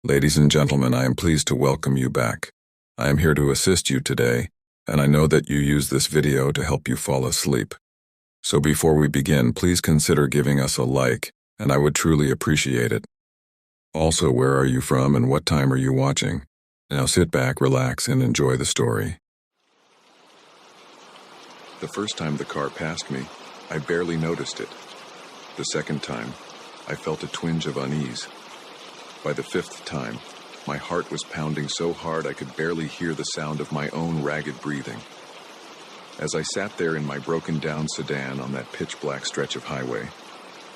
Ladies and gentlemen, I am pleased to welcome you back. I am here to assist you today, and I know that you use this video to help you fall asleep. So before we begin, please consider giving us a like, and I would truly appreciate it. Also, where are you from and what time are you watching? Now sit back, relax, and enjoy the story. The first time the car passed me, I barely noticed it. The second time, I felt a twinge of unease. By the fifth time, my heart was pounding so hard I could barely hear the sound of my own ragged breathing. As I sat there in my broken-down sedan on that pitch-black stretch of highway,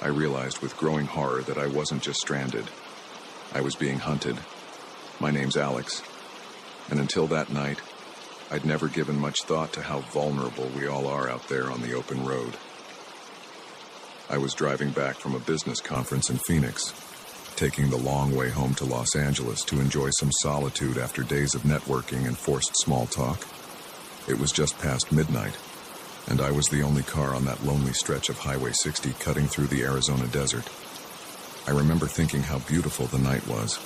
I realized with growing horror that I wasn't just stranded. I was being hunted. My name's Alex, and until that night, I'd never given much thought to how vulnerable we all are out there on the open road. I was driving back from a business conference in Phoenix, taking the long way home to Los Angeles to enjoy some solitude after days of networking and forced small talk. It was just past midnight, and I was the only car on that lonely stretch of Highway 60 cutting through the Arizona desert. I remember thinking how beautiful the night was.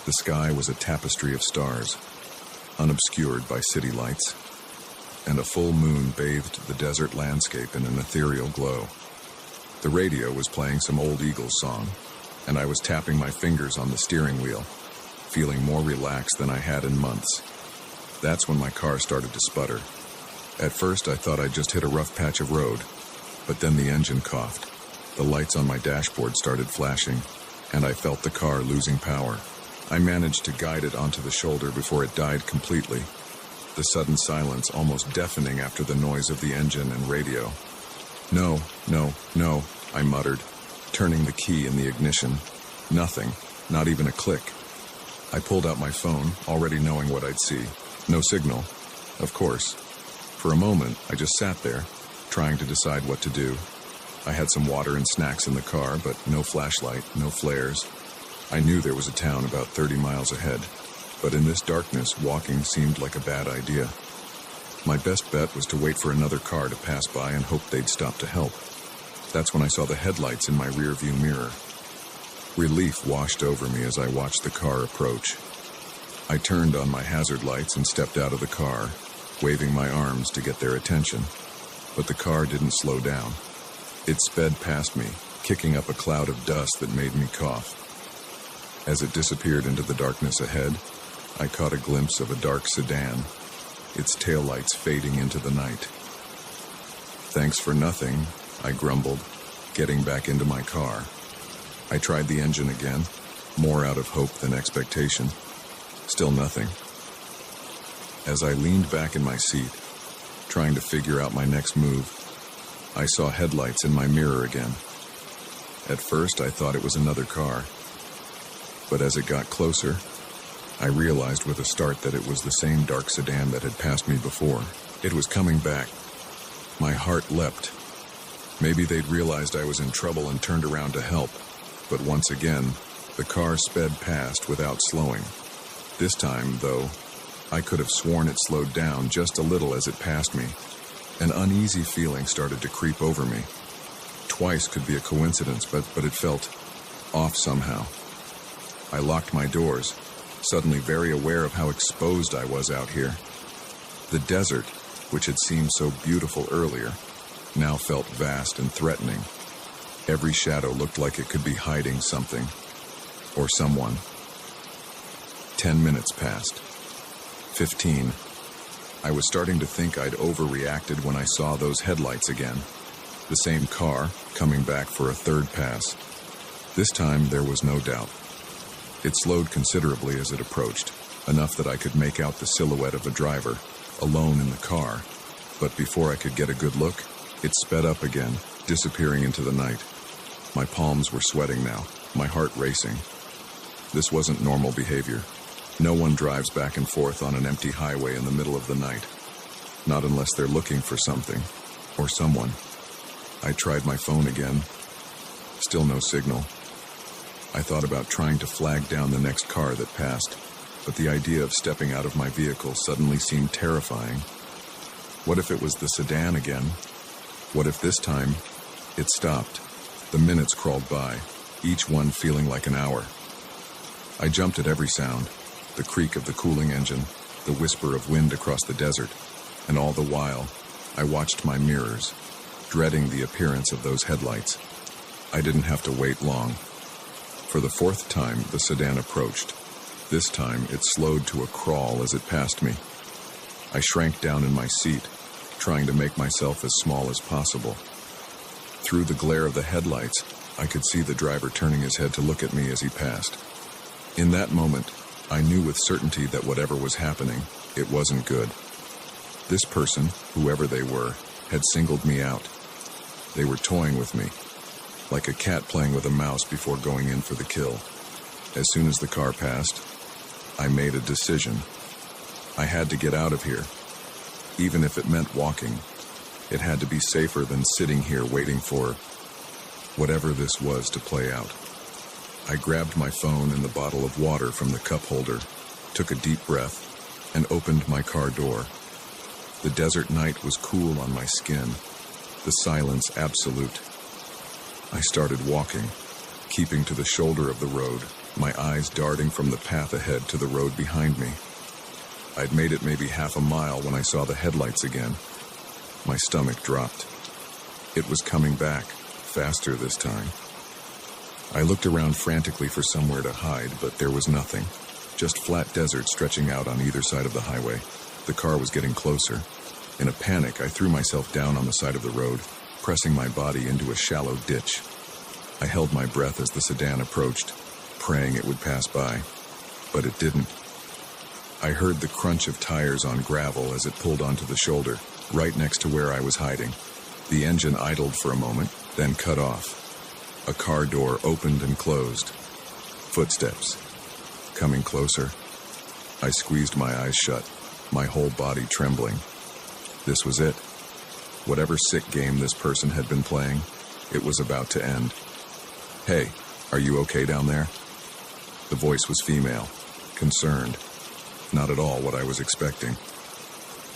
The sky was a tapestry of stars, unobscured by city lights, and a full moon bathed the desert landscape in an ethereal glow. The radio was playing some old Eagles song, and I was tapping my fingers on the steering wheel, feeling more relaxed than I had in months. That's when my car started to sputter. At first, I thought I'd just hit a rough patch of road, but then the engine coughed. The lights on my dashboard started flashing, and I felt the car losing power. I managed to guide it onto the shoulder before it died completely, the sudden silence almost deafening after the noise of the engine and radio. No, I muttered, turning the key in the ignition. Nothing, not even a click. I pulled out my phone, already knowing what I'd see. No signal, of course. For a moment, I just sat there, trying to decide what to do. I had some water and snacks in the car, but no flashlight, no flares. I knew there was a town about 30 miles ahead, but in this darkness, walking seemed like a bad idea. My best bet was to wait for another car to pass by and hope they'd stop to help. That's when I saw the headlights in my rearview mirror. Relief washed over me as I watched the car approach. I turned on my hazard lights and stepped out of the car, waving my arms to get their attention. But the car didn't slow down. It sped past me, kicking up a cloud of dust that made me cough. As it disappeared into the darkness ahead, I caught a glimpse of a dark sedan, its taillights fading into the night. Thanks for nothing, I grumbled, getting back into my car. I tried the engine again, more out of hope than expectation. Still nothing. As I leaned back in my seat, trying to figure out my next move, I saw headlights in my mirror again. At first, I thought it was another car, but as it got closer, I realized with a start that it was the same dark sedan that had passed me before. It was coming back. My heart leapt. Maybe they'd realized I was in trouble and turned around to help, but once again, the car sped past without slowing. This time, though, I could have sworn it slowed down just a little as it passed me. An uneasy feeling started to creep over me. Twice could be a coincidence, but it felt off somehow. I locked my doors, suddenly very aware of how exposed I was out here. The desert, which had seemed so beautiful earlier, now felt vast and threatening. Every shadow looked like it could be hiding something, or someone. 10 minutes passed. 15. I was starting to think I'd overreacted when I saw those headlights again. The same car, coming back for a third pass. This time there was no doubt. It slowed considerably as it approached, enough that I could make out the silhouette of a driver, alone in the car. But before I could get a good look, it sped up again, disappearing into the night. My palms were sweating now, my heart racing. This wasn't normal behavior. No one drives back and forth on an empty highway in the middle of the night. Not unless they're looking for something, or someone. I tried my phone again. Still no signal. I thought about trying to flag down the next car that passed, but the idea of stepping out of my vehicle suddenly seemed terrifying. What if it was the sedan again? What if this time it stopped? The minutes crawled by, each one feeling like an hour. I jumped at every sound, the creak of the cooling engine, the whisper of wind across the desert, and all the while, I watched my mirrors, dreading the appearance of those headlights. I didn't have to wait long. For the fourth time, the sedan approached. This time, it slowed to a crawl as it passed me. I shrank down in my seat, trying to make myself as small as possible. Through the glare of the headlights, I could see the driver turning his head to look at me as he passed. In that moment, I knew with certainty that whatever was happening, it wasn't good. This person, whoever they were, had singled me out. They were toying with me, like a cat playing with a mouse before going in for the kill. As soon as the car passed, I made a decision. I had to get out of here. Even if it meant walking, it had to be safer than sitting here waiting for whatever this was to play out. I grabbed my phone and the bottle of water from the cup holder, took a deep breath, and opened my car door. The desert night was cool on my skin, the silence absolute. I started walking, keeping to the shoulder of the road, my eyes darting from the path ahead to the road behind me. I'd made it maybe half a mile when I saw the headlights again. My stomach dropped. It was coming back, faster this time. I looked around frantically for somewhere to hide, but there was nothing. Just flat desert stretching out on either side of the highway. The car was getting closer. In a panic, I threw myself down on the side of the road, pressing my body into a shallow ditch. I held my breath as the sedan approached, praying it would pass by. But it didn't. I heard the crunch of tires on gravel as it pulled onto the shoulder, right next to where I was hiding. The engine idled for a moment, then cut off. A car door opened and closed. Footsteps. Coming closer. I squeezed my eyes shut, my whole body trembling. This was it. Whatever sick game this person had been playing, it was about to end. "Hey, are you okay down there?" The voice was female, concerned. Not at all what I was expecting.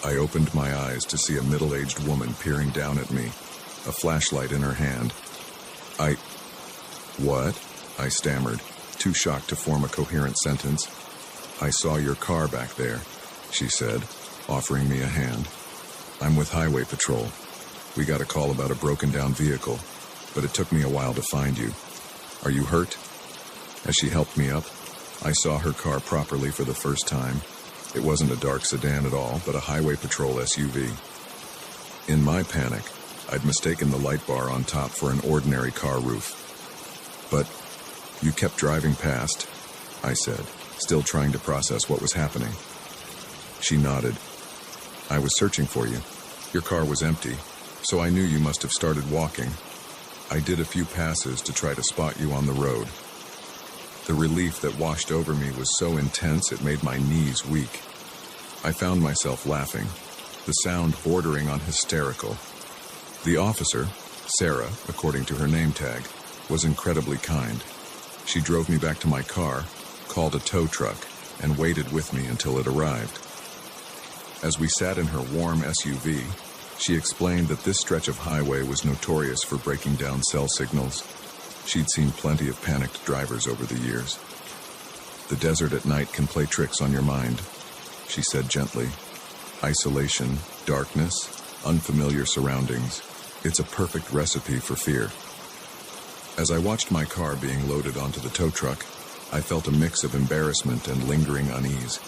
I opened my eyes to see a middle-aged woman peering down at me, a flashlight in her hand. What? I stammered, too shocked to form a coherent sentence. "I saw your car back there," she said, offering me a hand. "I'm with Highway Patrol. We got a call about a broken-down vehicle, but it took me a while to find you. Are you hurt?" As she helped me up, I saw her car properly for the first time. It wasn't a dark sedan at all, but a Highway Patrol SUV. In my panic, I'd mistaken the light bar on top for an ordinary car roof. "But you kept driving past," I said, still trying to process what was happening. She nodded. "I was searching for you. Your car was empty, so I knew you must have started walking. I did a few passes to try to spot you on the road." The relief that washed over me was so intense it made my knees weak. I found myself laughing, the sound bordering on hysterical. The officer, Sarah, according to her name tag, was incredibly kind. She drove me back to my car, called a tow truck, and waited with me until it arrived. As we sat in her warm SUV, she explained that this stretch of highway was notorious for breaking down cell signals. She'd seen plenty of panicked drivers over the years. "The desert at night can play tricks on your mind," she said gently. "Isolation, darkness, unfamiliar surroundings. It's a perfect recipe for fear." As I watched my car being loaded onto the tow truck, I felt a mix of embarrassment and lingering unease.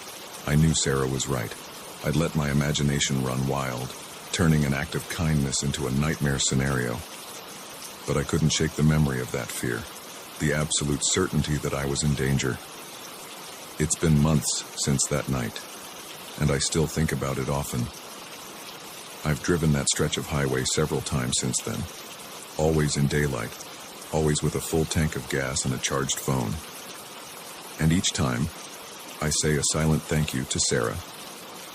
I knew Sarah was right. I'd let my imagination run wild, turning an act of kindness into a nightmare scenario. But I couldn't shake the memory of that fear, the absolute certainty that I was in danger. It's been months since that night, and I still think about it often. I've driven that stretch of highway several times since then, always in daylight, always with a full tank of gas and a charged phone. And each time, I say a silent thank you to Sarah,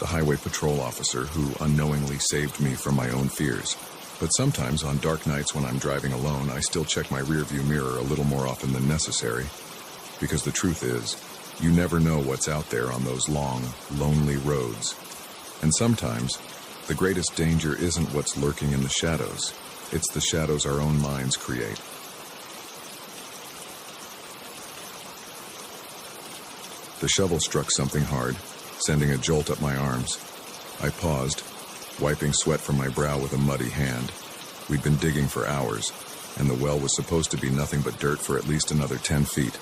the highway patrol officer who unknowingly saved me from my own fears. But sometimes on dark nights when I'm driving alone, I still check my rearview mirror a little more often than necessary. Because the truth is, you never know what's out there on those long, lonely roads. And sometimes, the greatest danger isn't what's lurking in the shadows. It's the shadows our own minds create. The shovel struck something hard, sending a jolt up my arms. I paused, wiping sweat from my brow with a muddy hand. We'd been digging for hours, and the well was supposed to be nothing but dirt for at least another 10 feet.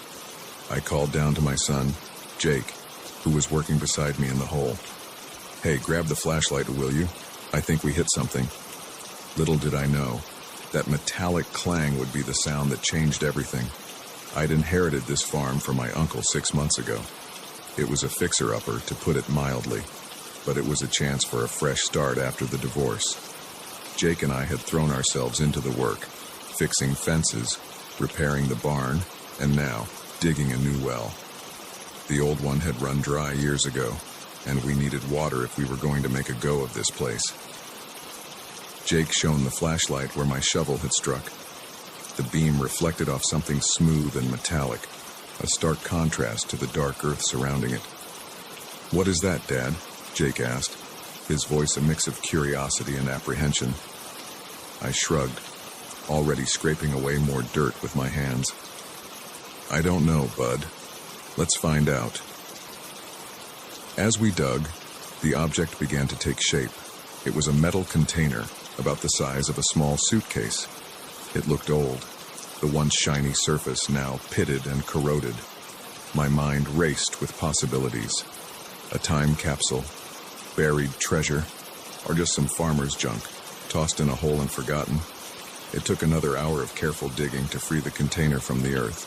I called down to my son, Jake, who was working beside me in the hole. "Hey, grab the flashlight, will you? I think we hit something." Little did I know, that metallic clang would be the sound that changed everything. I'd inherited this farm from my uncle 6 months ago. It was a fixer-upper, to put it mildly, but it was a chance for a fresh start after the divorce. Jake and I had thrown ourselves into the work, fixing fences, repairing the barn, and now digging a new well. The old one had run dry years ago, and we needed water if we were going to make a go of this place. Jake shone the flashlight where my shovel had struck. The beam reflected off something smooth and metallic, a stark contrast to the dark earth surrounding it. "What is that, Dad?" Jake asked, his voice a mix of curiosity and apprehension. I shrugged, already scraping away more dirt with my hands. "I don't know, Bud. Let's find out." As we dug, the object began to take shape. It was a metal container, about the size of a small suitcase. It looked old, the once shiny surface now pitted and corroded. My mind raced with possibilities. A time capsule, buried treasure, or just some farmer's junk, tossed in a hole and forgotten. It took another hour of careful digging to free the container from the earth.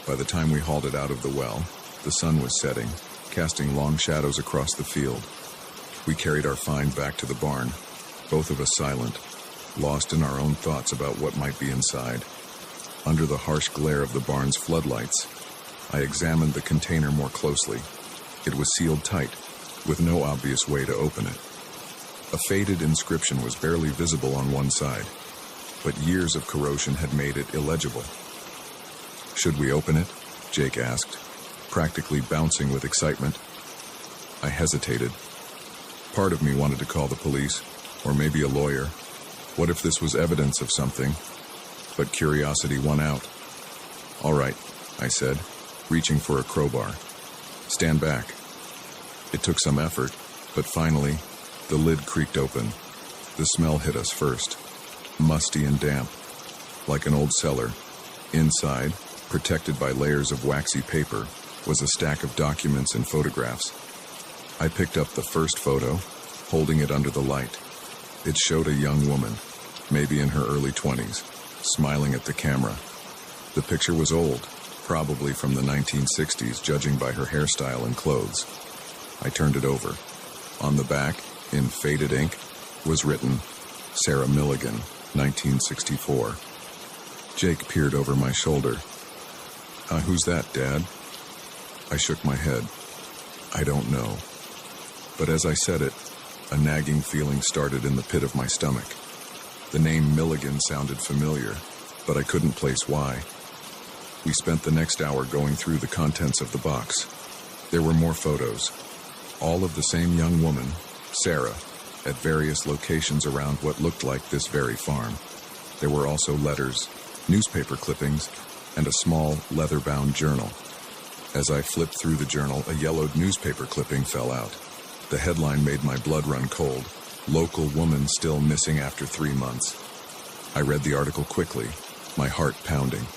By the time we hauled it out of the well, the sun was setting, casting long shadows across the field. We carried our find back to the barn, both of us silent, lost in our own thoughts about what might be inside. Under the harsh glare of the barn's floodlights, I examined the container more closely. It was sealed tight, with no obvious way to open it. A faded inscription was barely visible on one side, but years of corrosion had made it illegible. "Should we open it?" Jake asked, practically bouncing with excitement. I hesitated. Part of me wanted to call the police, or maybe a lawyer. What if this was evidence of something? But curiosity won out. "All right," I said, reaching for a crowbar. "Stand back." It took some effort, but finally, the lid creaked open. The smell hit us first, musty and damp, like an old cellar. Inside, protected by layers of waxy paper, was a stack of documents and photographs. I picked up the first photo, holding it under the light. It showed a young woman, maybe in her early 20s, smiling at the camera. The picture was old, probably from the 1960s, judging by her hairstyle and clothes. I turned it over. On the back, in faded ink, was written, "Sarah Milligan, 1964. Jake peered over my shoulder. Who's that, Dad?" I shook my head. "I don't know." But as I said it, a nagging feeling started in the pit of my stomach. The name Milligan sounded familiar, but I couldn't place why. We spent the next hour going through the contents of the box. There were more photos, all of the same young woman, Sarah, at various locations around what looked like this very farm. There were also letters, newspaper clippings, and a small leather-bound journal. As I flipped through the journal, a yellowed newspaper clipping fell out. The headline made my blood run cold. "Local woman still missing after 3 months." I read the article quickly, my heart pounding.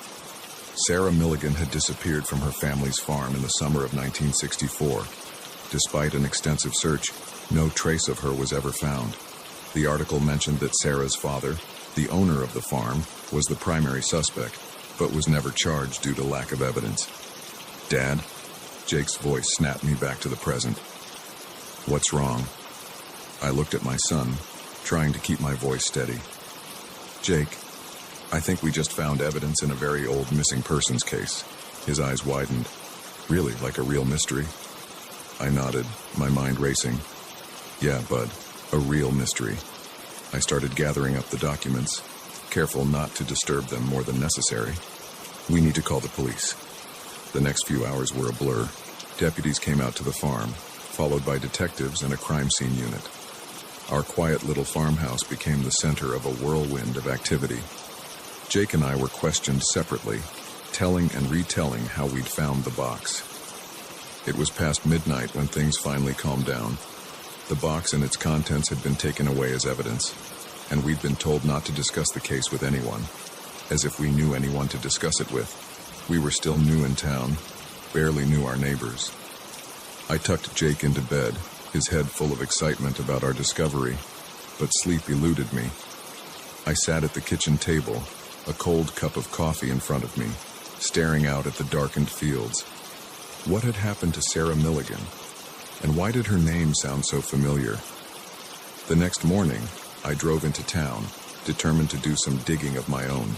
Sarah Milligan had disappeared from her family's farm in the summer of 1964. Despite an extensive search, no trace of her was ever found. The article mentioned that Sarah's father, the owner of the farm, was the primary suspect, but was never charged due to lack of evidence. "Dad?" Jake's voice snapped me back to the present. "What's wrong?" I looked at my son, trying to keep my voice steady. "Jake, I think we just found evidence in a very old missing persons case." His eyes widened. "Really, like a real mystery?" I nodded, my mind racing. "Yeah, Bud, a real mystery." I started gathering up the documents, careful not to disturb them more than necessary. "We need to call the police." The next few hours were a blur. Deputies came out to the farm, followed by detectives and a crime scene unit. Our quiet little farmhouse became the center of a whirlwind of activity. Jake and I were questioned separately, telling and retelling how we'd found the box. It was past midnight when things finally calmed down. The box and its contents had been taken away as evidence, and we'd been told not to discuss the case with anyone, as if we knew anyone to discuss it with. We were still new in town, barely knew our neighbors. I tucked Jake into bed, his head full of excitement about our discovery, but sleep eluded me. I sat at the kitchen table, a cold cup of coffee in front of me, staring out at the darkened fields. What had happened to Sarah Milligan? And why did her name sound so familiar? The next morning, I drove into town, determined to do some digging of my own.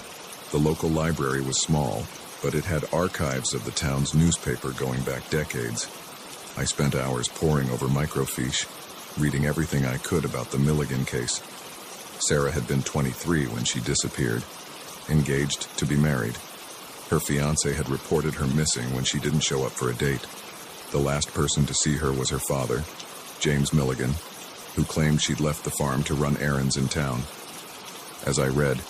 The local library was small, but it had archives of the town's newspaper going back decades. I spent hours poring over microfiche, reading everything I could about the Milligan case. Sarah had been 23 when she disappeared, engaged to be married. Her fiancé had reported her missing when she didn't show up for a date. The last person to see her was her father, James Milligan, who claimed she'd left the farm to run errands in town. As I read,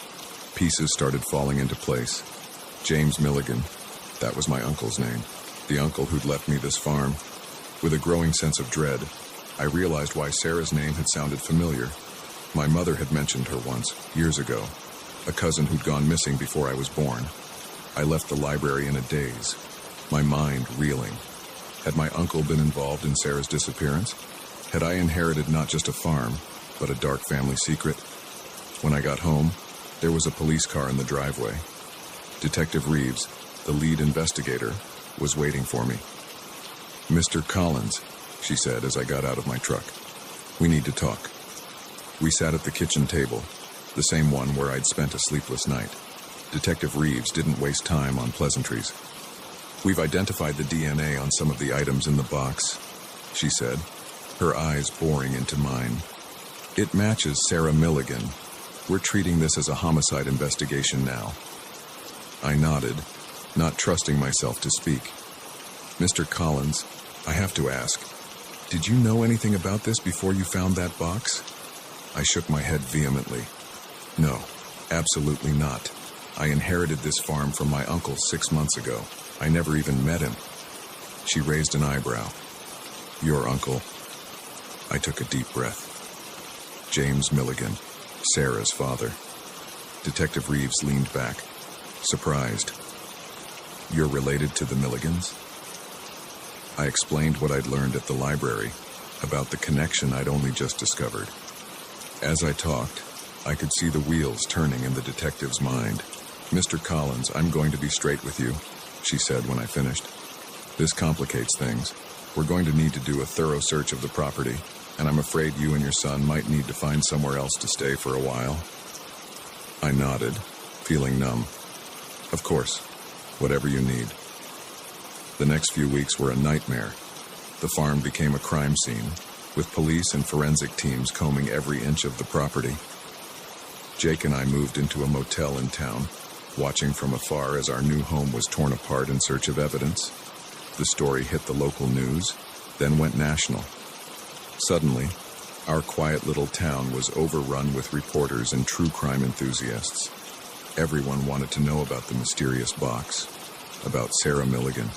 pieces started falling into place. James Milligan, that was my uncle's name, the uncle who'd left me this farm. With a growing sense of dread, I realized why Sarah's name had sounded familiar. My mother had mentioned her once, years ago, a cousin who'd gone missing before I was born. I left the library in a daze, my mind reeling. Had my uncle been involved in Sarah's disappearance? Had I inherited not just a farm, but a dark family secret? When I got home, there was a police car in the driveway. Detective Reeves, the lead investigator, was waiting for me. "Mr. Collins," she said as I got out of my truck. "We need to talk." We sat at the kitchen table, the same one where I'd spent a sleepless night. Detective Reeves didn't waste time on pleasantries. "We've identified the DNA on some of the items in the box," she said, her eyes boring into mine. "It matches Sarah Milligan. We're treating this as a homicide investigation now." I nodded, not trusting myself to speak. "Mr. Collins, I have to ask, did you know anything about this before you found that box?" I shook my head vehemently. "No, absolutely not. I inherited this farm from my uncle 6 months ago. I never even met him." She raised an eyebrow. "Your uncle?" I took a deep breath. James Milligan, Sarah's father. Detective Reeves leaned back, surprised. "You're related to the Milligans?" I explained what I'd learned at the library about the connection I'd only just discovered. As I talked, I could see the wheels turning in the detective's mind. "Mr. Collins, I'm going to be straight with you," she said when I finished. "This complicates things. We're going to need to do a thorough search of the property, and I'm afraid you and your son might need to find somewhere else to stay for a while." I nodded, feeling numb. "Of course, whatever you need." The next few weeks were a nightmare. The farm became a crime scene, with police and forensic teams combing every inch of the property. Jake and I moved into a motel in town, watching from afar as our new home was torn apart in search of evidence. The story hit the local news, then went national. Suddenly, our quiet little town was overrun with reporters and true crime enthusiasts. Everyone wanted to know about the mysterious box, about Sarah Milligan,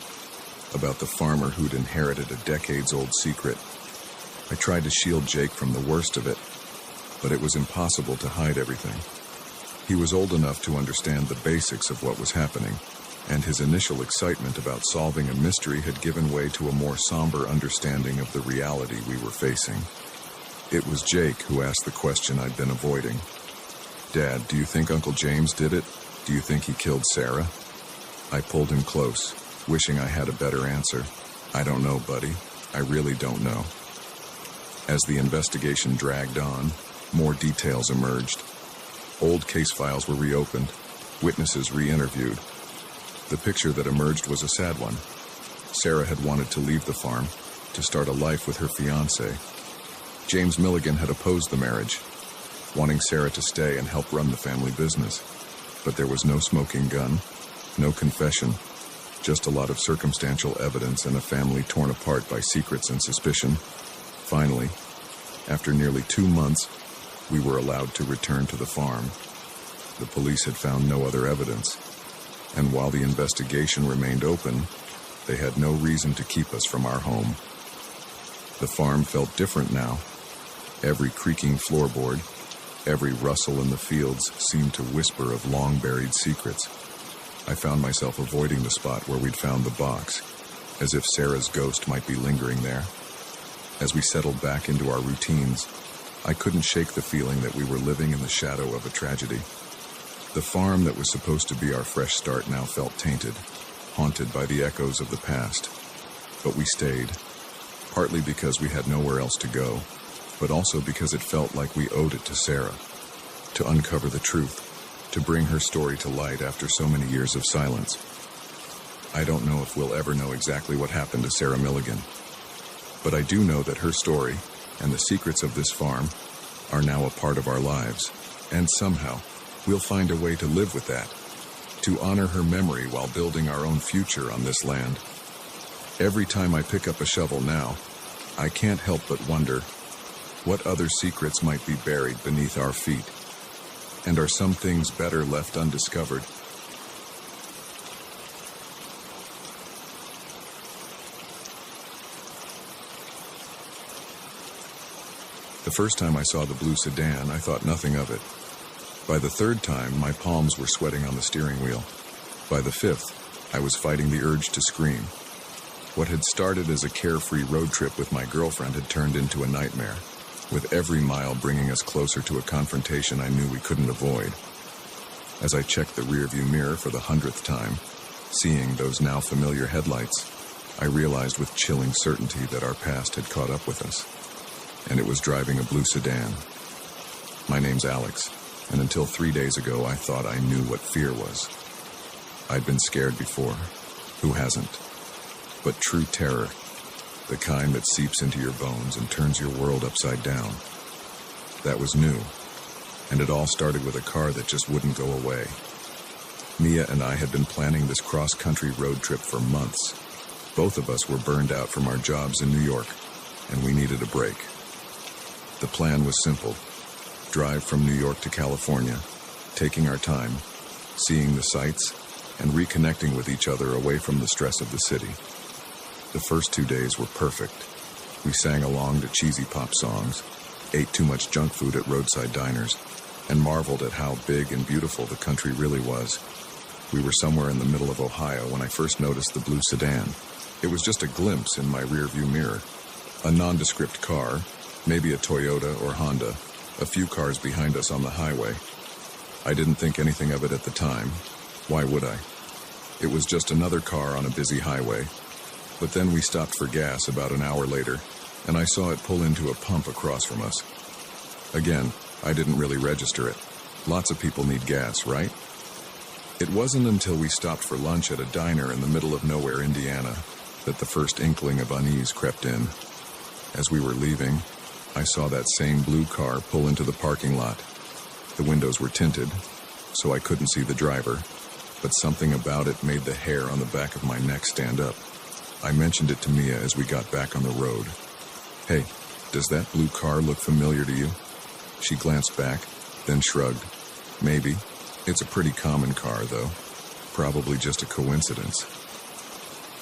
about the farmer who'd inherited a decades-old secret. I tried to shield Jake from the worst of it, but it was impossible to hide everything. He was old enough to understand the basics of what was happening, and his initial excitement about solving a mystery had given way to a more somber understanding of the reality we were facing. It was Jake who asked the question I'd been avoiding. "Dad, do you think Uncle James did it? Do you think he killed Sarah?" I pulled him close, wishing I had a better answer. "I don't know, buddy. I really don't know." As the investigation dragged on, more details emerged. Old case files were reopened, witnesses re-interviewed. The picture that emerged was a sad one. Sarah had wanted to leave the farm, to start a life with her fiancé. James Milligan had opposed the marriage, wanting Sarah to stay and help run the family business. But there was no smoking gun, no confession, just a lot of circumstantial evidence and a family torn apart by secrets and suspicion. Finally, after nearly 2 months, we were allowed to return to the farm. The police had found no other evidence, and while the investigation remained open, They had no reason to keep us from our home. The farm felt different now. Every creaking floorboard, every rustle in the fields seemed to whisper of long-buried secrets. I found myself avoiding the spot where we'd found the box, as if Sarah's ghost might be lingering there. As we settled back into our routines, I couldn't shake the feeling that we were living in the shadow of a tragedy. The farm that was supposed to be our fresh start now felt tainted, haunted by the echoes of the past. But we stayed, partly because we had nowhere else to go, but also because it felt like we owed it to Sarah, to uncover the truth, to bring her story to light after so many years of silence. I don't know if we'll ever know exactly what happened to Sarah Milligan, but I do know that her story and the secrets of this farm are now a part of our lives, and somehow we'll find a way to live with that, to honor her memory while building our own future on this land. Every time I pick up a shovel now, I can't help but wonder what other secrets might be buried beneath our feet, and are some things better left undiscovered? The first time I saw the blue sedan, I thought nothing of it. By the third time, my palms were sweating on the steering wheel. By the fifth, I was fighting the urge to scream. What had started as a carefree road trip with my girlfriend had turned into a nightmare, with every mile bringing us closer to a confrontation I knew we couldn't avoid. As I checked the rearview mirror for the 100th time, seeing those now familiar headlights, I realized with chilling certainty that our past had caught up with us, and it was driving a blue sedan. My name's Alex, and until 3 days ago I thought I knew what fear was. I'd been scared before. Who hasn't? But true terror, the kind that seeps into your bones and turns your world upside down, that was new, and it all started with a car that just wouldn't go away. Mia and I had been planning this cross-country road trip for months. Both of us were burned out from our jobs in New York, and we needed a break. The plan was simple: drive from New York to California, taking our time, seeing the sights, and reconnecting with each other away from the stress of the city. The first 2 days were perfect. We sang along to cheesy pop songs, ate too much junk food at roadside diners, and marveled at how big and beautiful the country really was. We were somewhere in the middle of Ohio when I first noticed the blue sedan. It was just a glimpse in my rearview mirror. A nondescript car, maybe a Toyota or Honda, a few cars behind us on the highway. I didn't think anything of it at the time. Why would I? It was just another car on a busy highway. But then we stopped for gas about an hour later, and I saw it pull into a pump across from us. Again, I didn't really register it. Lots of people need gas, right? It wasn't until we stopped for lunch at a diner in the middle of nowhere, Indiana, that the first inkling of unease crept in. As we were leaving, I saw that same blue car pull into the parking lot. The windows were tinted, so I couldn't see the driver, but something about it made the hair on the back of my neck stand up. I mentioned it to Mia as we got back on the road. "Hey, does that blue car look familiar to you?" She glanced back, then shrugged. "Maybe. It's a pretty common car, though. Probably just a coincidence."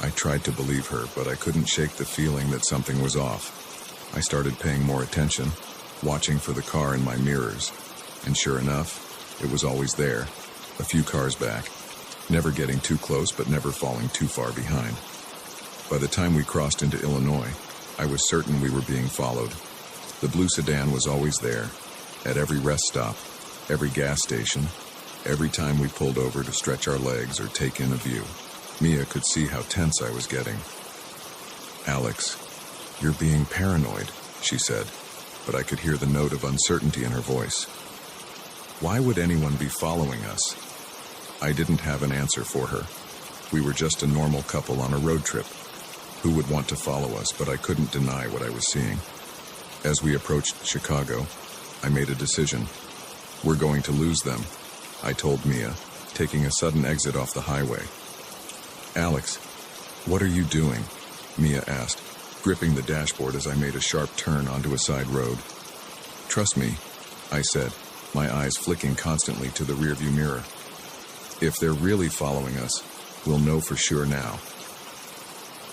I tried to believe her, but I couldn't shake the feeling that something was off. I started paying more attention, watching for the car in my mirrors, and sure enough, it was always there, a few cars back, never getting too close but never falling too far behind. By the time we crossed into Illinois, I was certain we were being followed. The blue sedan was always there, at every rest stop, every gas station, every time we pulled over to stretch our legs or take in a view. Mia could see how tense I was getting. "Alex, you're being paranoid," she said, but I could hear the note of uncertainty in her voice. Why would anyone be following us? I didn't have an answer for her. We were just a normal couple on a road trip. Who would want to follow us? But I couldn't deny what I was seeing. As we approached Chicago, I made a decision. "We're going to lose them," I told Mia, taking a sudden exit off the highway. "Alex, what are you doing?" Mia asked, gripping the dashboard as I made a sharp turn onto a side road. "Trust me," I said, my eyes flicking constantly to the rearview mirror. "If they're really following us, we'll know for sure now."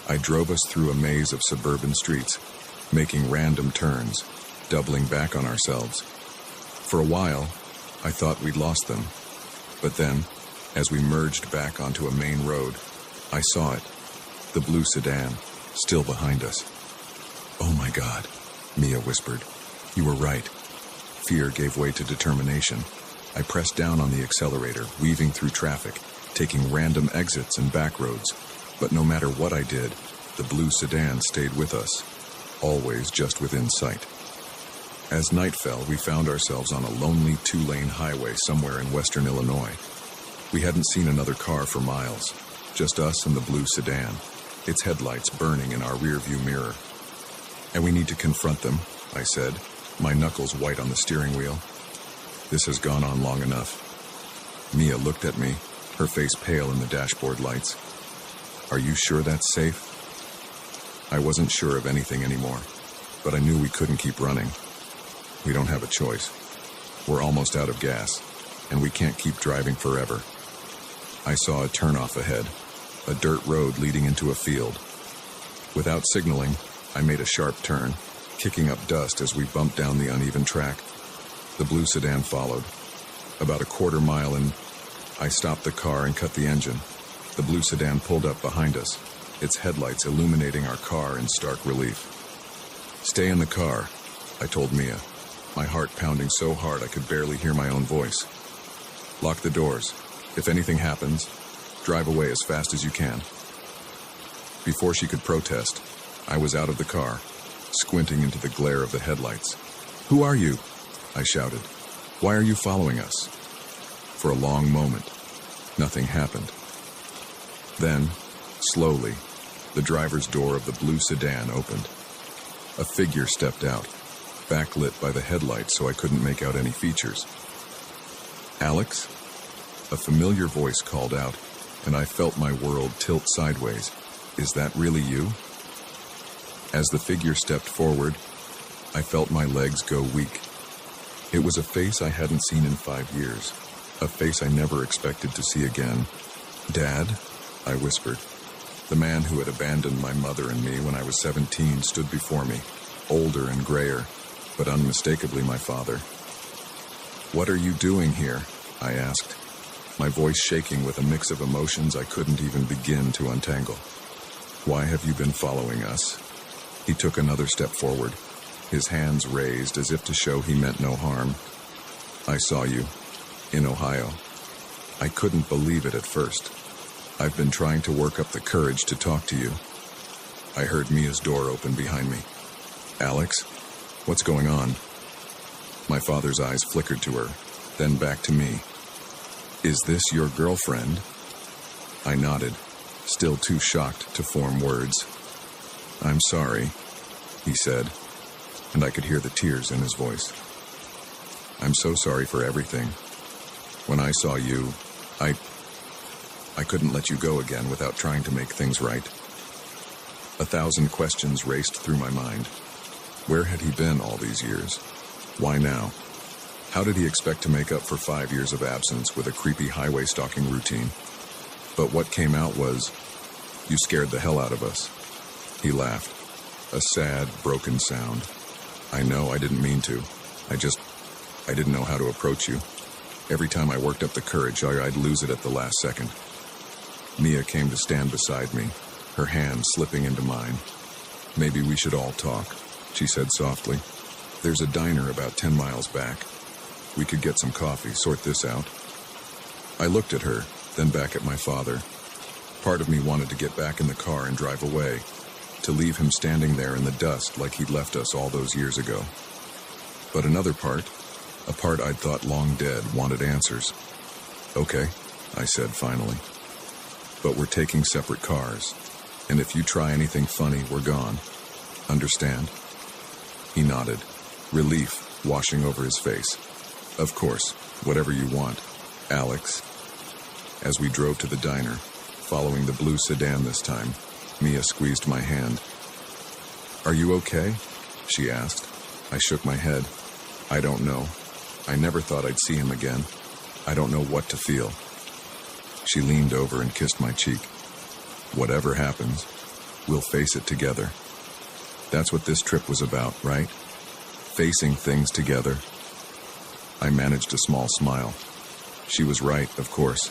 I drove us through a maze of suburban streets, making random turns, doubling back on ourselves. For a while, I thought we'd lost them. But then, as we merged back onto a main road, I saw it, the blue sedan, still behind us. "Oh my God," Mia whispered. "You were right." Fear gave way to determination. I pressed down on the accelerator, weaving through traffic, taking random exits and back roads. But no matter what I did, the blue sedan stayed with us, always just within sight. As night fell, we found ourselves on a lonely two-lane highway somewhere in western Illinois. We hadn't seen another car for miles, just us and the blue sedan, its headlights burning in our rearview mirror. "And we need to confront them," I said, my knuckles white on the steering wheel. "This has gone on long enough." Mia looked at me, her face pale in the dashboard lights. "Are you sure that's safe?" I wasn't sure of anything anymore, but I knew we couldn't keep running. We don't have a choice. We're almost out of gas, and we can't keep driving forever. I saw a turnoff ahead, a dirt road leading into a field. Without signaling, I made a sharp turn, kicking up dust as we bumped down the uneven track. The blue sedan followed. About a quarter mile in, I stopped the car and cut the engine. The blue sedan pulled up behind us, its headlights illuminating our car in stark relief. "Stay in the car," I told Mia, my heart pounding so hard I could barely hear my own voice. "Lock the doors. If anything happens, drive away as fast as you can." Before she could protest, I was out of the car, squinting into the glare of the headlights. "Who are you?" I shouted. "Why are you following us?" For a long moment, nothing happened. Then, slowly, the driver's door of the blue sedan opened. A figure stepped out, backlit by the headlights so I couldn't make out any features. "Alex?" A familiar voice called out, and I felt my world tilt sideways. "Is that really you?" As the figure stepped forward, I felt my legs go weak. It was a face I hadn't seen in 5 years, a face I never expected to see again. "Dad?" I whispered. The man who had abandoned my mother and me when I was 17 stood before me, older and grayer, but unmistakably my father. "What are you doing here?" I asked, my voice shaking with a mix of emotions I couldn't even begin to untangle. "Why have you been following us?" He took another step forward, his hands raised as if to show he meant no harm. "I saw you, in Ohio." I couldn't believe it at first. "I've been trying to work up the courage to talk to you." I heard Mia's door open behind me. "Alex, what's going on?" My father's eyes flickered to her, then back to me. "Is this your girlfriend?" I nodded, still too shocked to form words. "I'm sorry," he said, and I could hear the tears in his voice. "I'm so sorry for everything. When I saw you, I couldn't let you go again without trying to make things right." 1,000 questions raced through my mind. Where had he been all these years? Why now? How did he expect to make up for 5 years of absence with a creepy highway stalking routine? But what came out was, "You scared the hell out of us." He laughed, a sad, broken sound. "I know I didn't mean to. I didn't know how to approach you. Every time I worked up the courage, I'd lose it at the last second." Mia came to stand beside me, her hand slipping into mine. "Maybe we should all talk," she said softly. "There's a diner about 10 miles back. We could get some coffee, sort this out." I looked at her, then back at my father. Part of me wanted to get back in the car and drive away, to leave him standing there in the dust like he'd left us all those years ago. But another part, a part I'd thought long dead, wanted answers. "Okay," I said finally. "But we're taking separate cars, and if you try anything funny, we're gone. Understand?" He nodded, relief washing over his face. "Of course, whatever you want, Alex." As we drove to the diner, following the blue sedan this time, Mia squeezed my hand. "Are you okay?" she asked. I shook my head. "I don't know. I never thought I'd see him again. I don't know what to feel." She leaned over and kissed my cheek. "Whatever happens, We'll face it together. That's what this trip was about, right? Facing things together. I managed a small smile. She was right, of course.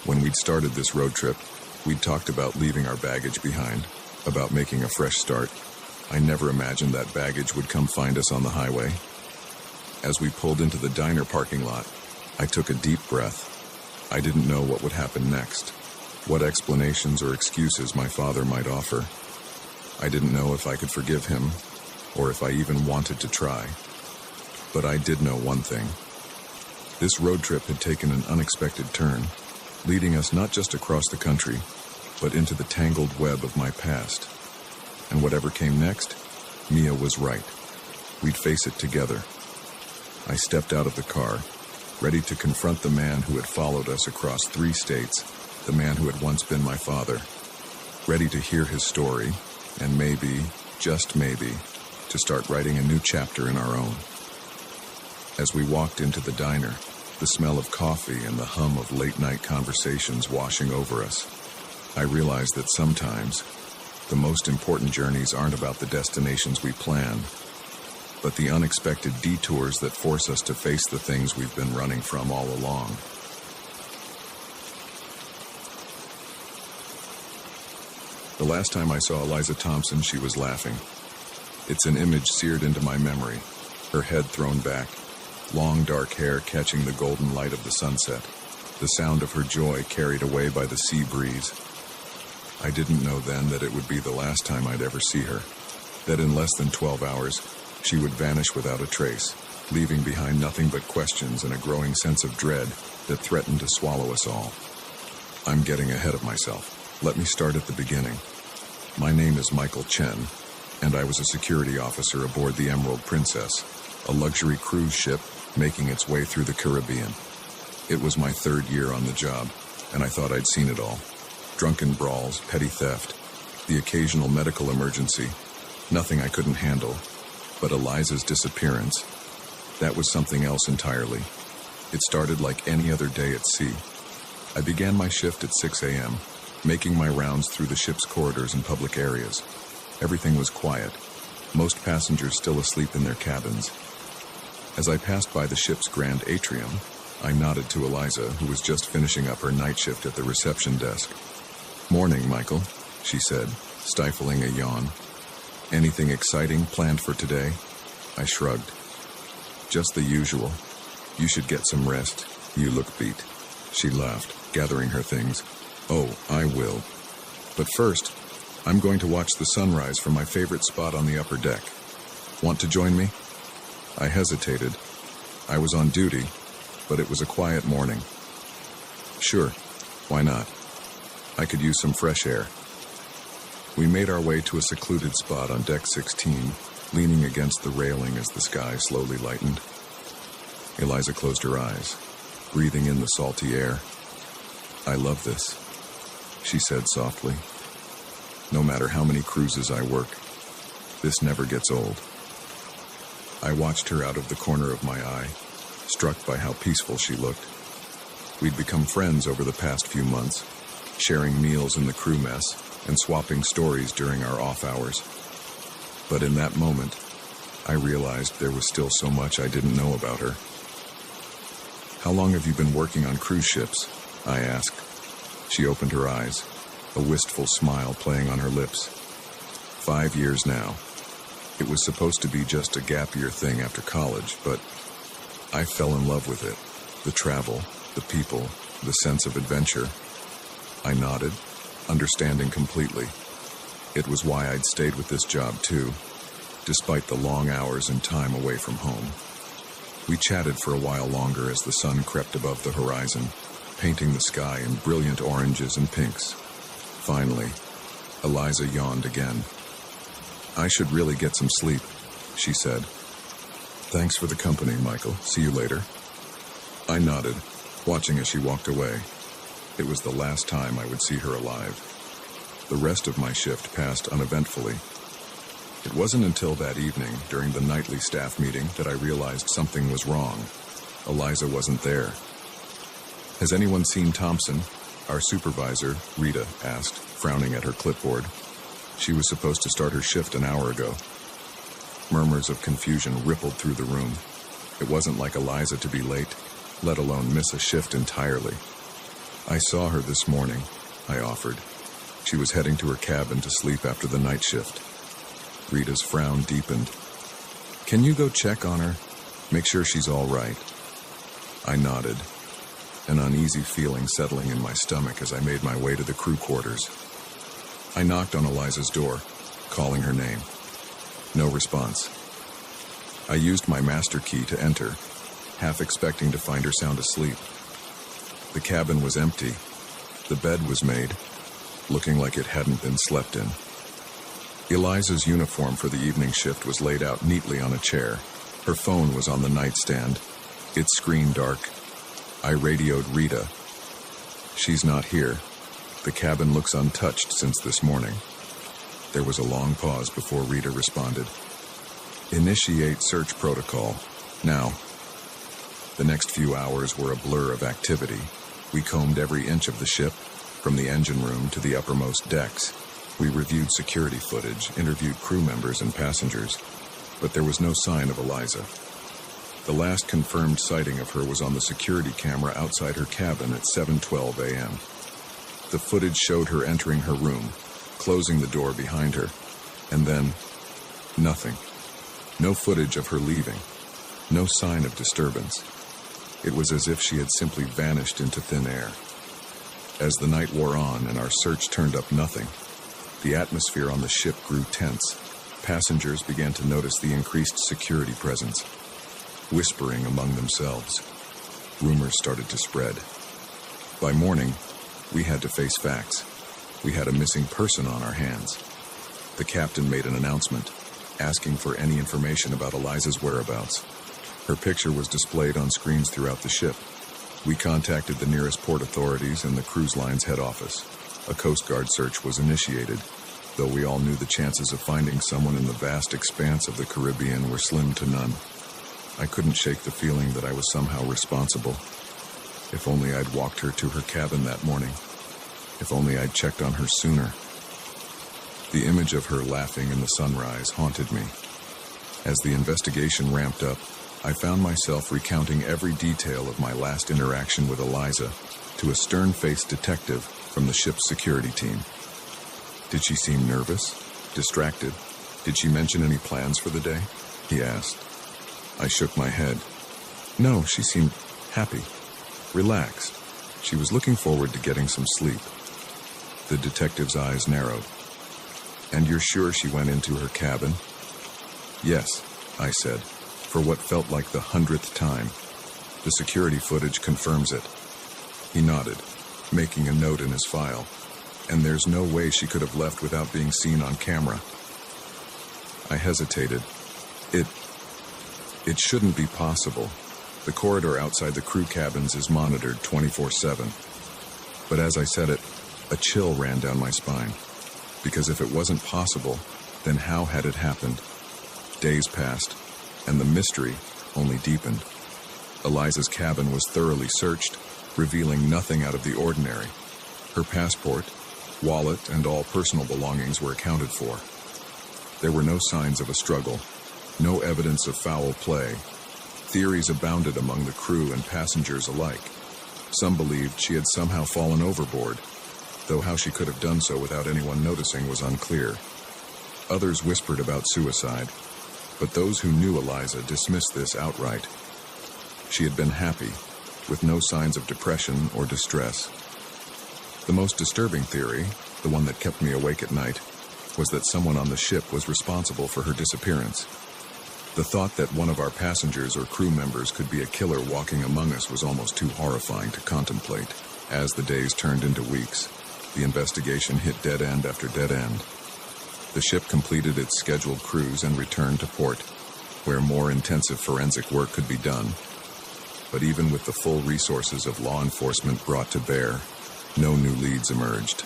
When we'd started this road trip, we'd talked about leaving our baggage behind, about making a fresh start. I never imagined that baggage would come find us on the highway. As we pulled into the diner parking lot, I took a deep breath. I didn't know what would happen next, what explanations or excuses my father might offer. I didn't know if I could forgive him, or if I even wanted to try. But I did know one thing. This road trip had taken an unexpected turn, leading us not just across the country, but into the tangled web of my past. And whatever came next, Mia was right. We'd face it together. I stepped out of the car, ready to confront the man who had followed us across 3 states, the man who had once been my father, ready to hear his story, and maybe, just maybe, to start writing a new chapter in our own. As we walked into the diner, the smell of coffee and the hum of late-night conversations washing over us, I realized that sometimes the most important journeys aren't about the destinations we plan, but the unexpected detours that force us to face the things we've been running from all along. The last time I saw Eliza Thompson, she was laughing. It's an image seared into my memory, her head thrown back, long dark hair catching the golden light of the sunset, the sound of her joy carried away by the sea breeze. I didn't know then that it would be the last time I'd ever see her, that in less than 12 hours, she would vanish without a trace, leaving behind nothing but questions and a growing sense of dread that threatened to swallow us all. I'm getting ahead of myself. Let me start at the beginning. My name is Michael Chen, and I was a security officer aboard the Emerald Princess, a luxury cruise ship making its way through the Caribbean. It was my 3rd year on the job, and I thought I'd seen it all. Drunken brawls, petty theft, the occasional medical emergency, nothing I couldn't handle. But Eliza's disappearance, that was something else entirely. It started like any other day at sea. I began my shift at 6 a.m., making my rounds through the ship's corridors and public areas. Everything was quiet, most passengers still asleep in their cabins. As I passed by the ship's grand atrium, I nodded to Eliza, who was just finishing up her night shift at the reception desk. "Morning, Michael," she said, stifling a yawn. "Anything exciting planned for today?" I shrugged. "Just the usual. You should get some rest. You look beat." She laughed, gathering her things. "Oh, I will. But first, I'm going to watch the sunrise from my favorite spot on the upper deck. Want to join me?" I hesitated. I was on duty, but it was a quiet morning. "Sure, why not? I could use some fresh air." We made our way to a secluded spot on deck 16, leaning against the railing as the sky slowly lightened. Eliza closed her eyes, breathing in the salty air. "I love this," she said softly. "No matter how many cruises I work, this never gets old." I watched her out of the corner of my eye, struck by how peaceful she looked. We'd become friends over the past few months, sharing meals in the crew mess and swapping stories during our off hours. But in that moment, I realized there was still so much I didn't know about her. "How long have you been working on cruise ships?" I asked. She opened her eyes, a wistful smile playing on her lips. 5 years now. It was supposed to be just a gap year thing after college, but I fell in love with it. The travel, the people, the sense of adventure. I nodded, understanding completely. It was why I'd stayed with this job too, despite the long hours and time away from home. We chatted for a while longer as the sun crept above the horizon, painting the sky in brilliant oranges and pinks. Finally, Eliza yawned again. "I should really get some sleep," she said. "Thanks for the company, Michael. See you later." I nodded, watching as she walked away. It was the last time I would see her alive. The rest of my shift passed uneventfully. It wasn't until that evening, during the nightly staff meeting, that I realized something was wrong. Eliza wasn't there. "Has anyone seen Thompson?" Our supervisor, Rita, asked, frowning at her clipboard. She was supposed to start her shift an hour ago. Murmurs of confusion rippled through the room. It wasn't like Eliza to be late, let alone miss a shift entirely. I saw her this morning, I offered. She was heading to her cabin to sleep after the night shift. Rita's frown deepened. Can you go check on her? Make sure she's all right. I nodded, an uneasy feeling settling in my stomach as I made my way to the crew quarters. I knocked on Eliza's door, calling her name. No response. I used my master key to enter, half expecting to find her sound asleep. The cabin was empty. The bed was made, looking like it hadn't been slept in. Eliza's uniform for the evening shift was laid out neatly on a chair. Her phone was on the nightstand, its screen dark. I radioed Rita. She's not here. The cabin looks untouched since this morning. There was a long pause before Rita responded. Initiate search protocol. Now. The next few hours were a blur of activity. We combed every inch of the ship, from the engine room to the uppermost decks. We reviewed security footage, interviewed crew members and passengers, but there was no sign of Eliza. The last confirmed sighting of her was on the security camera outside her cabin at 7:12 a.m. The footage showed her entering her room, closing the door behind her, and then nothing. No footage of her leaving, no sign of disturbance. It was as if she had simply vanished into thin air. As the night wore on and our search turned up nothing, the atmosphere on the ship grew tense. Passengers began to notice the increased security presence, whispering among themselves. Rumors started to spread. By morning, we had to face facts. We had a missing person on our hands. The captain made an announcement, asking for any information about Eliza's whereabouts. Her picture was displayed on screens throughout the ship. We contacted the nearest port authorities and the cruise line's head office. A Coast Guard search was initiated, though we all knew the chances of finding someone in the vast expanse of the Caribbean were slim to none. I couldn't shake the feeling that I was somehow responsible. If only I'd walked her to her cabin that morning. If only I'd checked on her sooner. The image of her laughing in the sunrise haunted me. As the investigation ramped up, I found myself recounting every detail of my last interaction with Eliza to a stern-faced detective from the ship's security team. Did she seem nervous? Distracted? Did she mention any plans for the day? He asked. I shook my head. No, she seemed happy, relaxed. She was looking forward to getting some sleep. The detective's eyes narrowed. And you're sure she went into her cabin? Yes, I said, for what felt like the 100th time. The security footage confirms it. He nodded, making a note in his file. And there's no way she could have left without being seen on camera. I hesitated. It shouldn't be possible. The corridor outside the crew cabins is monitored 24/7. But as I said it, a chill ran down my spine. Because if it wasn't possible, then how had it happened? Days passed, and the mystery only deepened. Eliza's cabin was thoroughly searched, revealing nothing out of the ordinary. Her passport, wallet, and all personal belongings were accounted for. There were no signs of a struggle, no evidence of foul play. Theories abounded among the crew and passengers alike. Some believed she had somehow fallen overboard, though how she could have done so without anyone noticing was unclear. Others whispered about suicide, but those who knew Eliza dismissed this outright. She had been happy, with no signs of depression or distress. The most disturbing theory, the one that kept me awake at night, was that someone on the ship was responsible for her disappearance. The thought that one of our passengers or crew members could be a killer walking among us was almost too horrifying to contemplate. As the days turned into weeks, the investigation hit dead end after dead end. The ship completed its scheduled cruise and returned to port, where more intensive forensic work could be done. But even with the full resources of law enforcement brought to bear, no new leads emerged.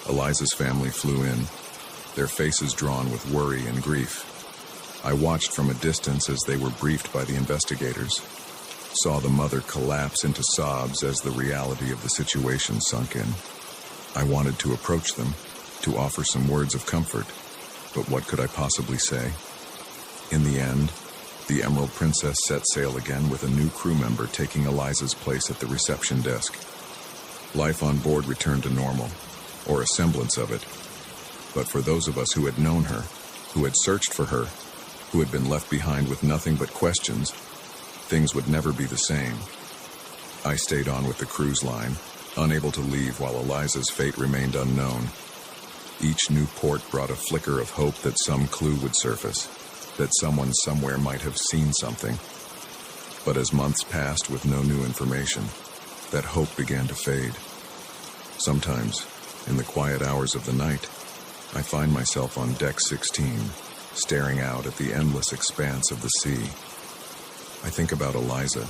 Eliza's family flew in, their faces drawn with worry and grief. I watched from a distance as they were briefed by the investigators, saw the mother collapse into sobs as the reality of the situation sunk in. I wanted to approach them, to offer some words of comfort, but what could I possibly say? In the end, the Emerald Princess set sail again with a new crew member taking Eliza's place at the reception desk. Life on board returned to normal, or a semblance of it. But for those of us who had known her, who had searched for her, who had been left behind with nothing but questions, things would never be the same. I stayed on with the cruise line, unable to leave while Eliza's fate remained unknown. Each new port brought a flicker of hope that some clue would surface, that someone somewhere might have seen something. But as months passed with no new information, that hope began to fade. Sometimes, in the quiet hours of the night, I find myself on deck 16, staring out at the endless expanse of the sea. I think about Eliza,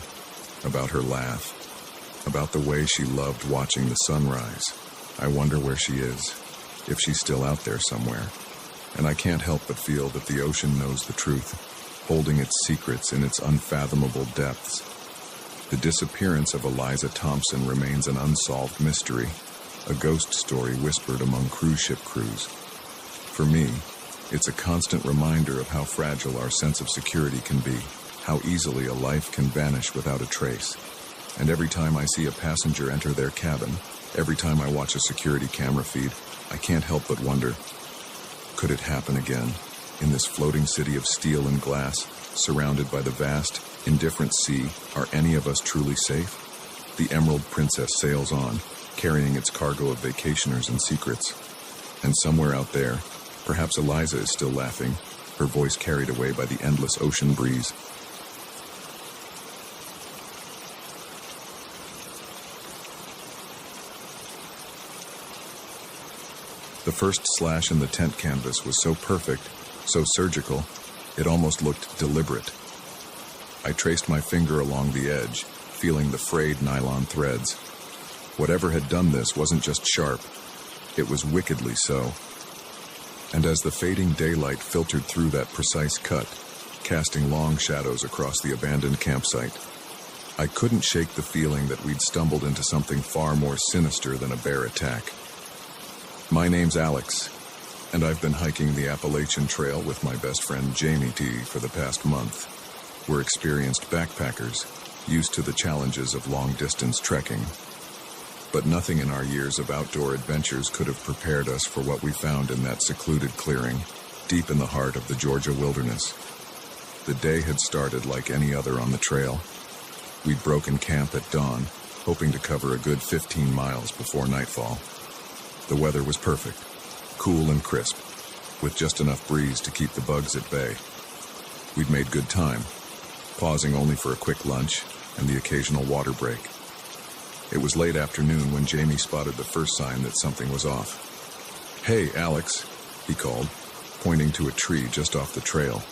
about her laugh, about the way she loved watching the sunrise. I wonder where she is, if she's still out there somewhere. And I can't help but feel that the ocean knows the truth, holding its secrets in its unfathomable depths. The disappearance of Eliza Thompson remains an unsolved mystery, a ghost story whispered among cruise ship crews. For me, it's a constant reminder of how fragile our sense of security can be, how easily a life can vanish without a trace. And every time I see a passenger enter their cabin, every time I watch a security camera feed, I can't help but wonder, could it happen again, in this floating city of steel and glass, surrounded by the vast, indifferent sea? Are any of us truly safe? The Emerald Princess sails on, carrying its cargo of vacationers and secrets. And somewhere out there, perhaps Eliza is still laughing, her voice carried away by the endless ocean breeze. The first slash in the tent canvas was so perfect, so surgical, it almost looked deliberate. I traced my finger along the edge, feeling the frayed nylon threads. Whatever had done this wasn't just sharp, it was wickedly so. And as the fading daylight filtered through that precise cut, casting long shadows across the abandoned campsite, I couldn't shake the feeling that we'd stumbled into something far more sinister than a bear attack. My name's Alex, and I've been hiking the Appalachian Trail with my best friend Jamie T for the past month. We're experienced backpackers, used to the challenges of long-distance trekking. But nothing in our years of outdoor adventures could have prepared us for what we found in that secluded clearing, deep in the heart of the Georgia wilderness. The day had started like any other on the trail. We'd broken camp at dawn, hoping to cover a good 15 miles before nightfall. The weather was perfect, cool and crisp, with just enough breeze to keep the bugs at bay. We'd made good time, pausing only for a quick lunch and the occasional water break. It was late afternoon when Jamie spotted the first sign that something was off. "Hey, Alex," he called, pointing to a tree just off the trail.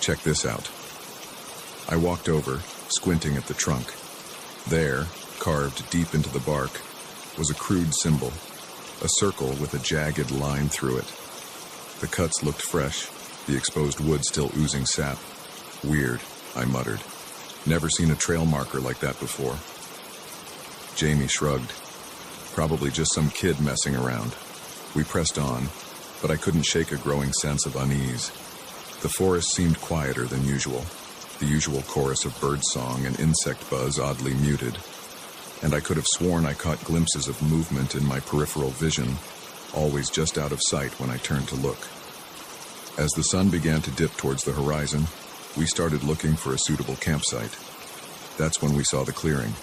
"Check this out." I walked over, squinting at the trunk. There, carved deep into the bark, was a crude symbol, a circle with a jagged line through it. The cuts looked fresh, the exposed wood still oozing sap. "Weird," I muttered. "Never seen a trail marker like that before." Jamie shrugged. "Probably just some kid messing around." We pressed on, but I couldn't shake a growing sense of unease. The forest seemed quieter than usual, the usual chorus of birdsong and insect buzz oddly muted. And I could have sworn I caught glimpses of movement in my peripheral vision, always just out of sight when I turned to look. As the sun began to dip towards the horizon, we started looking for a suitable campsite. That's when we saw the clearing.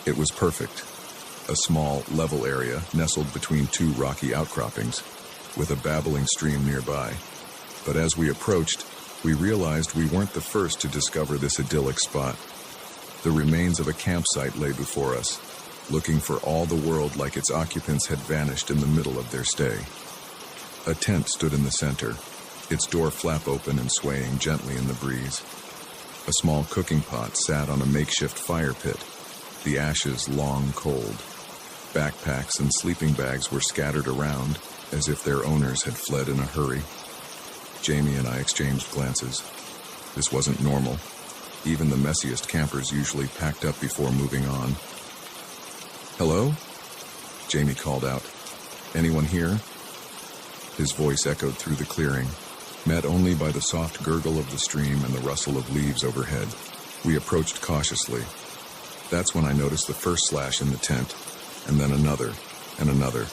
It was perfect, a small, level area nestled between two rocky outcroppings, with a babbling stream nearby. But as we approached, we realized we weren't the first to discover this idyllic spot. The remains of a campsite lay before us, looking for all the world like its occupants had vanished in the middle of their stay. A tent stood in the center, its door flap open and swaying gently in the breeze. A small cooking pot sat on a makeshift fire pit, the ashes long cold. Backpacks and sleeping bags were scattered around, as if their owners had fled in a hurry. Jamie and I exchanged glances. This wasn't normal. Even the messiest campers usually packed up before moving on. "Hello?" Jamie called out. "Anyone here?" His voice echoed through the clearing, met only by the soft gurgle of the stream and the rustle of leaves overhead. We approached cautiously. That's when I noticed the first slash in the tent, and then another, and another.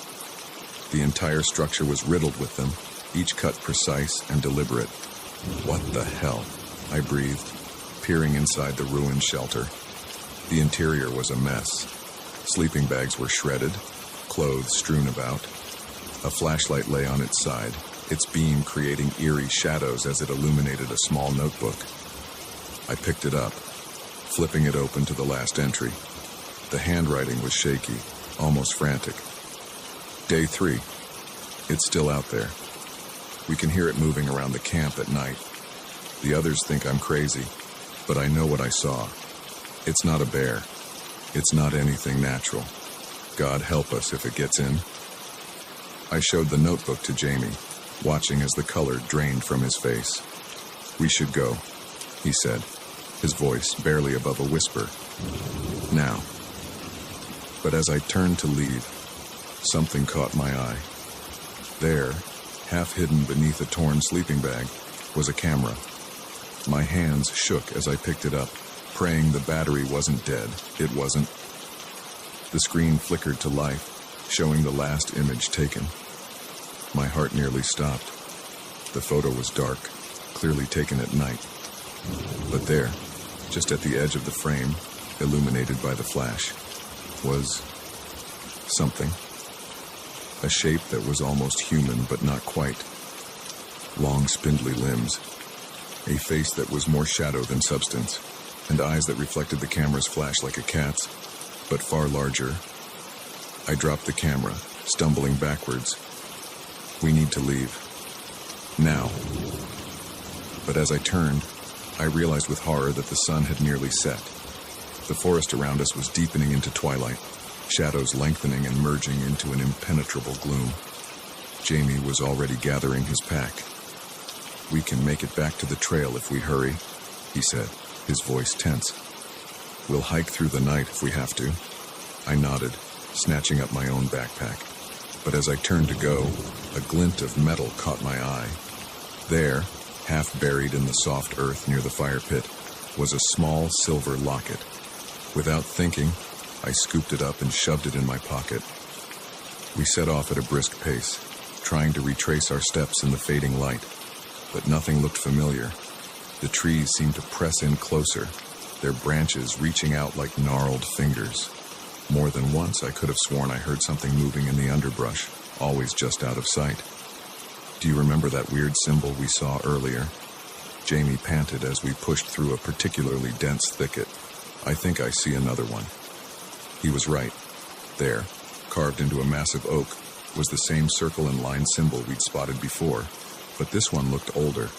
The entire structure was riddled with them, each cut precise and deliberate. What the hell? I breathed, peering inside the ruined shelter. The interior was a mess. Sleeping bags were shredded, clothes strewn about. A flashlight lay on its side, its beam creating eerie shadows as it illuminated a small notebook. I picked it up, flipping it open to the last entry. The handwriting was shaky, almost frantic. Day 3. It's still out there. We can hear it moving around the camp at night. The others think I'm crazy, but I know what I saw. It's not a bear. It's not anything natural. God help us if it gets in. I showed the notebook to Jamie, watching as the color drained from his face. We should go, he said, his voice barely above a whisper. Now. But as I turned to leave, something caught my eye. There, half hidden beneath a torn sleeping bag, was a camera. My hands shook as I picked it up, praying the battery wasn't dead. It wasn't. The screen flickered to life, showing the last image taken. My heart nearly stopped. The photo was dark, clearly taken at night. But there, just at the edge of the frame, illuminated by the flash, was something. A shape that was almost human, but not quite. Long, spindly limbs. A face that was more shadow than substance, and eyes that reflected the camera's flash like a cat's, but far larger. I dropped the camera, stumbling backwards. We need to leave. Now. But as I turned, I realized with horror that the sun had nearly set. The forest around us was deepening into twilight, shadows lengthening and merging into an impenetrable gloom. Jamie was already gathering his pack. We can make it back to the trail if we hurry, he said, his voice tense. We'll hike through the night if we have to. I nodded, snatching up my own backpack. But as I turned to go, a glint of metal caught my eye. There, half buried in the soft earth near the fire pit, was a small silver locket. Without thinking, I scooped it up and shoved it in my pocket. We set off at a brisk pace, trying to retrace our steps in the fading light. But nothing looked familiar. The trees seemed to press in closer, their branches reaching out like gnarled fingers. More than once I could have sworn I heard something moving in the underbrush, always just out of sight. Do you remember that weird symbol we saw earlier? Jamie panted as we pushed through a particularly dense thicket. I think I see another one. He was right. There, carved into a massive oak, was the same circle and line symbol we'd spotted before, but this one looked older,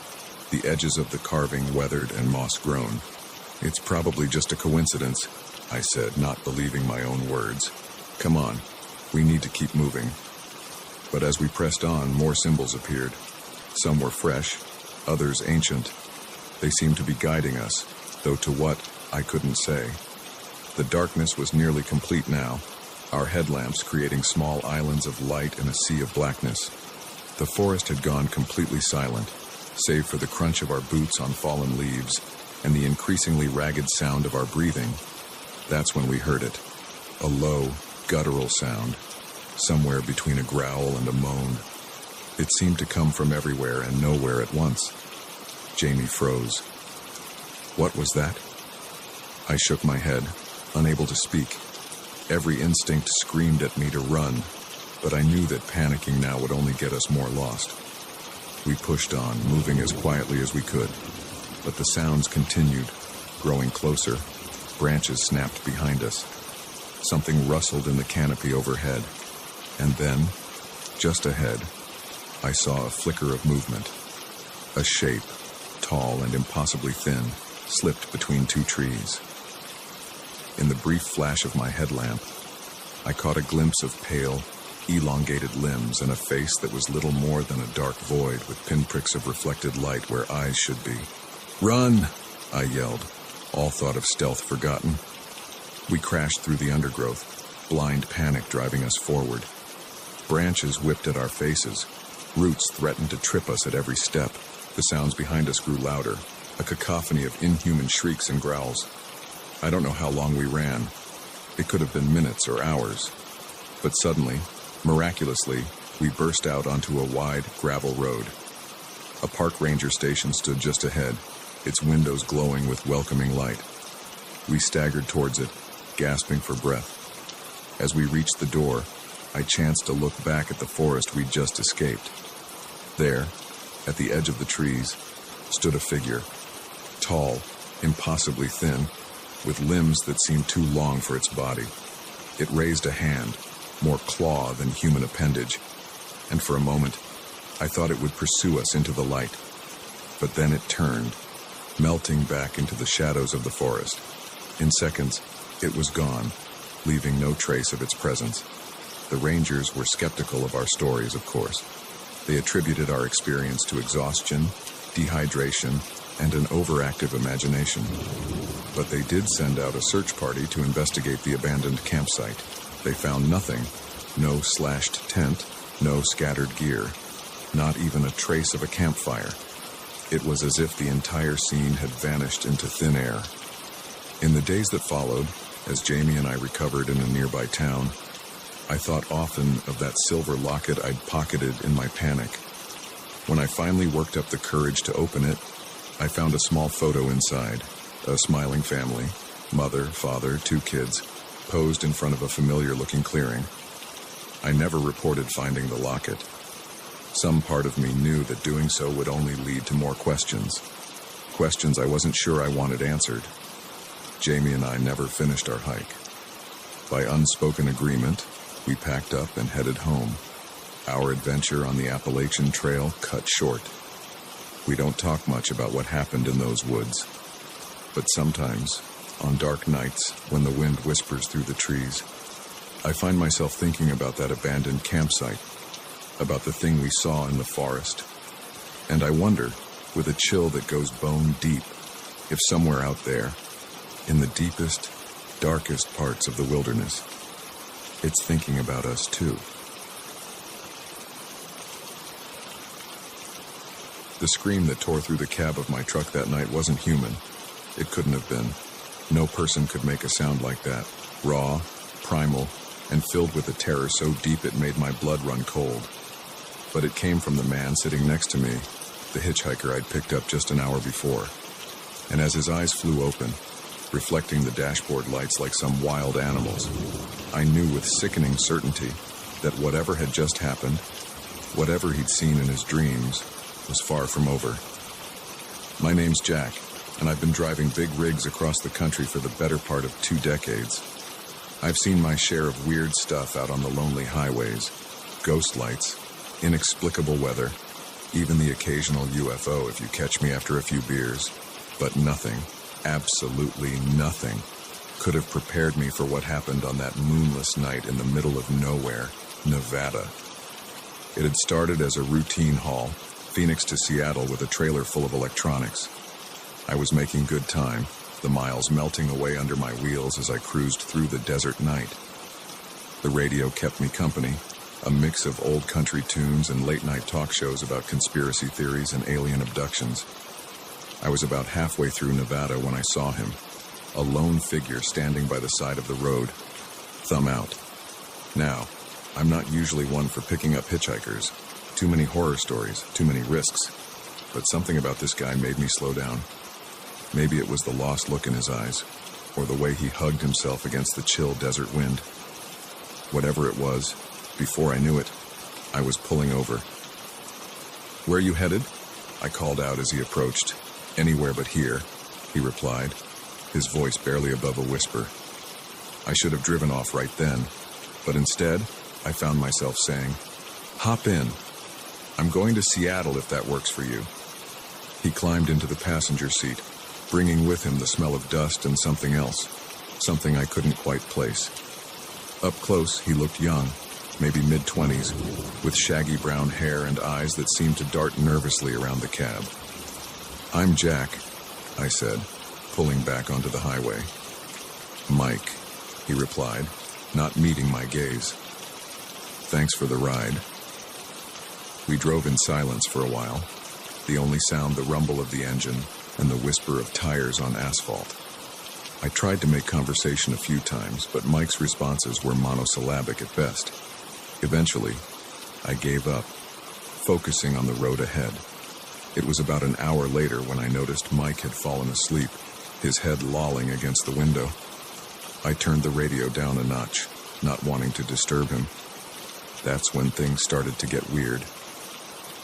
the edges of the carving weathered and moss-grown. It's probably just a coincidence, I said, not believing my own words. Come on, we need to keep moving. But as we pressed on, more symbols appeared. Some were fresh, others ancient. They seemed to be guiding us, though to what, I couldn't say. The darkness was nearly complete now, our headlamps creating small islands of light in a sea of blackness. The forest had gone completely silent, save for the crunch of our boots on fallen leaves and the increasingly ragged sound of our breathing. That's when we heard it, a low, guttural sound, somewhere between a growl and a moan. It seemed to come from everywhere and nowhere at once. Jamie froze. What was that? I shook my head, unable to speak. Every instinct screamed at me to run, but I knew that panicking now would only get us more lost. We pushed on, moving as quietly as we could, but the sounds continued, growing closer. Branches snapped behind us. Something rustled in the canopy overhead, and then, just ahead, I saw a flicker of movement. A shape, tall and impossibly thin, slipped between two trees. In the brief flash of my headlamp, I caught a glimpse of pale, elongated limbs and a face that was little more than a dark void with pinpricks of reflected light where eyes should be. "Run!" I yelled, all thought of stealth forgotten. We crashed through the undergrowth, blind panic driving us forward. Branches whipped at our faces, Roots threatened to trip us at every step. The sounds behind us grew louder, a cacophony of inhuman shrieks and growls. I don't know how long we ran. It could have been minutes or hours. But suddenly, miraculously, we burst out onto a wide gravel road. A park ranger station stood just ahead, its windows glowing with welcoming light. We staggered towards it, gasping for breath. As we reached the door, I chanced to look back at the forest we'd just escaped. There, at the edge of the trees, stood a figure, tall, impossibly thin, with limbs that seemed too long for its body. It raised a hand, more claw than human appendage, and for a moment, I thought it would pursue us into the light. But then it turned, melting back into the shadows of the forest. In seconds, it was gone, leaving no trace of its presence. The rangers were skeptical of our stories, of course. They attributed our experience to exhaustion, dehydration, and an overactive imagination. But they did send out a search party to investigate the abandoned campsite. They found nothing. No slashed tent, no scattered gear, not even a trace of a campfire. It was as if the entire scene had vanished into thin air. In the days that followed, as Jamie and I recovered in a nearby town, I thought often of that silver locket I'd pocketed in my panic. When I finally worked up the courage to open it, I found a small photo inside, a smiling family, mother, father, 2 kids, posed in front of a familiar-looking clearing. I never reported finding the locket. Some part of me knew that doing so would only lead to more questions. Questions I wasn't sure I wanted answered. Jamie and I never finished our hike. By unspoken agreement, we packed up and headed home. Our adventure on the Appalachian Trail cut short. We don't talk much about what happened in those woods. But sometimes, on dark nights, when the wind whispers through the trees, I find myself thinking about that abandoned campsite, about the thing we saw in the forest. And I wonder, with a chill that goes bone deep, if somewhere out there, in the deepest, darkest parts of the wilderness, it's thinking about us too. The scream that tore through the cab of my truck that night wasn't human. It couldn't have been. No person could make a sound like that, raw, primal, and filled with a terror so deep it made my blood run cold. But it came from the man sitting next to me, the hitchhiker I'd picked up just an hour before. And as his eyes flew open, reflecting the dashboard lights like some wild animals, I knew with sickening certainty that whatever had just happened, whatever he'd seen in his dreams, was far from over. My name's Jack, and I've been driving big rigs across the country for the better part of 2 decades. I've seen my share of weird stuff out on the lonely highways, ghost lights, inexplicable weather, even the occasional UFO if you catch me after a few beers. But nothing, absolutely nothing, could have prepared me for what happened on that moonless night in the middle of nowhere, Nevada. It had started as a routine haul, Phoenix to Seattle with a trailer full of electronics. I was making good time, the miles melting away under my wheels as I cruised through the desert night. The radio kept me company, a mix of old country tunes and late-night talk shows about conspiracy theories and alien abductions. I was about halfway through Nevada when I saw him, a lone figure standing by the side of the road, thumb out. Now, I'm not usually one for picking up hitchhikers. Too many horror stories, too many risks. But something about this guy made me slow down. Maybe it was the lost look in his eyes, or the way he hugged himself against the chill desert wind. Whatever it was, before I knew it, I was pulling over. "Where are you headed?" I called out as he approached. "Anywhere but here," he replied, his voice barely above a whisper. I should have driven off right then, but instead, I found myself saying, "Hop in. I'm going to Seattle if that works for you." He climbed into the passenger seat, bringing with him the smell of dust and something else, something I couldn't quite place. Up close, he looked young, maybe mid-20s, with shaggy brown hair and eyes that seemed to dart nervously around the cab. "I'm Jack," I said, pulling back onto the highway. "Mike," he replied, not meeting my gaze. "Thanks for the ride." We drove in silence for a while, the only sound the rumble of the engine and the whisper of tires on asphalt. I tried to make conversation a few times, but Mike's responses were monosyllabic at best. Eventually, I gave up, focusing on the road ahead. It was about an hour later when I noticed Mike had fallen asleep, his head lolling against the window. I turned the radio down a notch, not wanting to disturb him. That's when things started to get weird.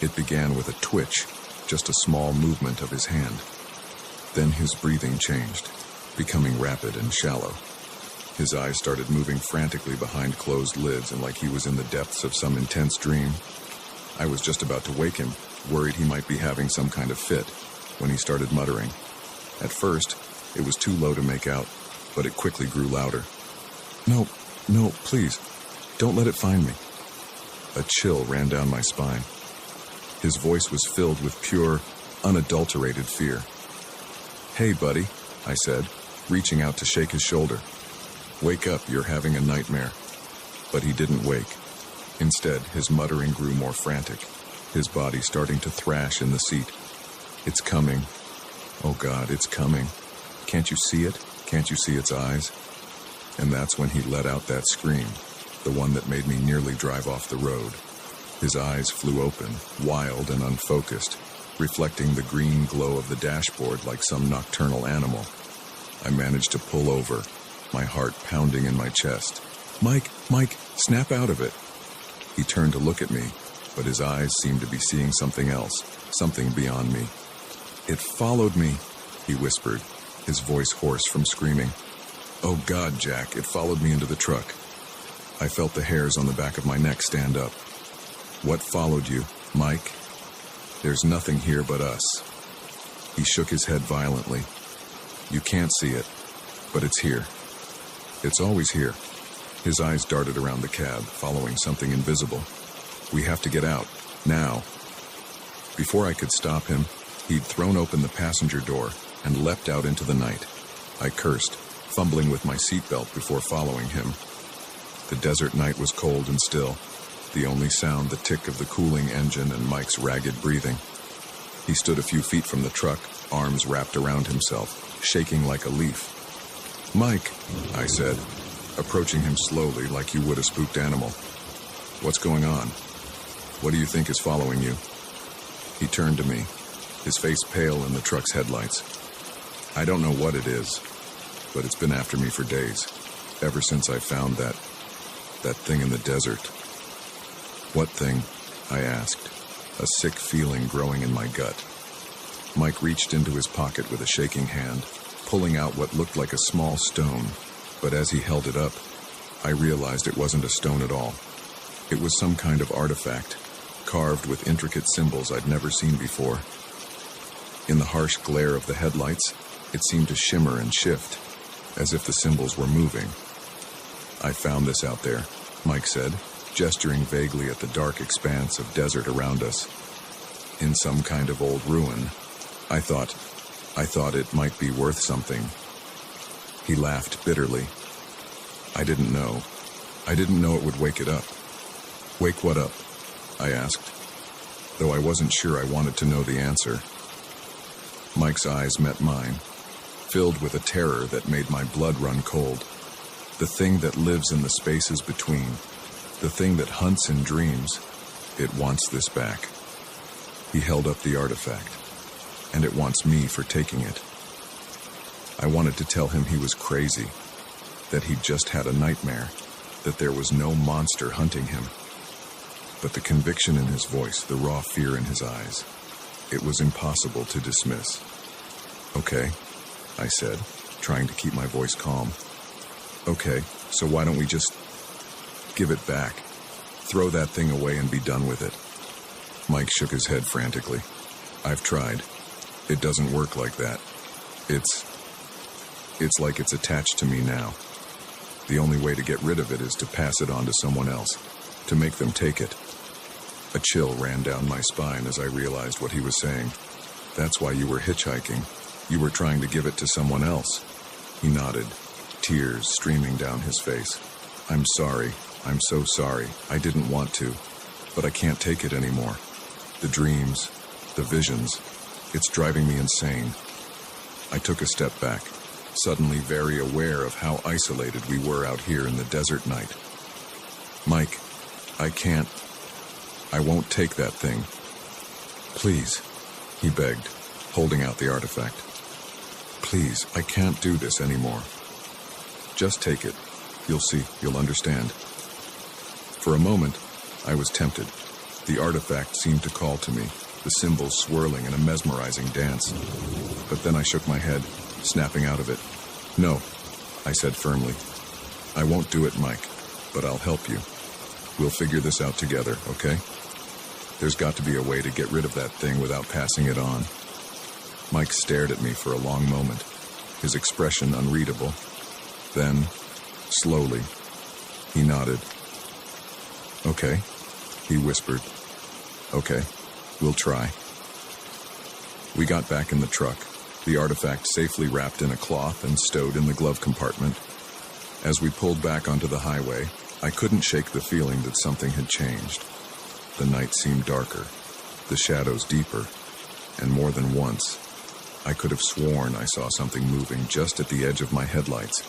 It began with a twitch, just a small movement of his hand. Then his breathing changed, becoming rapid and shallow. His eyes started moving frantically behind closed lids and like he was in the depths of some intense dream. I was just about to wake him, worried he might be having some kind of fit, when he started muttering. At first, it was too low to make out, but it quickly grew louder. No, please, don't let it find me." A chill ran down my spine. His voice was filled with pure, unadulterated fear. "Hey, buddy," I said, reaching out to shake his shoulder. "Wake up, you're having a nightmare." But he didn't wake. Instead, his muttering grew more frantic, his body starting to thrash in the seat. "It's coming. Oh God, it's coming. Can't you see it? Can't you see its eyes?" And that's when he let out that scream, the one that made me nearly drive off the road. His eyes flew open, wild and unfocused, reflecting the green glow of the dashboard like some nocturnal animal. I managed to pull over, my heart pounding in my chest. Mike, snap out of it." He turned to look at me, but his eyes seemed to be seeing something else, something beyond me. "It followed me," he whispered, his voice hoarse from screaming. "Oh God, Jack, it followed me into the truck." I felt the hairs on the back of my neck stand up. "What followed you, Mike?" "There's nothing here but us." He shook his head violently. "You can't see it, but it's here. It's always here." His eyes darted around the cab, following something invisible. "We have to get out, now." Before I could stop him, he'd thrown open the passenger door and leapt out into the night. I cursed, fumbling with my seatbelt before following him. The desert night was cold and still, the only sound the tick of the cooling engine and Mike's ragged breathing. He stood a few feet from the truck, arms wrapped around himself, shaking like a leaf. "Mike," I said, approaching him slowly like you would a spooked animal. "What's going on? What do you think is following you?" He turned to me, his face pale in the truck's headlights. "I don't know what it is, but it's been after me for days, ever since I found that thing in the desert." "What thing?" I asked, a sick feeling growing in my gut. Mike reached into his pocket with a shaking hand, pulling out what looked like a small stone, but as he held it up, I realized it wasn't a stone at all. It was some kind of artifact, carved with intricate symbols I'd never seen before. In the harsh glare of the headlights, it seemed to shimmer and shift, as if the symbols were moving. "I found this out there," Mike said, gesturing vaguely at the dark expanse of desert around us. "In some kind of old ruin. I thought it might be worth something." He laughed bitterly. I didn't know it would wake it up." "Wake what up?" I asked, though I wasn't sure I wanted to know the answer. Mike's eyes met mine, filled with a terror that made my blood run cold. The thing that lives in the spaces between, the thing that hunts in dreams, it wants this back. He held up the artifact, and it wants me for taking it. I wanted to tell him he was crazy, that he'd just had a nightmare, that there was no monster hunting him. But the conviction in his voice, the raw fear in his eyes, it was impossible to dismiss. "Okay," I said, trying to keep my voice calm. "Okay, so why don't we just give it back? Throw that thing away and be done with it." Mike shook his head frantically. "I've tried. It doesn't work like that. It's like it's attached to me now. The only way to get rid of it is to pass it on to someone else, to make them take it." A chill ran down my spine as I realized what he was saying. "That's why you were hitchhiking. You were trying to give it to someone else." He nodded, tears streaming down his face. "I'm sorry. I'm so sorry. I didn't want to." but I can't take it anymore. The dreams, the visions, it's driving me insane. I took a step back, suddenly very aware of how isolated we were out here in the desert night. Mike, I won't take that thing. Please, he begged, holding out the artifact. Please, I can't do this anymore. Just take it. You'll see, you'll understand. For a moment, I was tempted. The artifact seemed to call to me, the symbols swirling in a mesmerizing dance. But then I shook my head, snapping out of it. No, I said firmly. I won't do it, Mike, but I'll help you. We'll figure this out together, okay? There's got to be a way to get rid of that thing without passing it on. Mike stared at me for a long moment, his expression unreadable. Then, slowly, he nodded. Okay, he whispered. Okay, we'll try. We got back in the truck, the artifact safely wrapped in a cloth and stowed in the glove compartment. As we pulled back onto the highway, I couldn't shake the feeling that something had changed. The night seemed darker, the shadows deeper, and more than once, I could have sworn I saw something moving just at the edge of my headlights,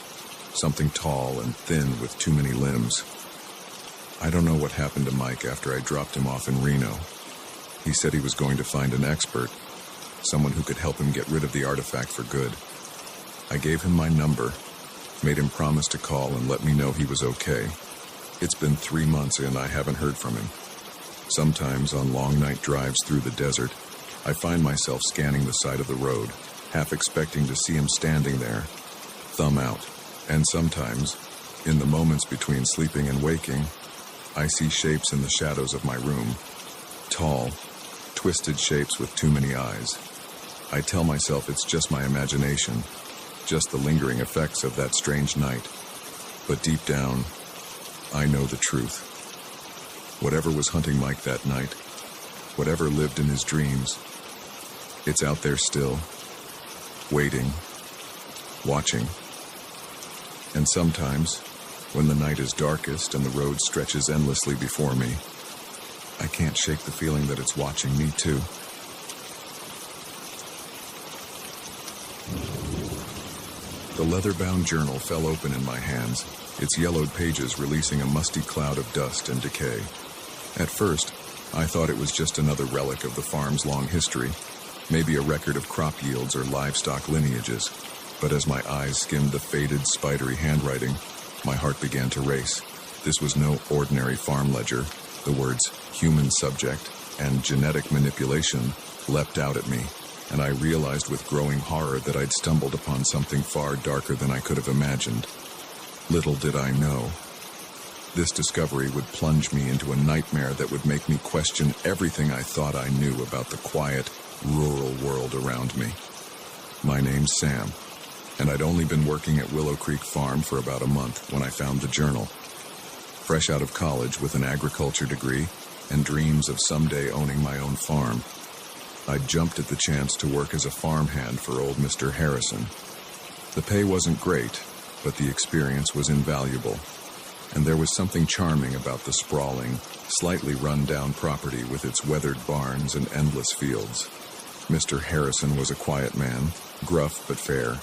something tall and thin with too many limbs. I don't know what happened to Mike after I dropped him off in Reno. He said he was going to find an expert, someone who could help him get rid of the artifact for good. I gave him my number, made him promise to call and let me know he was okay. It's been 3 months and I haven't heard from him. Sometimes on long night drives through the desert, I find myself scanning the side of the road, half expecting to see him standing there, thumb out. And sometimes, in the moments between sleeping and waking, I see shapes in the shadows of my room. Tall, twisted shapes with too many eyes. I tell myself it's just my imagination, just the lingering effects of that strange night. But deep down, I know the truth. Whatever was hunting Mike that night, whatever lived in his dreams, it's out there still, waiting, watching. And sometimes, when the night is darkest and the road stretches endlessly before me, I can't shake the feeling that it's watching me too. The leather-bound journal fell open in my hands, its yellowed pages releasing a musty cloud of dust and decay. At first, I thought it was just another relic of the farm's long history, maybe a record of crop yields or livestock lineages. But as my eyes skimmed the faded, spidery handwriting, my heart began to race. This was no ordinary farm ledger. The words human subject and genetic manipulation leapt out at me, and I realized with growing horror that I'd stumbled upon something far darker than I could have imagined. Little did I know, this discovery would plunge me into a nightmare that would make me question everything I thought I knew about the quiet, rural world around me. My name's Sam, and I'd only been working at Willow Creek Farm for about a month when I found the journal. Fresh out of college with an agriculture degree and dreams of someday owning my own farm, I'd jumped at the chance to work as a farmhand for old Mr. Harrison. The pay wasn't great, but the experience was invaluable, and there was something charming about the sprawling, slightly run-down property with its weathered barns and endless fields. Mr. Harrison was a quiet man, gruff but fair.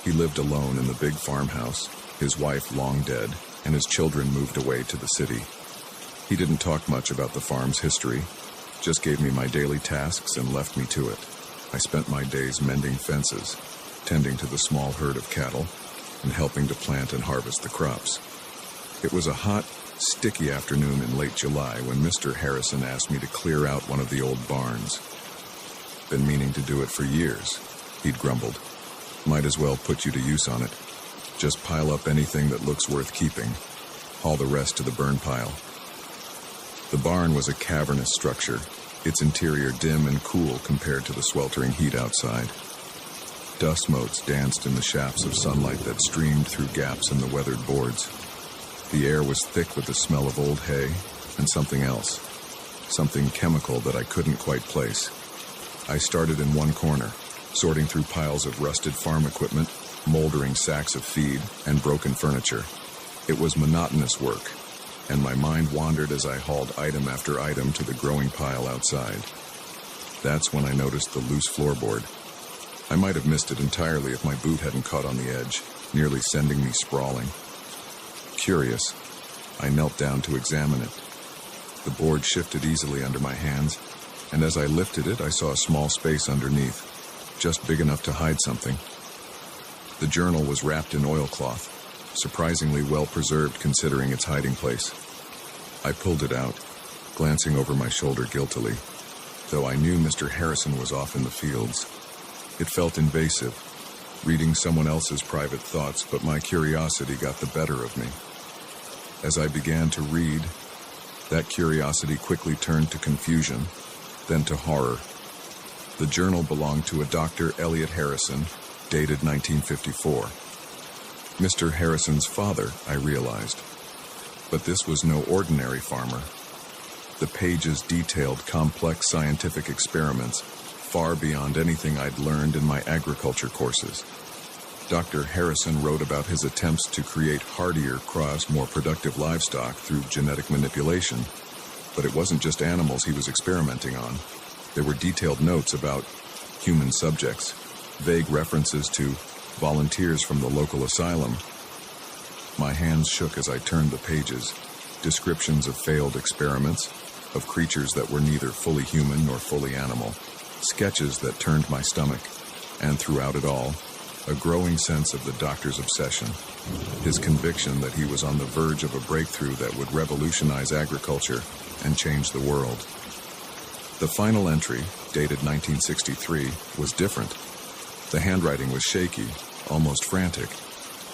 He lived alone in the big farmhouse, his wife long dead, and his children moved away to the city. He didn't talk much about the farm's history, just gave me my daily tasks and left me to it. I spent my days mending fences, tending to the small herd of cattle, and helping to plant and harvest the crops. It was a hot, sticky afternoon in late July when Mr. Harrison asked me to clear out one of the old barns. Been meaning to do it for years, he'd grumbled. Might as well put you to use on it. Just pile up anything that looks worth keeping. Haul the rest to the burn pile. The barn was a cavernous structure, its interior dim and cool compared to the sweltering heat outside. Dust motes danced in the shafts of sunlight that streamed through gaps in the weathered boards. The air was thick with the smell of old hay and something else, something chemical that I couldn't quite place. I started in one corner, sorting through piles of rusted farm equipment, moldering sacks of feed, and broken furniture. It was monotonous work, and my mind wandered as I hauled item after item to the growing pile outside. That's when I noticed the loose floorboard. I might have missed it entirely if my boot hadn't caught on the edge, nearly sending me sprawling. Curious, I knelt down to examine it. The board shifted easily under my hands, and as I lifted it, I saw a small space underneath, just big enough to hide something. The journal was wrapped in oilcloth, surprisingly well preserved considering its hiding place. I pulled it out, glancing over my shoulder guiltily, though I knew Mr. Harrison was off in the fields. It felt invasive, reading someone else's private thoughts, but my curiosity got the better of me. As I began to read, that curiosity quickly turned to confusion, then to horror. The journal belonged to a Dr. Elliot Harrison, dated 1954. Mr. Harrison's father, I realized. But this was no ordinary farmer. The pages detailed complex scientific experiments, far beyond anything I'd learned in my agriculture courses. Dr. Harrison wrote about his attempts to create hardier cross, more productive livestock through genetic manipulation. But it wasn't just animals he was experimenting on. There were detailed notes about human subjects, vague references to volunteers from the local asylum. My hands shook as I turned the pages. Descriptions of failed experiments, of creatures that were neither fully human nor fully animal. Sketches that turned my stomach. And throughout it all, a growing sense of the doctor's obsession. His conviction that he was on the verge of a breakthrough that would revolutionize agriculture and change the world. The final entry, dated 1963, was different. The handwriting was shaky, almost frantic.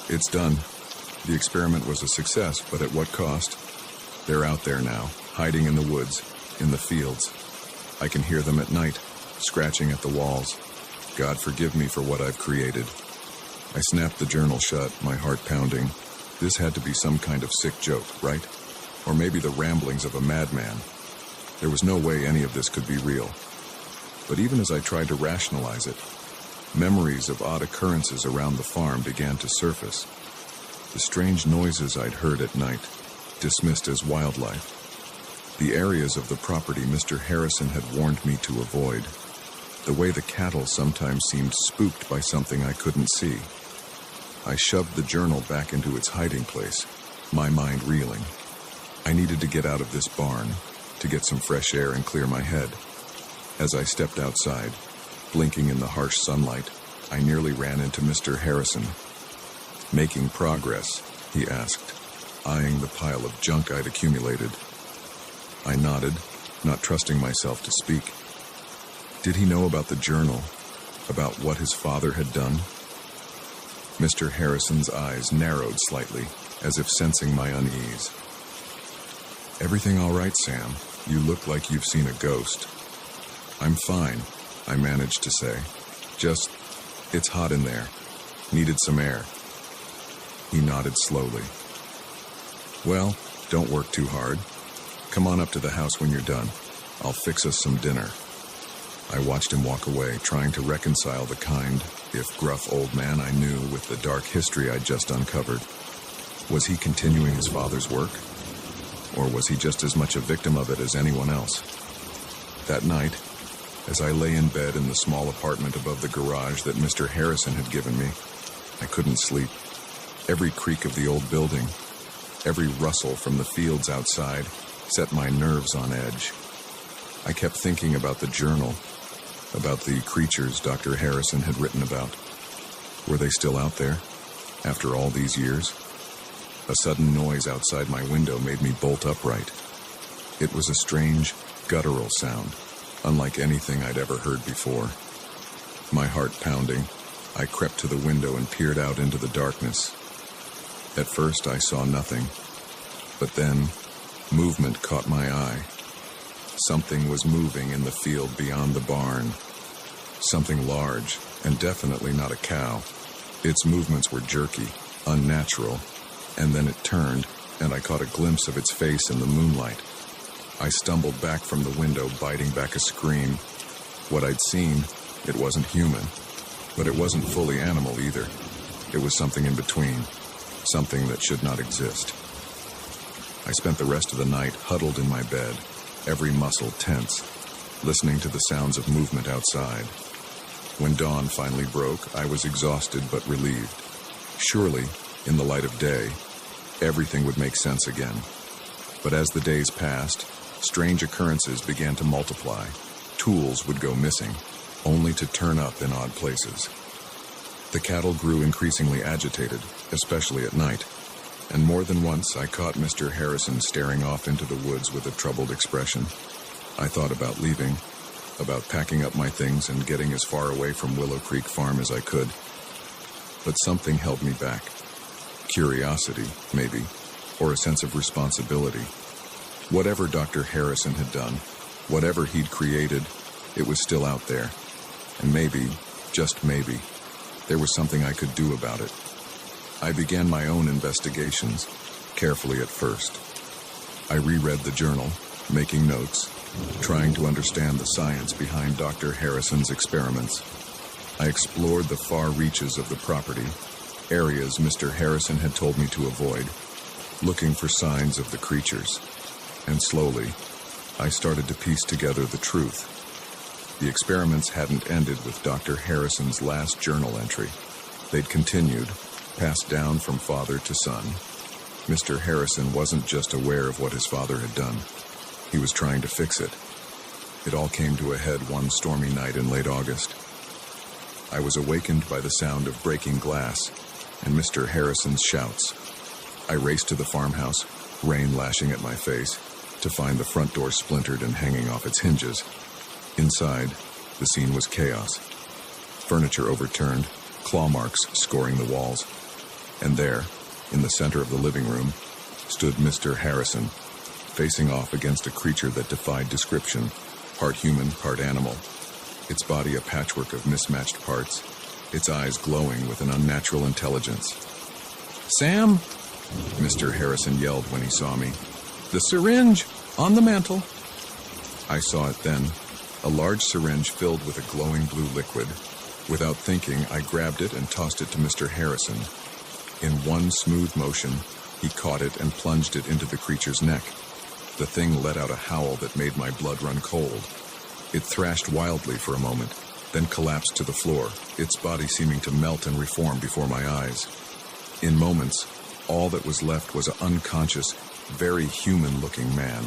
It's done. The experiment was a success, but at what cost? They're out there now, hiding in the woods, in the fields. I can hear them at night, scratching at the walls. God forgive me for what I've created. I snapped the journal shut, my heart pounding. This had to be some kind of sick joke, right? Or maybe the ramblings of a madman. There was no way any of this could be real. But even as I tried to rationalize it, memories of odd occurrences around the farm began to surface. The strange noises I'd heard at night, dismissed as wildlife. The areas of the property Mr. Harrison had warned me to avoid. The way the cattle sometimes seemed spooked by something I couldn't see. I shoved the journal back into its hiding place, my mind reeling. I needed to get out of this barn, to get some fresh air and clear my head. As I stepped outside, blinking in the harsh sunlight, I nearly ran into Mr. Harrison. "Making progress?" he asked, eyeing the pile of junk I'd accumulated. I nodded, not trusting myself to speak. Did he know about the journal, about what his father had done? Mr. Harrison's eyes narrowed slightly, as if sensing my unease. "Everything all right, Sam? You look like you've seen a ghost." "I'm fine," I managed to say. "Just, it's hot in there. Needed some air." He nodded slowly. "Well, don't work too hard. Come on up to the house when you're done. I'll fix us some dinner." I watched him walk away, trying to reconcile the kind, if gruff old man I knew with the dark history I'd just uncovered. Was he continuing his father's work? Or was he just as much a victim of it as anyone else? That night, as I lay in bed in the small apartment above the garage that Mr. Harrison had given me, I couldn't sleep. Every creak of the old building, every rustle from the fields outside, set my nerves on edge. I kept thinking about the journal, about the creatures Dr. Harrison had written about. Were they still out there, after all these years? A sudden noise outside my window made me bolt upright. It was a strange, guttural sound, unlike anything I'd ever heard before. My heart pounding, I crept to the window and peered out into the darkness. At first I saw nothing, but then movement caught my eye. Something was moving in the field beyond the barn. Something large, and definitely not a cow. Its movements were jerky, unnatural, and then it turned, and I caught a glimpse of its face in the moonlight. I stumbled back from the window, biting back a scream. What I'd seen, it wasn't human, but it wasn't fully animal either. It was something in between, something that should not exist. I spent the rest of the night huddled in my bed, every muscle tense, listening to the sounds of movement outside. When dawn finally broke, I was exhausted but relieved. Surely, in the light of day, everything would make sense again. But as the days passed, strange occurrences began to multiply. Tools would go missing, only to turn up in odd places. The cattle grew increasingly agitated, especially at night, and more than once I caught Mr. Harrison staring off into the woods with a troubled expression. I thought about leaving, about packing up my things and getting as far away from Willow Creek Farm as I could. But something held me back. Curiosity, maybe, or a sense of responsibility. Whatever Dr. Harrison had done, whatever he'd created, it was still out there. And maybe, just maybe, there was something I could do about it. I began my own investigations, carefully at first. I reread the journal, making notes, trying to understand the science behind Dr. Harrison's experiments. I explored the far reaches of the property, areas Mr. Harrison had told me to avoid, looking for signs of the creatures. And slowly, I started to piece together the truth. The experiments hadn't ended with Dr. Harrison's last journal entry. They'd continued, passed down from father to son. Mr. Harrison wasn't just aware of what his father had done. He was trying to fix it. It all came to a head one stormy night in late August. I was awakened by the sound of breaking glass and Mr. Harrison's shouts. I raced to the farmhouse, rain lashing at my face, to find the front door splintered and hanging off its hinges. Inside, the scene was chaos. Furniture overturned, claw marks scoring the walls. And there, in the center of the living room, stood Mr. Harrison, facing off against a creature that defied description, part human, part animal. Its body a patchwork of mismatched parts, its eyes glowing with an unnatural intelligence. "Sam!" Mr. Harrison yelled when he saw me. "The syringe! On the mantel!" I saw it then, a large syringe filled with a glowing blue liquid. Without thinking, I grabbed it and tossed it to Mr. Harrison. In one smooth motion, he caught it and plunged it into the creature's neck. The thing let out a howl that made my blood run cold. It thrashed wildly for a moment, then collapsed to the floor, its body seeming to melt and reform before my eyes. In moments, all that was left was an unconscious, very human-looking man.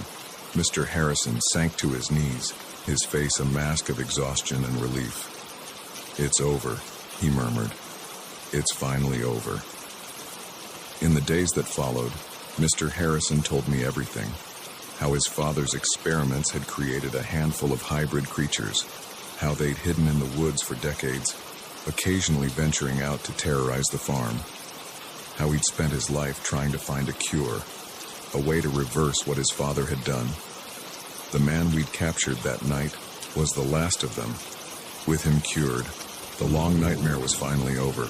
Mr. Harrison sank to his knees, his face a mask of exhaustion and relief. "It's over," he murmured. "It's finally over." In the days that followed, Mr. Harrison told me everything. How his father's experiments had created a handful of hybrid creatures, how they'd hidden in the woods for decades, occasionally venturing out to terrorize the farm, how he'd spent his life trying to find a cure, a way to reverse what his father had done. The man we'd captured that night was the last of them. With him cured, the long nightmare was finally over,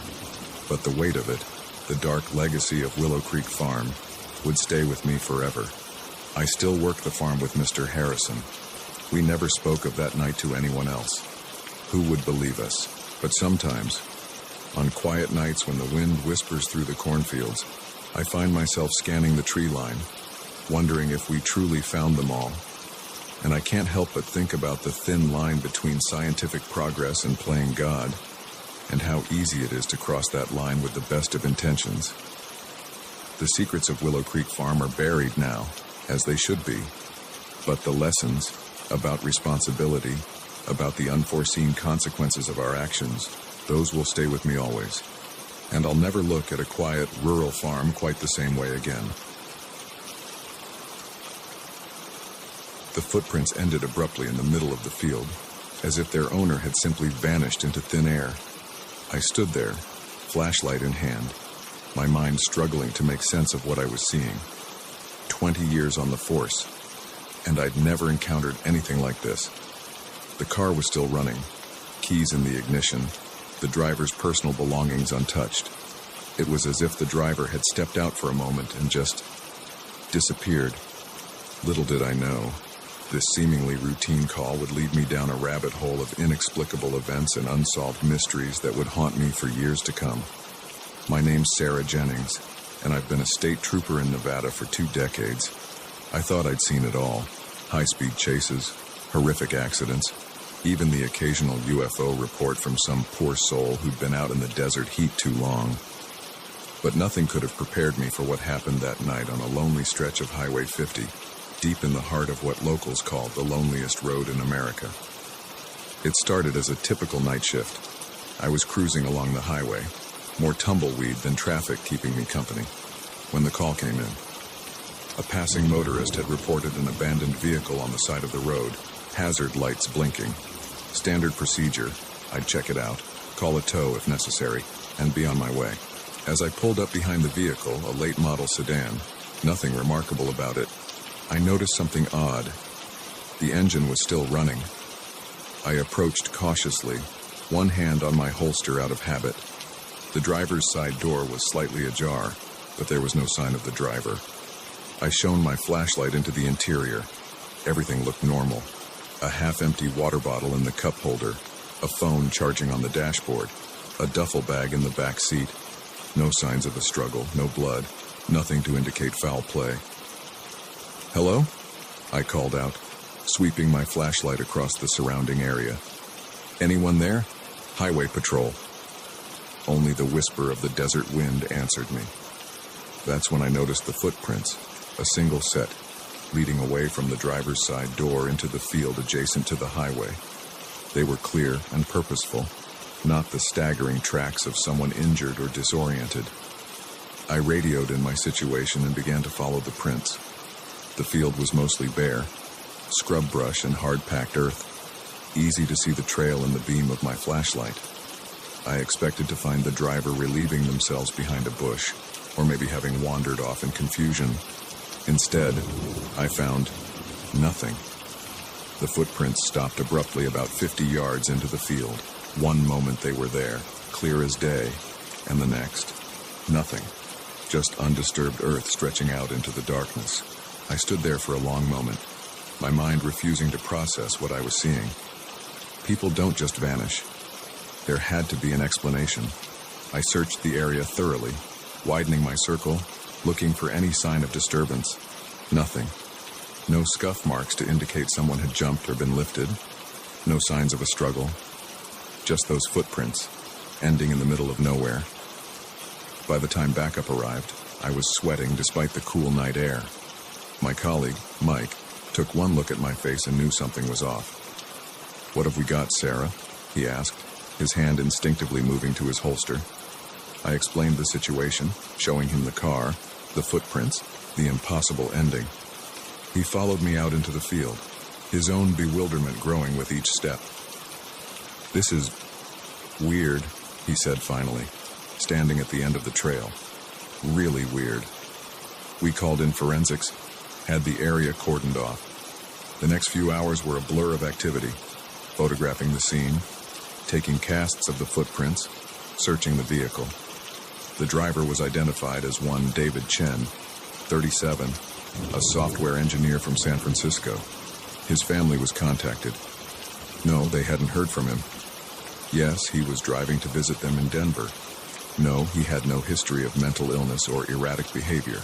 but the weight of it, the dark legacy of Willow Creek Farm, would stay with me forever. I still work the farm with Mr. Harrison. We never spoke of that night to anyone else. Who would believe us? But sometimes, on quiet nights when the wind whispers through the cornfields, I find myself scanning the tree line, wondering if we truly found them all. And I can't help but think about the thin line between scientific progress and playing God, and how easy it is to cross that line with the best of intentions. The secrets of Willow Creek Farm are buried now, as they should be, but the lessons about responsibility, about the unforeseen consequences of our actions, those will stay with me always. And I'll never look at a quiet, rural farm quite the same way again. The footprints ended abruptly in the middle of the field, as if their owner had simply vanished into thin air. I stood there, flashlight in hand, my mind struggling to make sense of what I was seeing. 20 years on the force, and I'd never encountered anything like this. The car was still running, keys in the ignition, the driver's personal belongings untouched. It was as if the driver had stepped out for a moment and just disappeared. Little did I know, this seemingly routine call would lead me down a rabbit hole of inexplicable events and unsolved mysteries that would haunt me for years to come. My name's Sarah Jennings, and I've been a state trooper in Nevada for 2 decades. I thought I'd seen it all. High-speed chases, horrific accidents, even the occasional UFO report from some poor soul who'd been out in the desert heat too long. But nothing could have prepared me for what happened that night on a lonely stretch of Highway 50, deep in the heart of what locals call the loneliest road in America. It started as a typical night shift. I was cruising along the highway, more tumbleweed than traffic keeping me company, when the call came in. A passing motorist had reported an abandoned vehicle on the side of the road, hazard lights blinking. Standard procedure, I'd check it out, call a tow if necessary, and be on my way. As I pulled up behind the vehicle, a late model sedan, nothing remarkable about it, I noticed something odd. The engine was still running. I approached cautiously, one hand on my holster out of habit. The driver's side door was slightly ajar, but there was no sign of the driver. I shone my flashlight into the interior. Everything looked normal. A half-empty water bottle in the cup holder, a phone charging on the dashboard, a duffel bag in the back seat. No signs of a struggle, no blood, nothing to indicate foul play. "Hello?" I called out, sweeping my flashlight across the surrounding area. "Anyone there?" "Highway patrol." Only the whisper of the desert wind answered me. That's when I noticed the footprints, a single set, leading away from the driver's side door into the field adjacent to the highway. They were clear and purposeful, not the staggering tracks of someone injured or disoriented. I radioed in my situation and began to follow the prints. The field was mostly bare, scrub brush and hard-packed earth, easy to see the trail in the beam of my flashlight. I expected to find the driver relieving themselves behind a bush, or maybe having wandered off in confusion. Instead, I found nothing. The footprints stopped abruptly about 50 yards into the field. One moment they were there, clear as day, and the next, nothing. Just undisturbed earth stretching out into the darkness. I stood there for a long moment, my mind refusing to process what I was seeing. People don't just vanish. There had to be an explanation. I searched the area thoroughly, widening my circle, looking for any sign of disturbance. Nothing. No scuff marks to indicate someone had jumped or been lifted. No signs of a struggle. Just those footprints, ending in the middle of nowhere. By the time backup arrived, I was sweating despite the cool night air. My colleague, Mike, took one look at my face and knew something was off. "What have we got, Sarah?" he asked, his hand instinctively moving to his holster. I explained the situation, showing him the car, the footprints, the impossible ending. He followed me out into the field, his own bewilderment growing with each step. "This is weird," he said finally, standing at the end of the trail. "Really weird." We called in forensics, had the area cordoned off. The next few hours were a blur of activity, photographing the scene, taking casts of the footprints, searching the vehicle. The driver was identified as one David Chen, 37, a software engineer from San Francisco. His family was contacted. No, they hadn't heard from him. Yes, he was driving to visit them in Denver. No, he had no history of mental illness or erratic behavior.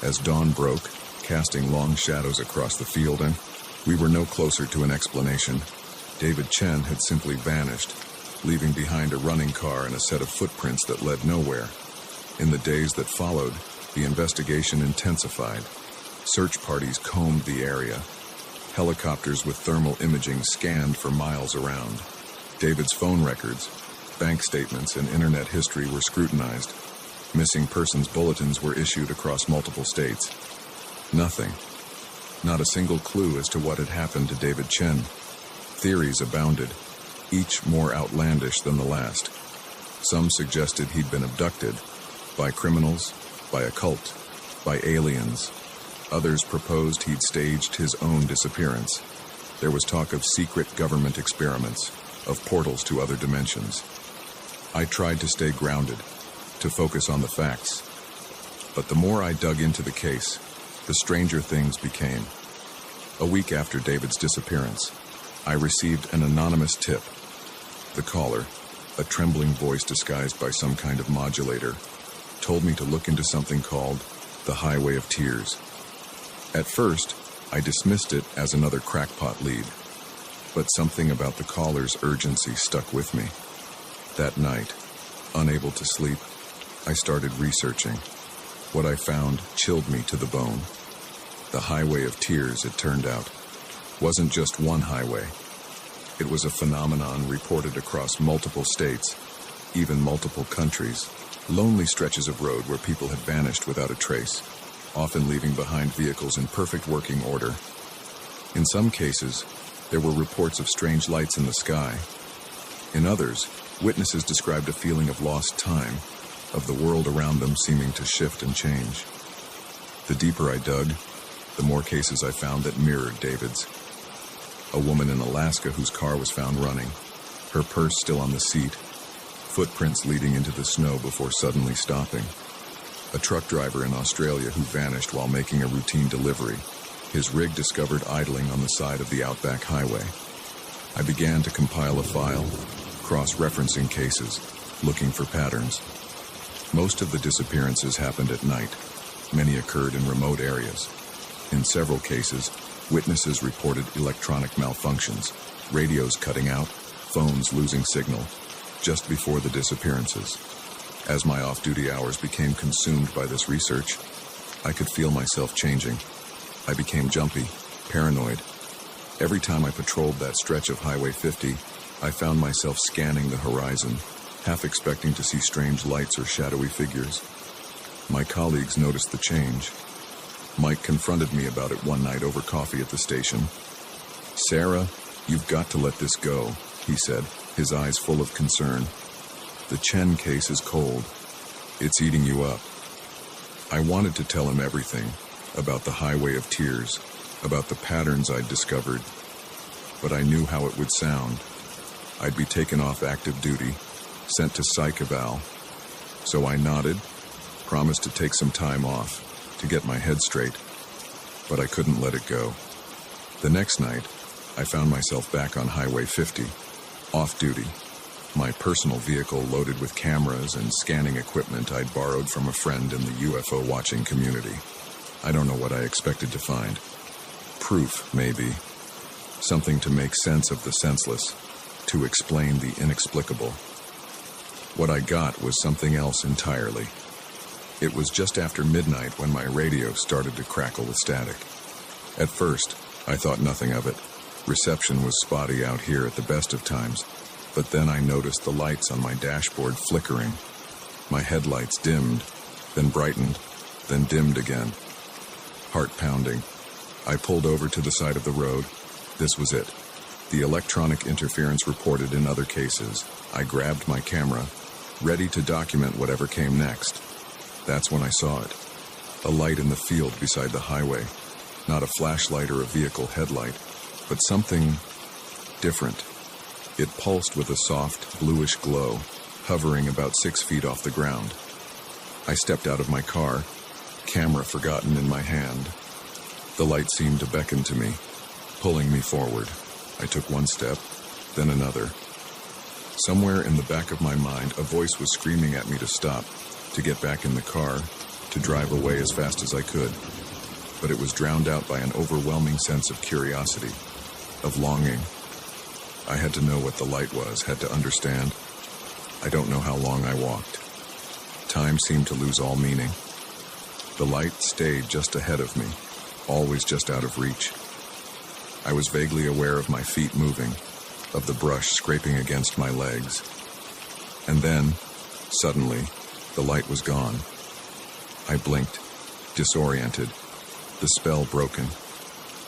As dawn broke, casting long shadows across the field, and we were no closer to an explanation. David Chen had simply vanished, leaving behind a running car and a set of footprints that led nowhere. In the days that followed, the investigation intensified. Search parties combed the area. Helicopters with thermal imaging scanned for miles around. David's phone records, bank statements, and internet history were scrutinized. Missing persons bulletins were issued across multiple states. Nothing. Not a single clue as to what had happened to David Chen. Theories abounded, each more outlandish than the last. Some suggested he'd been abducted by criminals, by a cult, by aliens. Others proposed he'd staged his own disappearance. There was talk of secret government experiments, of portals to other dimensions. I tried to stay grounded, to focus on the facts. But the more I dug into the case, the stranger things became. A week after David's disappearance, I received an anonymous tip. The caller, a trembling voice disguised by some kind of modulator, told me to look into something called the Highway of Tears. At first, I dismissed it as another crackpot lead, but something about the caller's urgency stuck with me. That night, unable to sleep, I started researching. What I found chilled me to the bone. The Highway of Tears, it turned out, wasn't just one highway. It was a phenomenon reported across multiple states, even multiple countries. Lonely stretches of road where people had vanished without a trace, often leaving behind vehicles in perfect working order. In some cases, there were reports of strange lights in the sky. In others, witnesses described a feeling of lost time, of the world around them seeming to shift and change. The deeper I dug, the more cases I found that mirrored David's. A woman in Alaska whose car was found running, her purse still on the seat, footprints leading into the snow before suddenly stopping. A truck driver in Australia who vanished while making a routine delivery, his rig discovered idling on the side of the outback highway. I began to compile a file, cross-referencing cases, looking for patterns. Most of the disappearances happened at night. Many occurred in remote areas. In several cases, witnesses reported electronic malfunctions, radios cutting out, phones losing signal, just before the disappearances. As my off-duty hours became consumed by this research, I could feel myself changing. I became jumpy, paranoid. Every time I patrolled that stretch of Highway 50, I found myself scanning the horizon, half expecting to see strange lights or shadowy figures. My colleagues noticed the change. Mike confronted me about it one night over coffee at the station. "Sarah, you've got to let this go," he said, his eyes full of concern. "The Chen case is cold. It's eating you up." I wanted to tell him everything, about the Highway of Tears, about the patterns I'd discovered, but I knew how it would sound. I'd be taken off active duty, sent to psych eval. So I nodded, promised to take some time off, to get my head straight, but I couldn't let it go. The next night, I found myself back on Highway 50, off duty, my personal vehicle loaded with cameras and scanning equipment I'd borrowed from a friend in the UFO watching community. I don't know what I expected to find. Proof, maybe. Something to make sense of the senseless, to explain the inexplicable. What I got was something else entirely. It was just after midnight when my radio started to crackle with static. At first, I thought nothing of it. Reception was spotty out here at the best of times, but then I noticed the lights on my dashboard flickering. My headlights dimmed, then brightened, then dimmed again. Heart pounding. I pulled over to the side of the road. This was it. The electronic interference reported in other cases. I grabbed my camera, ready to document whatever came next. That's when I saw it. A light in the field beside the highway. Not a flashlight or a vehicle headlight, but something different. It pulsed with a soft, bluish glow, hovering about 6 feet off the ground. I stepped out of my car, camera forgotten in my hand. The light seemed to beckon to me, pulling me forward. I took one step, then another. Somewhere in the back of my mind, a voice was screaming at me to stop, to get back in the car, to drive away as fast as I could. But it was drowned out by an overwhelming sense of curiosity, of longing. I had to know what the light was, had to understand. I don't know how long I walked. Time seemed to lose all meaning. The light stayed just ahead of me, always just out of reach. I was vaguely aware of my feet moving, of the brush scraping against my legs. And then, suddenly, the light was gone. I blinked, disoriented, the spell broken.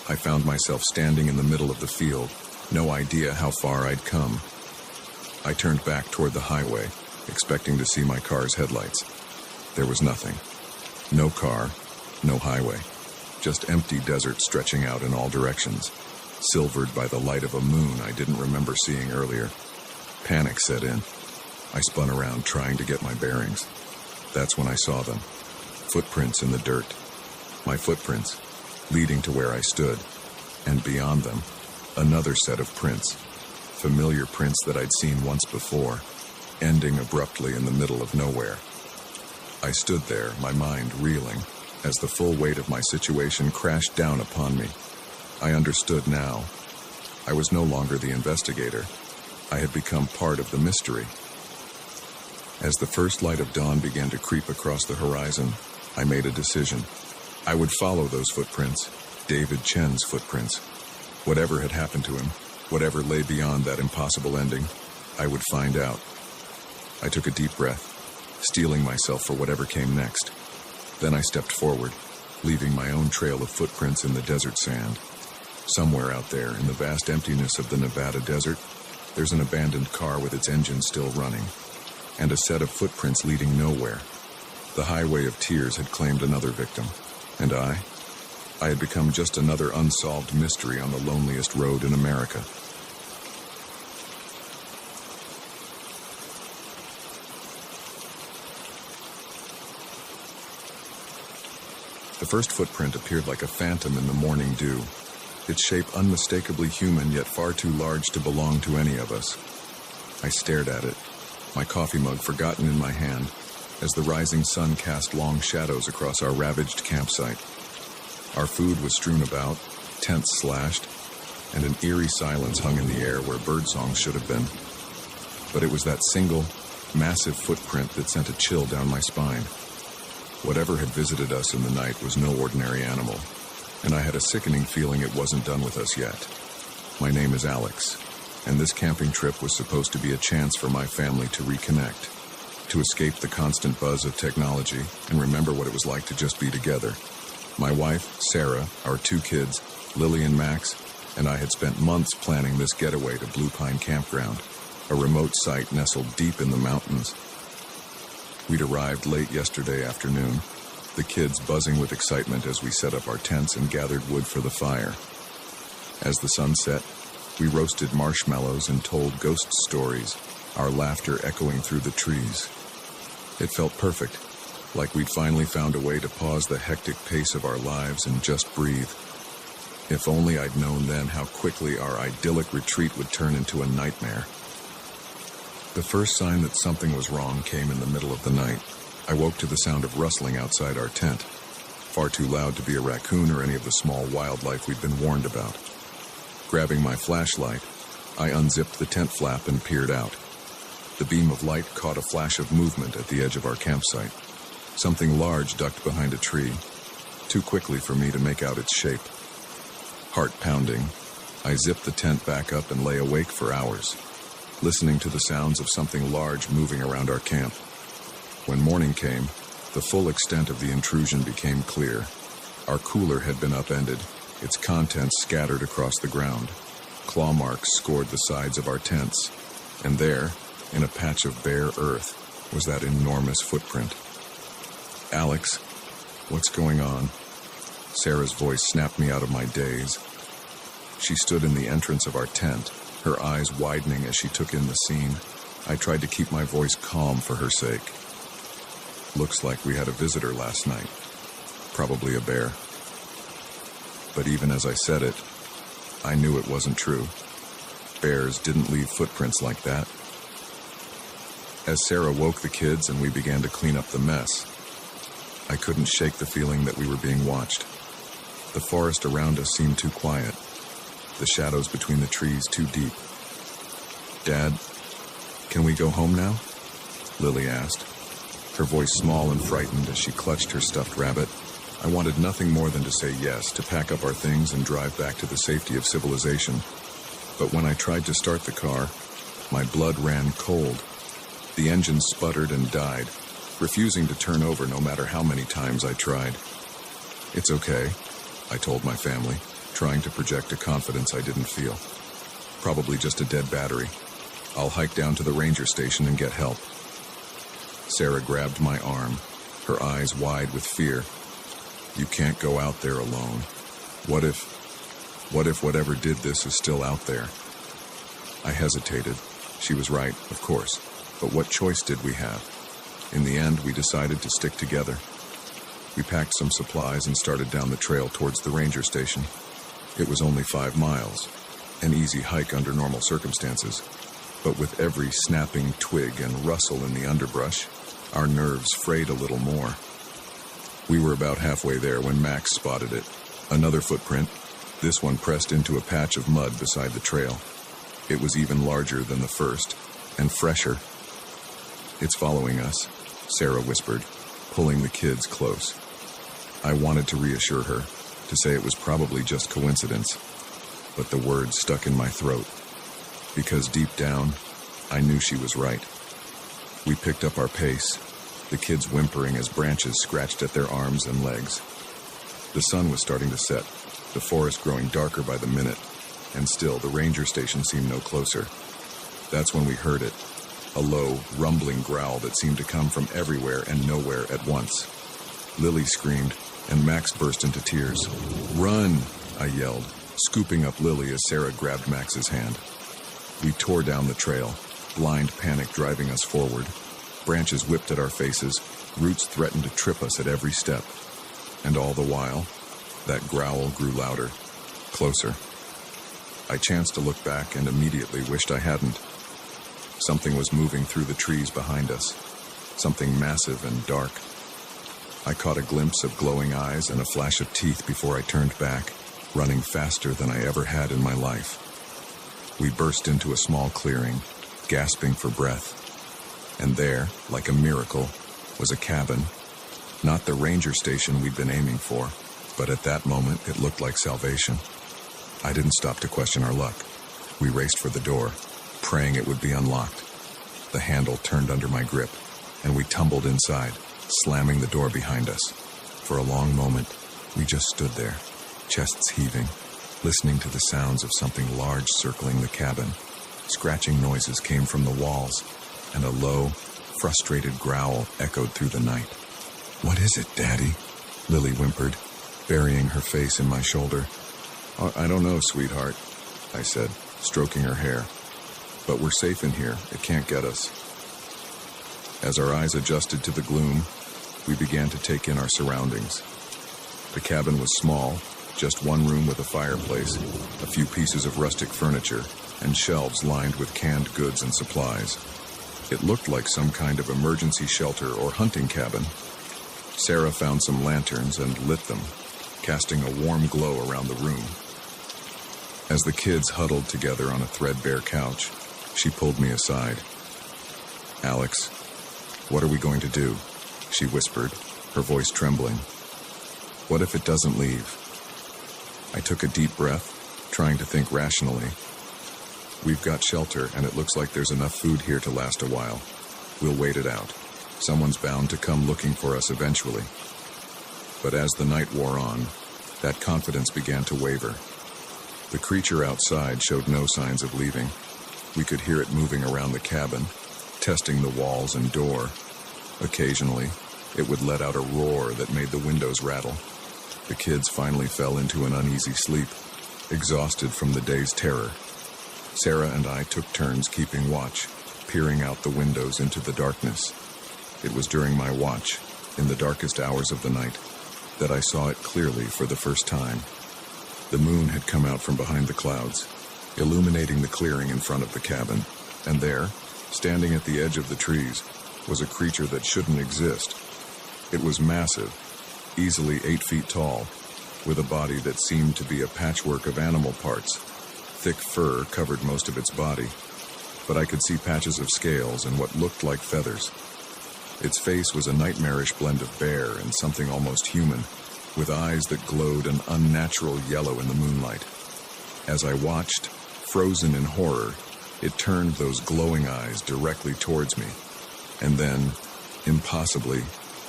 I found myself standing in the middle of the field, no idea how far I'd come. I turned back toward the highway, expecting to see my car's headlights. There was nothing. No car, no highway, just empty desert stretching out in all directions, silvered by the light of a moon I didn't remember seeing earlier. Panic set in. I spun around trying to get my bearings. That's when I saw them. Footprints in the dirt. My footprints, leading to where I stood. And beyond them, another set of prints. Familiar prints that I'd seen once before, ending abruptly in the middle of nowhere. I stood there, my mind reeling, as the full weight of my situation crashed down upon me. I understood now. I was no longer the investigator. I had become part of the mystery. As the first light of dawn began to creep across the horizon, I made a decision. I would follow those footprints, David Chen's footprints. Whatever had happened to him, whatever lay beyond that impossible ending, I would find out. I took a deep breath, steeling myself for whatever came next. Then I stepped forward, leaving my own trail of footprints in the desert sand. Somewhere out there, in the vast emptiness of the Nevada desert, there's an abandoned car with its engine still running, and a set of footprints leading nowhere. The highway of tears had claimed another victim, and I had become just another unsolved mystery on the loneliest road in America. The first footprint appeared like a phantom in the morning dew, its shape unmistakably human yet far too large to belong to any of us. I stared at it, my coffee mug forgotten in my hand, as the rising sun cast long shadows across our ravaged campsite. Our food was strewn about, tents slashed, and an eerie silence hung in the air where birdsong should have been. But it was that single, massive footprint that sent a chill down my spine. Whatever had visited us in the night was no ordinary animal, and I had a sickening feeling it wasn't done with us yet. My name is Alex, and this camping trip was supposed to be a chance for my family to reconnect, to escape the constant buzz of technology and remember what it was like to just be together. My wife, Sarah, our 2 kids, Lily and Max, and I had spent months planning this getaway to Blue Pine Campground, a remote site nestled deep in the mountains. We'd arrived late yesterday afternoon, the kids buzzing with excitement as we set up our tents and gathered wood for the fire. As the sun set, we roasted marshmallows and told ghost stories, our laughter echoing through the trees. It felt perfect, like we'd finally found a way to pause the hectic pace of our lives and just breathe. If only I'd known then how quickly our idyllic retreat would turn into a nightmare. The first sign that something was wrong came in the middle of the night. I woke to the sound of rustling outside our tent, far too loud to be a raccoon or any of the small wildlife we'd been warned about. Grabbing my flashlight, I unzipped the tent flap and peered out. The beam of light caught a flash of movement at the edge of our campsite. Something large ducked behind a tree, too quickly for me to make out its shape. Heart pounding, I zipped the tent back up and lay awake for hours, listening to the sounds of something large moving around our camp. When morning came, the full extent of the intrusion became clear. Our cooler had been upended, its contents scattered across the ground. Claw marks scored the sides of our tents, and there, in a patch of bare earth, was that enormous footprint. "Alex, what's going on?" Sarah's voice snapped me out of my daze. She stood in the entrance of our tent, her eyes widening as she took in the scene. I tried to keep my voice calm for her sake. "Looks like we had a visitor last night. Probably a bear." But even as I said it, I knew it wasn't true. Bears didn't leave footprints like that. As Sarah woke the kids and we began to clean up the mess, I couldn't shake the feeling that we were being watched. The forest around us seemed too quiet, the shadows between the trees too deep. "Dad, can we go home now?" Lily asked, her voice small and frightened as she clutched her stuffed rabbit. I wanted nothing more than to say yes, to pack up our things and drive back to the safety of civilization. But when I tried to start the car, my blood ran cold. The engine sputtered and died, refusing to turn over no matter how many times I tried. "It's okay," I told my family, trying to project a confidence I didn't feel. "Probably just a dead battery. I'll hike down to the ranger station and get help." Sarah grabbed my arm, her eyes wide with fear. "You can't go out there alone. What if whatever did this is still out there?" I hesitated. She was right, of course, but what choice did we have? In the end, we decided to stick together. We packed some supplies and started down the trail towards the ranger station. It was only 5 miles, an easy hike under normal circumstances, but with every snapping twig and rustle in the underbrush, Our nerves frayed a little more. We were about halfway there when Max spotted it. Another footprint, this one pressed into a patch of mud beside the trail. It was even larger than the first, and fresher. "It's following us," Sarah whispered, pulling the kids close. I wanted to reassure her, to say it was probably just coincidence, but the words stuck in my throat, because deep down, I knew she was right. We picked up our pace, the kids whimpering as branches scratched at their arms and legs. The sun was starting to set, the forest growing darker by the minute, and still the ranger station seemed no closer. That's when we heard it, a low, rumbling growl that seemed to come from everywhere and nowhere at once. Lily screamed, and Max burst into tears. "Run!" I yelled, scooping up Lily as Sarah grabbed Max's hand. We tore down the trail, blind panic driving us forward. Branches whipped at our faces, roots threatened to trip us at every step. And all the while, that growl grew louder, closer. I chanced to look back and immediately wished I hadn't. Something was moving through the trees behind us, something massive and dark. I caught a glimpse of glowing eyes and a flash of teeth before I turned back, running faster than I ever had in my life. We burst into a small clearing, gasping for breath. And there, like a miracle, was a cabin. Not the ranger station we'd been aiming for, but at that moment it looked like salvation. I didn't stop to question our luck. We raced for the door, praying it would be unlocked. The handle turned under my grip, and we tumbled inside, slamming the door behind us. For a long moment, we just stood there, chests heaving, listening to the sounds of something large circling the cabin. Scratching noises came from the walls, and a low, frustrated growl echoed through the night. "What is it, Daddy?" Lily whimpered, burying her face in my shoulder. "I don't know, sweetheart," I said, stroking her hair. "But we're safe in here. It can't get us." As our eyes adjusted to the gloom, we began to take in our surroundings. The cabin was small, just one room with a fireplace, a few pieces of rustic furniture, and shelves lined with canned goods and supplies. It looked like some kind of emergency shelter or hunting cabin. Sarah found some lanterns and lit them, casting a warm glow around the room. As the kids huddled together on a threadbare couch, she pulled me aside. "Alex, what are we going to do?" she whispered, her voice trembling. "What if it doesn't leave?" I took a deep breath, trying to think rationally. "We've got shelter, and it looks like there's enough food here to last a while. We'll wait it out. Someone's bound to come looking for us eventually." But as the night wore on, that confidence began to waver. The creature outside showed no signs of leaving. We could hear it moving around the cabin, testing the walls and door. Occasionally, it would let out a roar that made the windows rattle. The kids finally fell into an uneasy sleep, exhausted from the day's terror. Sarah and I took turns keeping watch, peering out the windows into the darkness. It was during my watch, in the darkest hours of the night, that I saw it clearly for the first time. The moon had come out from behind the clouds, illuminating the clearing in front of the cabin, and there, standing at the edge of the trees, was a creature that shouldn't exist. It was massive, easily 8 feet tall, with a body that seemed to be a patchwork of animal parts. Thick fur covered most of its body, but I could see patches of scales and what looked like feathers. Its face was a nightmarish blend of bear and something almost human, with eyes that glowed an unnatural yellow in the moonlight. As I watched, frozen in horror, it turned those glowing eyes directly towards me, and then, impossibly,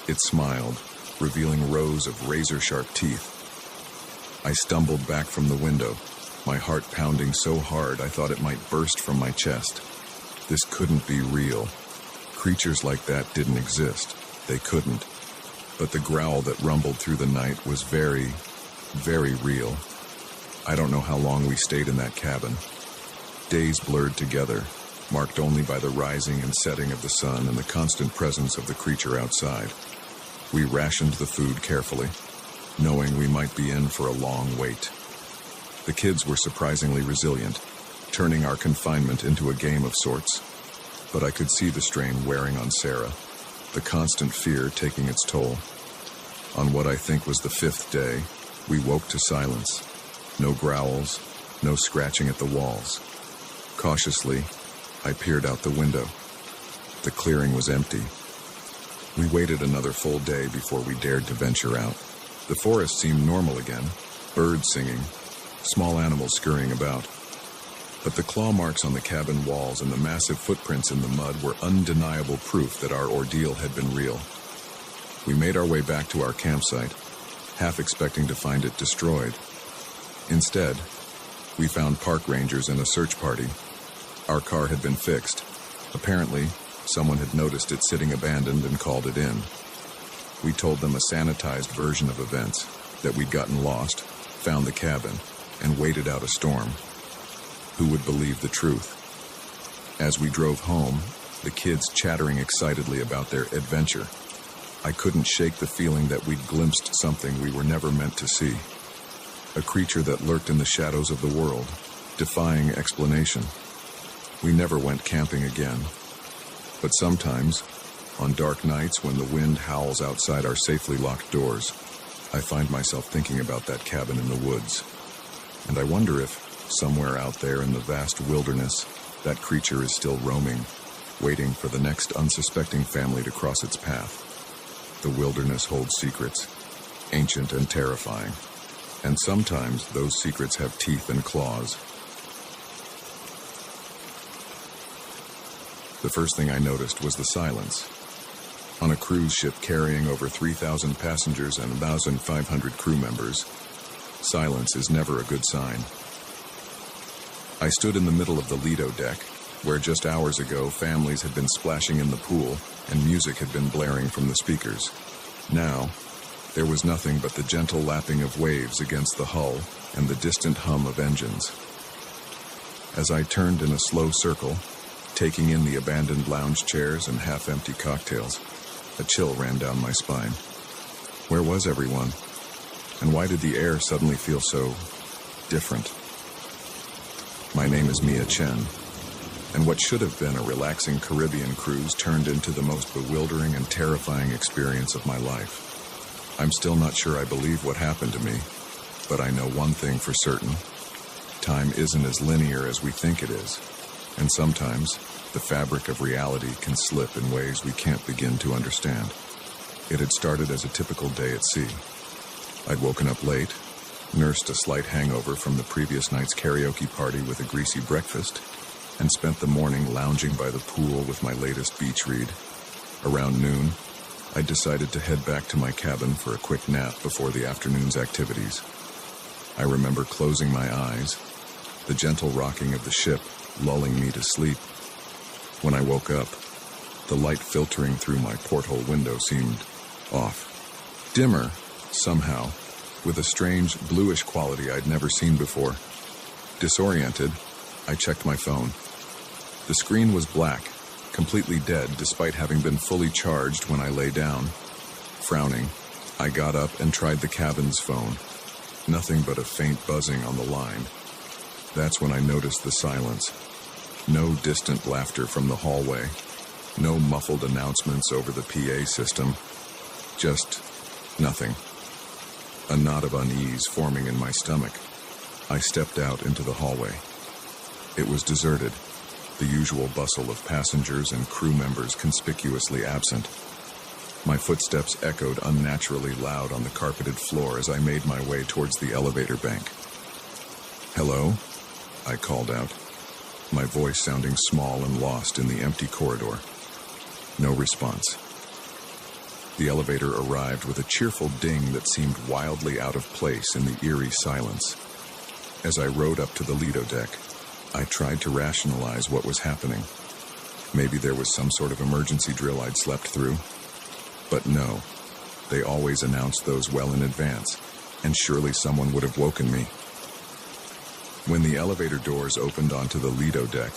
it smiled, revealing rows of razor-sharp teeth. I stumbled back from the window, my heart pounding so hard I thought it might burst from my chest. This couldn't be real. Creatures like that didn't exist. They couldn't. But the growl that rumbled through the night was very, very real. I don't know how long we stayed in that cabin. Days blurred together, marked only by the rising and setting of the sun and the constant presence of the creature outside. We rationed the food carefully, knowing we might be in for a long wait. The kids were surprisingly resilient, turning our confinement into a game of sorts. But I could see the strain wearing on Sarah. the constant fear taking its toll. On what I think was the 5th day, we woke to silence. No growls, no scratching at the walls. Cautiously, I peered out the window. The clearing was empty. We waited another full day before we dared to venture out. The forest seemed normal again, birds singing, small animals scurrying about. But the claw marks on the cabin walls and the massive footprints in the mud were undeniable proof that our ordeal had been real. We made our way back to our campsite, half expecting to find it destroyed. Instead, we found park rangers and a search party. Our car had been fixed. Apparently, someone had noticed it sitting abandoned and called it in. We told them a sanitized version of events, that we'd gotten lost, found the cabin, and waited out a storm. Who would believe the truth? As we drove home, the kids chattering excitedly about their adventure, I couldn't shake the feeling that we'd glimpsed something we were never meant to see. A creature that lurked in the shadows of the world, defying explanation. We never went camping again. But sometimes, on dark nights when the wind howls outside our safely locked doors, I find myself thinking about that cabin in the woods. And I wonder if, somewhere out there in the vast wilderness, that creature is still roaming, waiting for the next unsuspecting family to cross its path. The wilderness holds secrets, ancient and terrifying, and sometimes those secrets have teeth and claws. The first thing I noticed was the silence. On a cruise ship carrying over 3,000 passengers and 1,500 crew members, silence is never a good sign. I stood in the middle of the Lido deck, where just hours ago families had been splashing in the pool and music had been blaring from the speakers. Now, there was nothing but the gentle lapping of waves against the hull and the distant hum of engines. As I turned in a slow circle, taking in the abandoned lounge chairs and half-empty cocktails, a chill ran down my spine. Where was everyone? And why did the air suddenly feel so different? My name is Mia Chen, and what should have been a relaxing Caribbean cruise turned into the most bewildering and terrifying experience of my life. I'm still not sure I believe what happened to me, but I know one thing for certain. Time isn't as linear as we think it is, and sometimes the fabric of reality can slip in ways we can't begin to understand. It had started as a typical day at sea. I'd woken up late, nursed a slight hangover from the previous night's karaoke party with a greasy breakfast, and spent the morning lounging by the pool with my latest beach read. Around noon, I decided to head back to my cabin for a quick nap before the afternoon's activities. I remember closing my eyes, the gentle rocking of the ship lulling me to sleep. When I woke up, the light filtering through my porthole window seemed off. Dimmer, somehow, with a strange bluish quality I'd never seen before. Disoriented, I checked my phone. The screen was black, completely dead despite having been fully charged when I lay down. Frowning, I got up and tried the cabin's phone. Nothing but a faint buzzing on the line. That's when I noticed the silence. No distant laughter from the hallway. No muffled announcements over the PA system. Just nothing. A knot of unease forming in my stomach. I stepped out into the hallway. It was deserted, the usual bustle of passengers and crew members conspicuously absent. My footsteps echoed unnaturally loud on the carpeted floor as I made my way towards the elevator bank. "Hello?" I called out, my voice sounding small and lost in the empty corridor. No response. The elevator arrived with a cheerful ding that seemed wildly out of place in the eerie silence. As I rode up to the Lido deck, I tried to rationalize what was happening. Maybe there was some sort of emergency drill I'd slept through. But no, they always announced those well in advance, and surely someone would have woken me. When the elevator doors opened onto the Lido deck,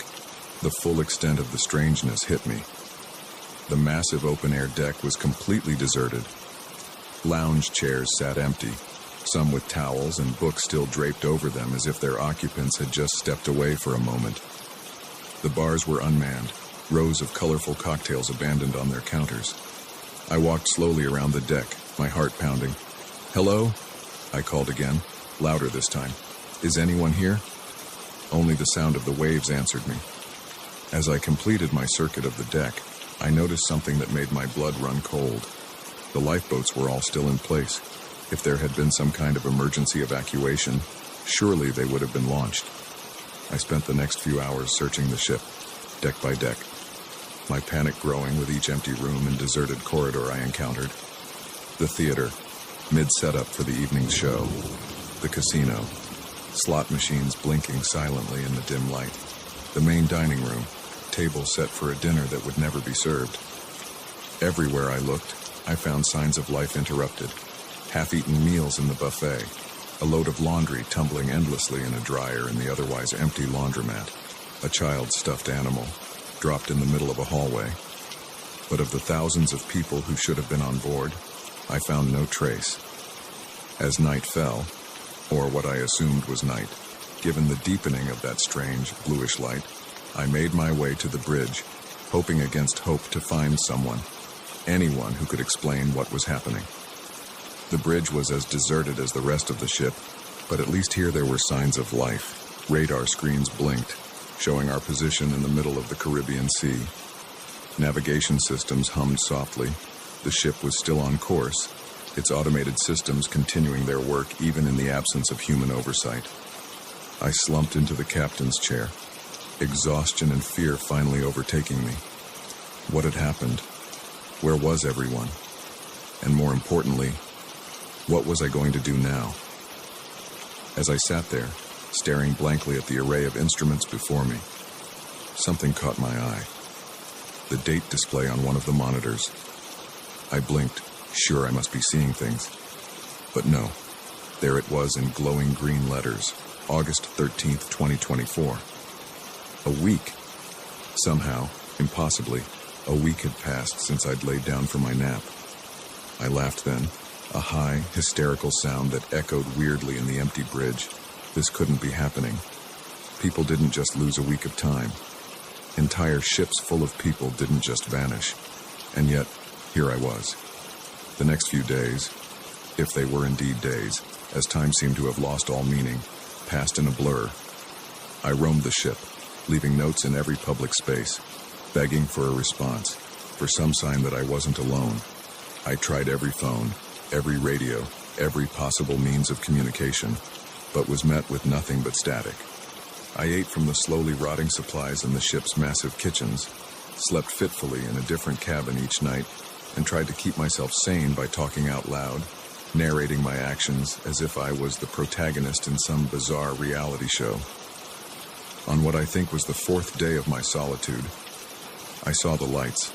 the full extent of the strangeness hit me. The massive open-air deck was completely deserted. Lounge chairs sat empty, some with towels and books still draped over them as if their occupants had just stepped away for a moment. The bars were unmanned, rows of colorful cocktails abandoned on their counters. I walked slowly around the deck, my heart pounding. "Hello?" I called again, louder this time. "Is anyone here?" Only the sound of the waves answered me. As I completed my circuit of the deck, I noticed something that made my blood run cold. The lifeboats were all still in place. If there had been some kind of emergency evacuation, surely they would have been launched. I spent the next few hours searching the ship, deck by deck, my panic growing with each empty room and deserted corridor I encountered. The theater, mid-setup for the evening show. The casino, slot machines blinking silently in the dim light. The main dining room, table set for a dinner that would never be served. Everywhere I looked, I found signs of life interrupted. Half-eaten meals in the buffet, a load of laundry tumbling endlessly in a dryer in the otherwise empty laundromat, a child's stuffed animal, dropped in the middle of a hallway. But of the thousands of people who should have been on board, I found no trace. As night fell, or what I assumed was night, given the deepening of that strange, bluish light, I made my way to the bridge, hoping against hope to find someone, anyone who could explain what was happening. The bridge was as deserted as the rest of the ship, but at least here there were signs of life. Radar screens blinked, showing our position in the middle of the Caribbean Sea. Navigation systems hummed softly. The ship was still on course, its automated systems continuing their work even in the absence of human oversight. I slumped into the captain's chair, exhaustion and fear finally overtaking me. What had happened? Where was everyone? And more importantly, what was I going to do now? As I sat there, staring blankly at the array of instruments before me, something caught my eye. The date display on one of the monitors. I blinked, sure I must be seeing things. But no, there it was in glowing green letters, August 13th, 2024. A week. Somehow, impossibly, a week had passed since I'd laid down for my nap. I laughed then, a high, hysterical sound that echoed weirdly in the empty bridge. This couldn't be happening. People didn't just lose a week of time. Entire ships full of people didn't just vanish. And yet, here I was. The next few days, if they were indeed days, as time seemed to have lost all meaning, passed in a blur. I roamed the ship, leaving notes in every public space, begging for a response, for some sign that I wasn't alone. I tried every phone, every radio, every possible means of communication, but was met with nothing but static. I ate from the slowly rotting supplies in the ship's massive kitchens, slept fitfully in a different cabin each night, and tried to keep myself sane by talking out loud, narrating my actions as if I was the protagonist in some bizarre reality show. On what I think was the fourth day of my solitude, I saw the lights.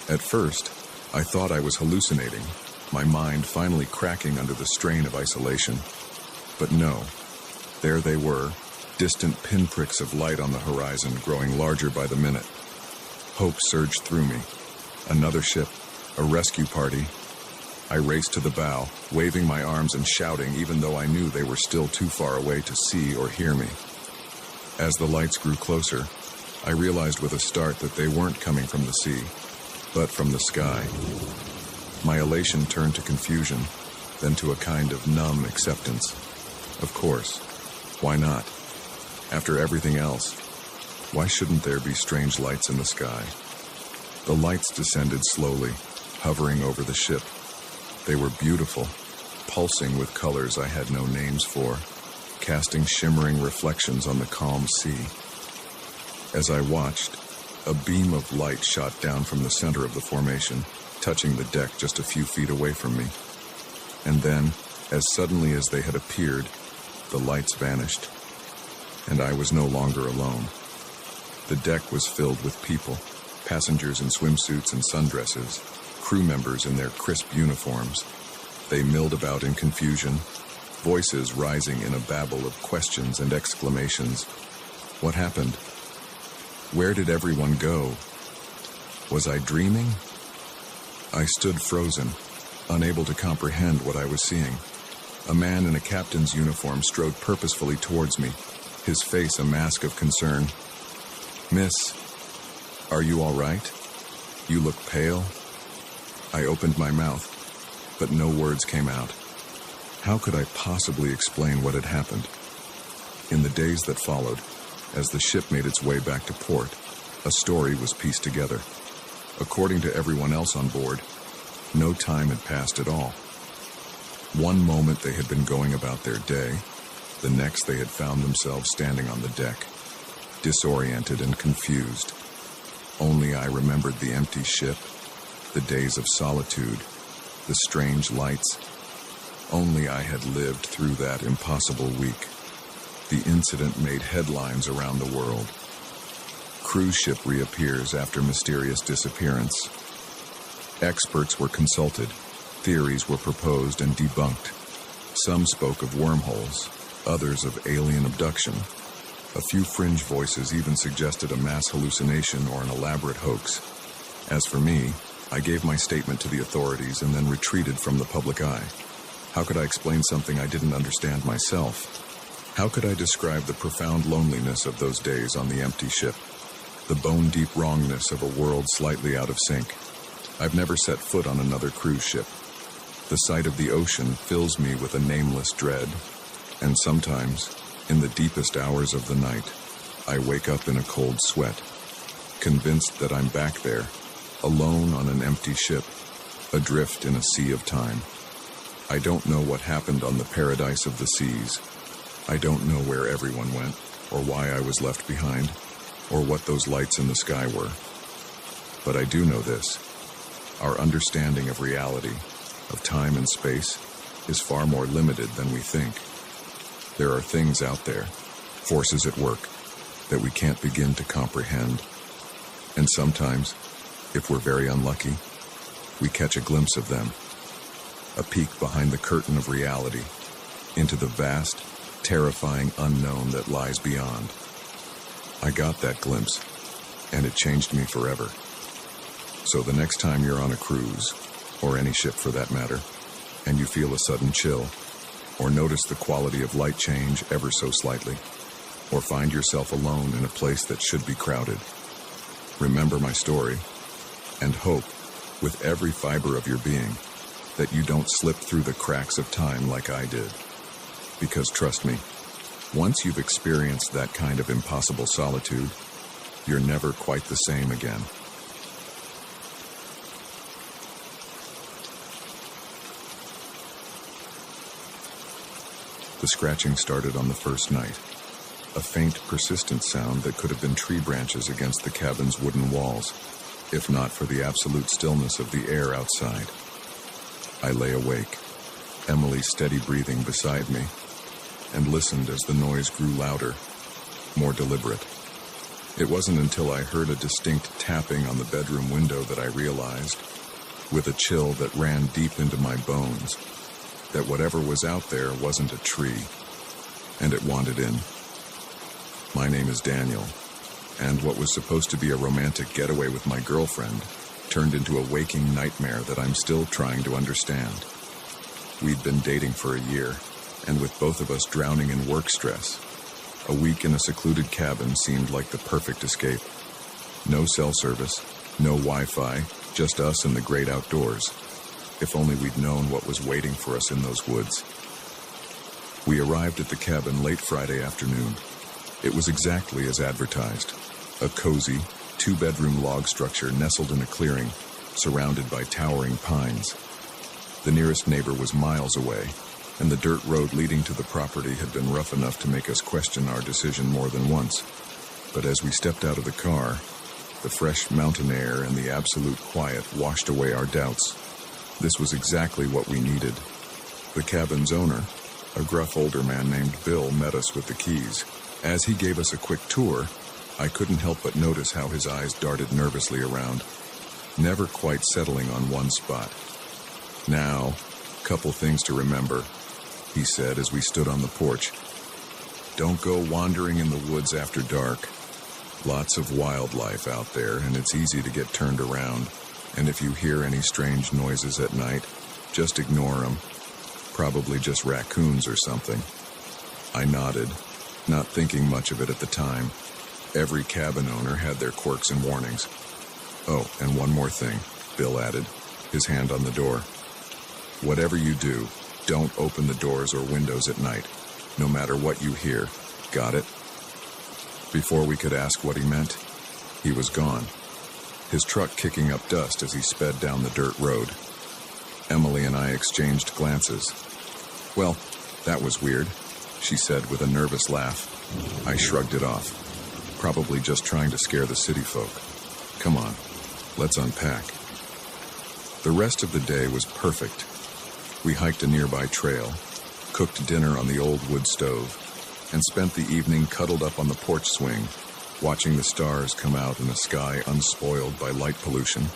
At first, I thought I was hallucinating, my mind finally cracking under the strain of isolation. But no, there they were, distant pinpricks of light on the horizon growing larger by the minute. Hope surged through me. Another ship, a rescue party. I raced to the bow, waving my arms and shouting even though I knew they were still too far away to see or hear me. As the lights grew closer, I realized with a start that they weren't coming from the sea, but from the sky. My elation turned to confusion, then to a kind of numb acceptance. Of course. Why not? After everything else, why shouldn't there be strange lights in the sky? The lights descended slowly, hovering over the ship. They were beautiful, pulsing with colors I had no names for, casting shimmering reflections on the calm sea. As I watched, a beam of light shot down from the center of the formation, touching the deck just a few feet away from me. And then, as suddenly as they had appeared, the lights vanished, and I was no longer alone. The deck was filled with people, passengers in swimsuits and sundresses, crew members in their crisp uniforms. They milled about in confusion, voices rising in a babble of questions and exclamations. What happened? Where did everyone go? Was I dreaming? I stood frozen, unable to comprehend what I was seeing. A man in a captain's uniform strode purposefully towards me, his face a mask of concern. "Miss, are you all right? You look pale." I opened my mouth, but no words came out. How could I possibly explain what had happened? In the days that followed, as the ship made its way back to port, a story was pieced together. According to everyone else on board, no time had passed at all. One moment they had been going about their day, the next they had found themselves standing on the deck, disoriented and confused. Only I remembered the empty ship, the days of solitude, the strange lights. Only I had lived through that impossible week. The incident made headlines around the world. Cruise ship reappears after mysterious disappearance. Experts were consulted. Theories were proposed and debunked. Some spoke of wormholes, others of alien abduction. A few fringe voices even suggested a mass hallucination or an elaborate hoax. As for me, I gave my statement to the authorities and then retreated from the public eye. How could I explain something I didn't understand myself? How could I describe the profound loneliness of those days on the empty ship? The bone-deep wrongness of a world slightly out of sync. I've never set foot on another cruise ship. The sight of the ocean fills me with a nameless dread, and sometimes, in the deepest hours of the night, I wake up in a cold sweat, convinced that I'm back there, alone on an empty ship, adrift in a sea of time. I don't know what happened on the paradise of the seas. I don't know where everyone went, or why I was left behind, or what those lights in the sky were. But I do know this. Our understanding of reality, of time and space, is far more limited than we think. There are things out there, forces at work, that we can't begin to comprehend. And sometimes, if we're very unlucky, we catch a glimpse of them. A peek behind the curtain of reality, into the vast, terrifying unknown that lies beyond. I got that glimpse, and it changed me forever. So the next time you're on a cruise, or any ship for that matter, and you feel a sudden chill, or notice the quality of light change ever so slightly, or find yourself alone in a place that should be crowded, remember my story, and hope, with every fiber of your being, that you don't slip through the cracks of time like I did. Because trust me, once you've experienced that kind of impossible solitude, you're never quite the same again. The scratching started on the first night, a faint, persistent sound that could have been tree branches against the cabin's wooden walls, if not for the absolute stillness of the air outside. I lay awake, Emily's steady breathing beside me, and listened as the noise grew louder, more deliberate. It wasn't until I heard a distinct tapping on the bedroom window that I realized, with a chill that ran deep into my bones, that whatever was out there wasn't a tree, and it wanted in. My name is Daniel, and what was supposed to be a romantic getaway with my girlfriend turned into a waking nightmare that I'm still trying to understand. We'd been dating for a year, and with both of us drowning in work stress, a week in a secluded cabin seemed like the perfect escape. No cell service, no Wi-Fi, just us and the great outdoors. If only we'd known what was waiting for us in those woods. We arrived at the cabin late Friday afternoon. It was exactly as advertised. A cozy, two-bedroom log structure nestled in a clearing, surrounded by towering pines. The nearest neighbor was miles away, and the dirt road leading to the property had been rough enough to make us question our decision more than once. But as we stepped out of the car, the fresh mountain air and the absolute quiet washed away our doubts. This was exactly what we needed. The cabin's owner, a gruff older man named Bill, met us with the keys. As he gave us a quick tour, I couldn't help but notice how his eyes darted nervously around, never quite settling on one spot. Now, couple things to remember, he said as we stood on the porch. Don't go wandering in the woods after dark. Lots of wildlife out there, and it's easy to get turned around. And if you hear any strange noises at night, just ignore them. Probably just raccoons or something. I nodded, not thinking much of it at the time. Every cabin owner had their quirks and warnings. Oh, and one more thing, Bill added. his hand on the door. "Whatever you do, don't open the doors or windows at night, no matter what you hear. Got it?" Before we could ask what he meant, he was gone, his truck kicking up dust as he sped down the dirt road. Emily and I exchanged glances. "Well, that was weird," she said with a nervous laugh. I shrugged it off. "Probably just trying to scare the city folk. Come on, let's unpack." The rest of the day was perfect. We hiked a nearby trail, cooked dinner on the old wood stove, and spent the evening cuddled up on the porch swing, watching the stars come out in a sky unspoiled by light pollution.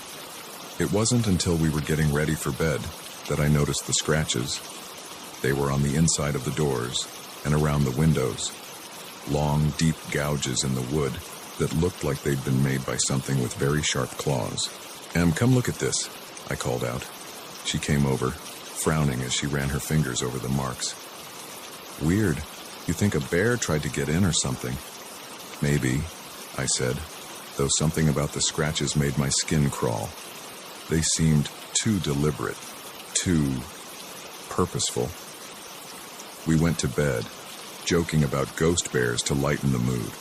It wasn't until we were getting ready for bed that I noticed the scratches. They were on the inside of the doors and around the windows, long, deep gouges in the wood that looked like they'd been made by something with very sharp claws. "Em, come look at this," I called out. She came over, frowning as she ran her fingers over the marks. "Weird. You think a bear tried to get in or something?" "Maybe," I said, though something about the scratches made my skin crawl. They seemed too deliberate, too purposeful. We went to bed, joking about ghost bears to lighten the mood.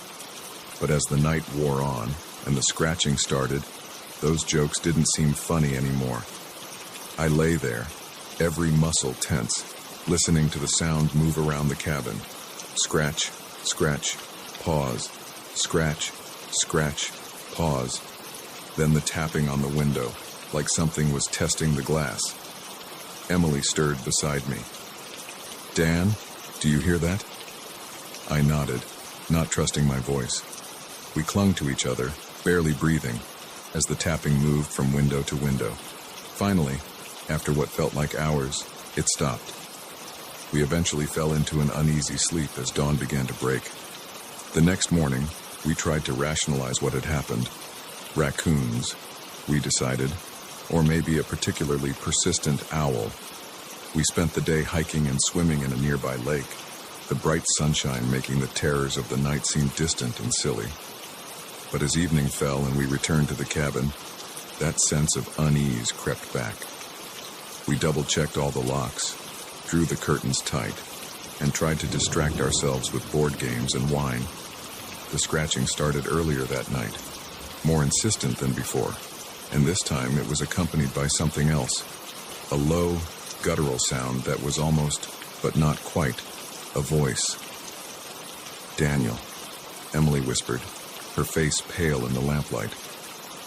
But as the night wore on and the scratching started, those jokes didn't seem funny anymore. I lay there, every muscle tense, listening to the sound move around the cabin. Scratch, scratch, pause, scratch, scratch, pause. Then the tapping on the window, like something was testing the glass. Emily stirred beside me. "Dan, do you hear that?" I nodded, not trusting my voice. We clung to each other, barely breathing, as the tapping moved from window to window. Finally, after what felt like hours, it stopped. We eventually fell into an uneasy sleep as dawn began to break. The next morning, we tried to rationalize what had happened. Raccoons, we decided, or maybe a particularly persistent owl. We spent the day hiking and swimming in a nearby lake, the bright sunshine making the terrors of the night seem distant and silly. But as evening fell and we returned to the cabin, that sense of unease crept back. We double-checked all the locks, drew the curtains tight, and tried to distract ourselves with board games and wine. The scratching started earlier that night, more insistent than before, and this time it was accompanied by something else, a low, guttural sound that was almost, but not quite, a voice. "Daniel," Emily whispered, her face pale in the lamplight.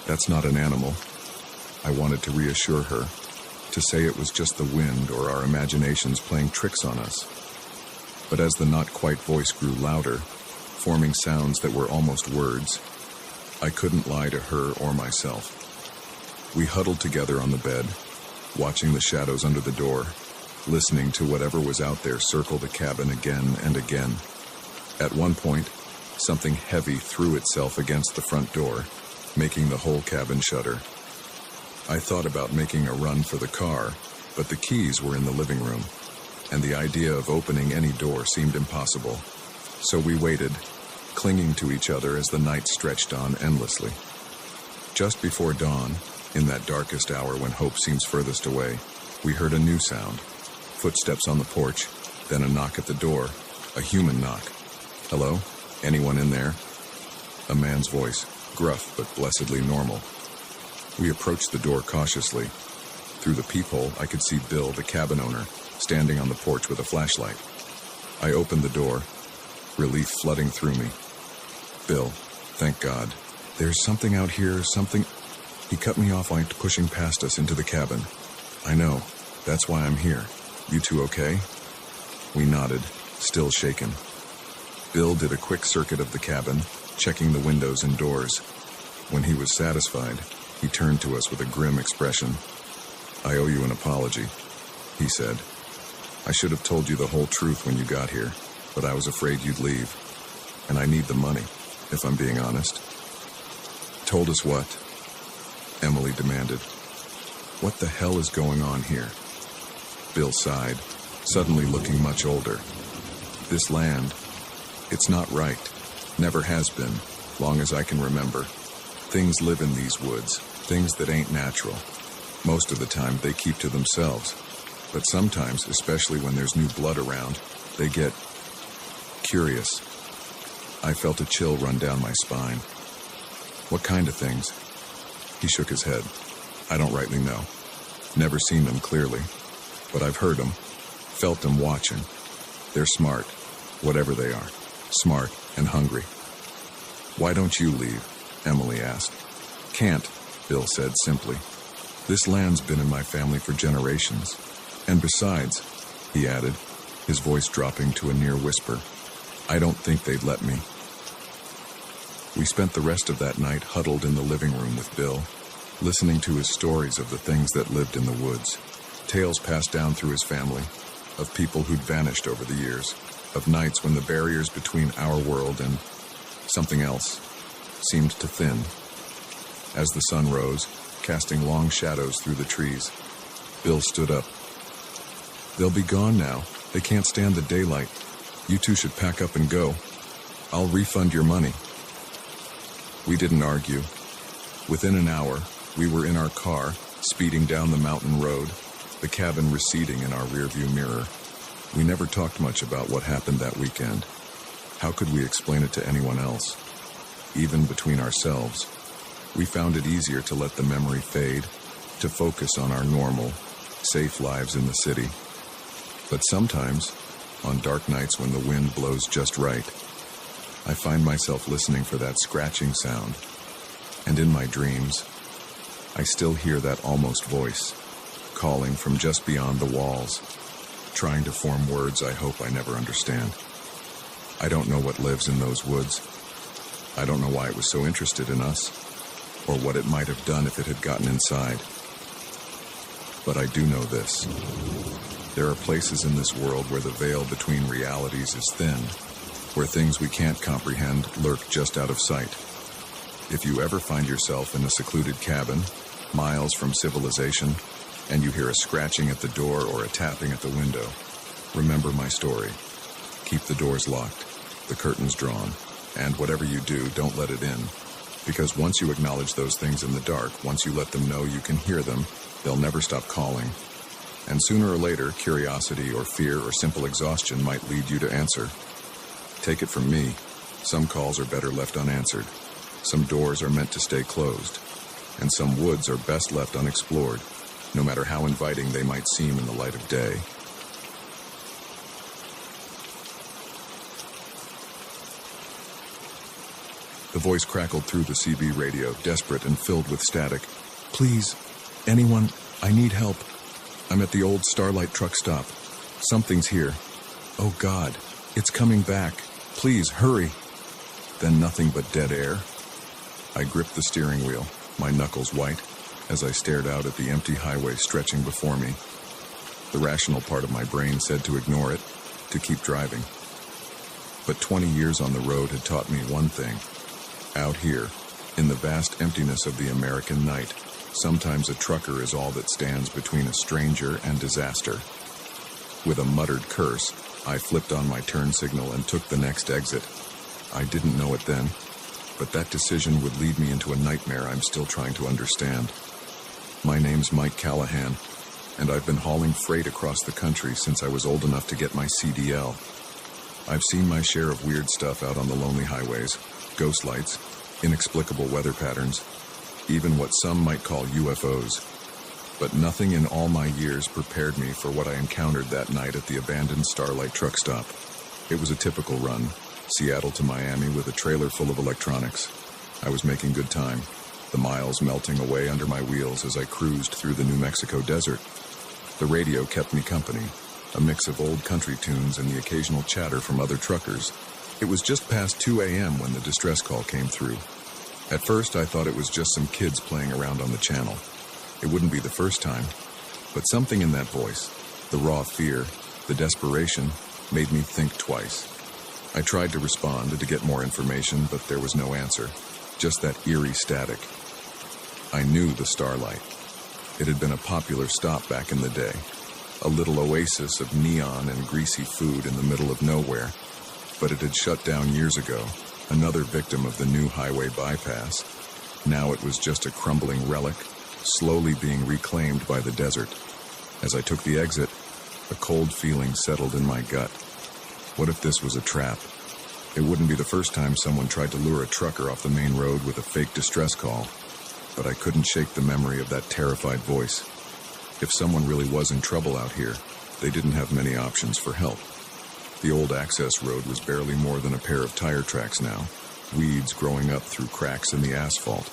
"That's not an animal." I wanted to reassure her, to say it was just the wind or our imaginations playing tricks on us. But as the not-quite voice grew louder, forming sounds that were almost words, I couldn't lie to her or myself. We huddled together on the bed, watching the shadows under the door, listening to whatever was out there circle the cabin again and again. At one point, something heavy threw itself against the front door, making the whole cabin shudder. I thought about making a run for the car, but the keys were in the living room, and the idea of opening any door seemed impossible. So we waited, clinging to each other as the night stretched on endlessly. Just before dawn, in that darkest hour when hope seems furthest away, we heard a new sound. Footsteps on the porch, then a knock at the door, a human knock. "Hello? Anyone in there?" A man's voice, gruff but blessedly normal. We approached the door cautiously. Through the peephole, I could see Bill, the cabin owner, standing on the porch with a flashlight. I opened the door, relief flooding through me. "Bill, thank God. There's something out here, something..." He cut me off while pushing past us into the cabin. "I know. That's why I'm here. You two okay?" We nodded, still shaken. Bill did a quick circuit of the cabin, checking the windows and doors. When he was satisfied, he turned to us with a grim expression. "I owe you an apology," he said. "I should have told you the whole truth when you got here, but I was afraid you'd leave. And I need the money, if I'm being honest." "Told us what?" Emily demanded. "What the hell is going on here?" Bill sighed, suddenly looking much older. "This land, it's not right. Never has been, long as I can remember. Things live in these woods, things that ain't natural. Most of the time, they keep to themselves. But sometimes, especially when there's new blood around, they get curious. I felt a chill run down my spine. What kind of things? He shook his head. I don't rightly know. Never seen them clearly. But I've heard them, felt them watching. They're smart, whatever they are. Smart and hungry. Why don't you leave? Emily asked. Can't, Bill said simply. This land's been in my family for generations. And besides, he added, his voice dropping to a near whisper, I don't think they'd let me. We spent the rest of that night huddled in the living room with Bill, listening to his stories of the things that lived in the woods. Tales passed down through his family, of people who'd vanished over the years, of nights when the barriers between our world and something else seemed to thin. As the sun rose, casting long shadows through the trees, Bill stood up. They'll be gone now. They can't stand the daylight. You two should pack up and go. I'll refund your money. We didn't argue. Within an hour, we were in our car, speeding down the mountain road, the cabin receding in our rearview mirror. We never talked much about what happened that weekend. How could we explain it to anyone else? Even between ourselves, we found it easier to let the memory fade, to focus on our normal, safe lives in the city. But sometimes, on dark nights when the wind blows just right, I find myself listening for that scratching sound. And in my dreams, I still hear that almost voice, calling from just beyond the walls, trying to form words I hope I never understand. I don't know what lives in those woods. I don't know why it was so interested in us, or what it might have done if it had gotten inside. But I do know this. There are places in this world where the veil between realities is thin, where things we can't comprehend lurk just out of sight. If you ever find yourself in a secluded cabin, miles from civilization, and you hear a scratching at the door or a tapping at the window, remember my story. Keep the doors locked, the curtains drawn, and whatever you do, don't let it in. Because once you acknowledge those things in the dark, once you let them know you can hear them, they'll never stop calling. And sooner or later, curiosity or fear or simple exhaustion might lead you to answer. Take it from me, some calls are better left unanswered. Some doors are meant to stay closed. And some woods are best left unexplored, no matter how inviting they might seem in the light of day. The voice crackled through the CB radio, desperate and filled with static. Please, anyone, I need help. I'm at the old Starlight truck stop. Something's here. Oh God, it's coming back. Please, hurry. Then nothing but dead air. I gripped the steering wheel, my knuckles white, as I stared out at the empty highway stretching before me. The rational part of my brain said to ignore it, to keep driving. But 20 years on the road had taught me one thing. Out here, in the vast emptiness of the American night, sometimes a trucker is all that stands between a stranger and disaster. With a muttered curse, I flipped on my turn signal and took the next exit. I didn't know it then, but that decision would lead me into a nightmare I'm still trying to understand. My name's Mike Callahan, and I've been hauling freight across the country since I was old enough to get my CDL. I've seen my share of weird stuff out on the lonely highways, ghost lights, inexplicable weather patterns, even what some might call UFOs. But nothing in all my years prepared me for what I encountered that night at the abandoned Starlight truck stop. It was a typical run, Seattle to Miami with a trailer full of electronics. I was making good time, the miles melting away under my wheels as I cruised through the New Mexico desert. The radio kept me company, a mix of old country tunes and the occasional chatter from other truckers. It was just past 2 a.m. when the distress call came through. At first, I thought it was just some kids playing around on the channel. It wouldn't be the first time, but something in that voice, the raw fear, the desperation, made me think twice. I tried to respond and to get more information, but there was no answer, just that eerie static. I knew the Starlight. It had been a popular stop back in the day, a little oasis of neon and greasy food in the middle of nowhere, but it had shut down years ago, another victim of the new highway bypass. Now it was just a crumbling relic, slowly being reclaimed by the desert. As I took the exit, a cold feeling settled in my gut. What if this was a trap? It wouldn't be the first time someone tried to lure a trucker off the main road with a fake distress call, but I couldn't shake the memory of that terrified voice. If someone really was in trouble out here, they didn't have many options for help. The old access road was barely more than a pair of tire tracks now, weeds growing up through cracks in the asphalt.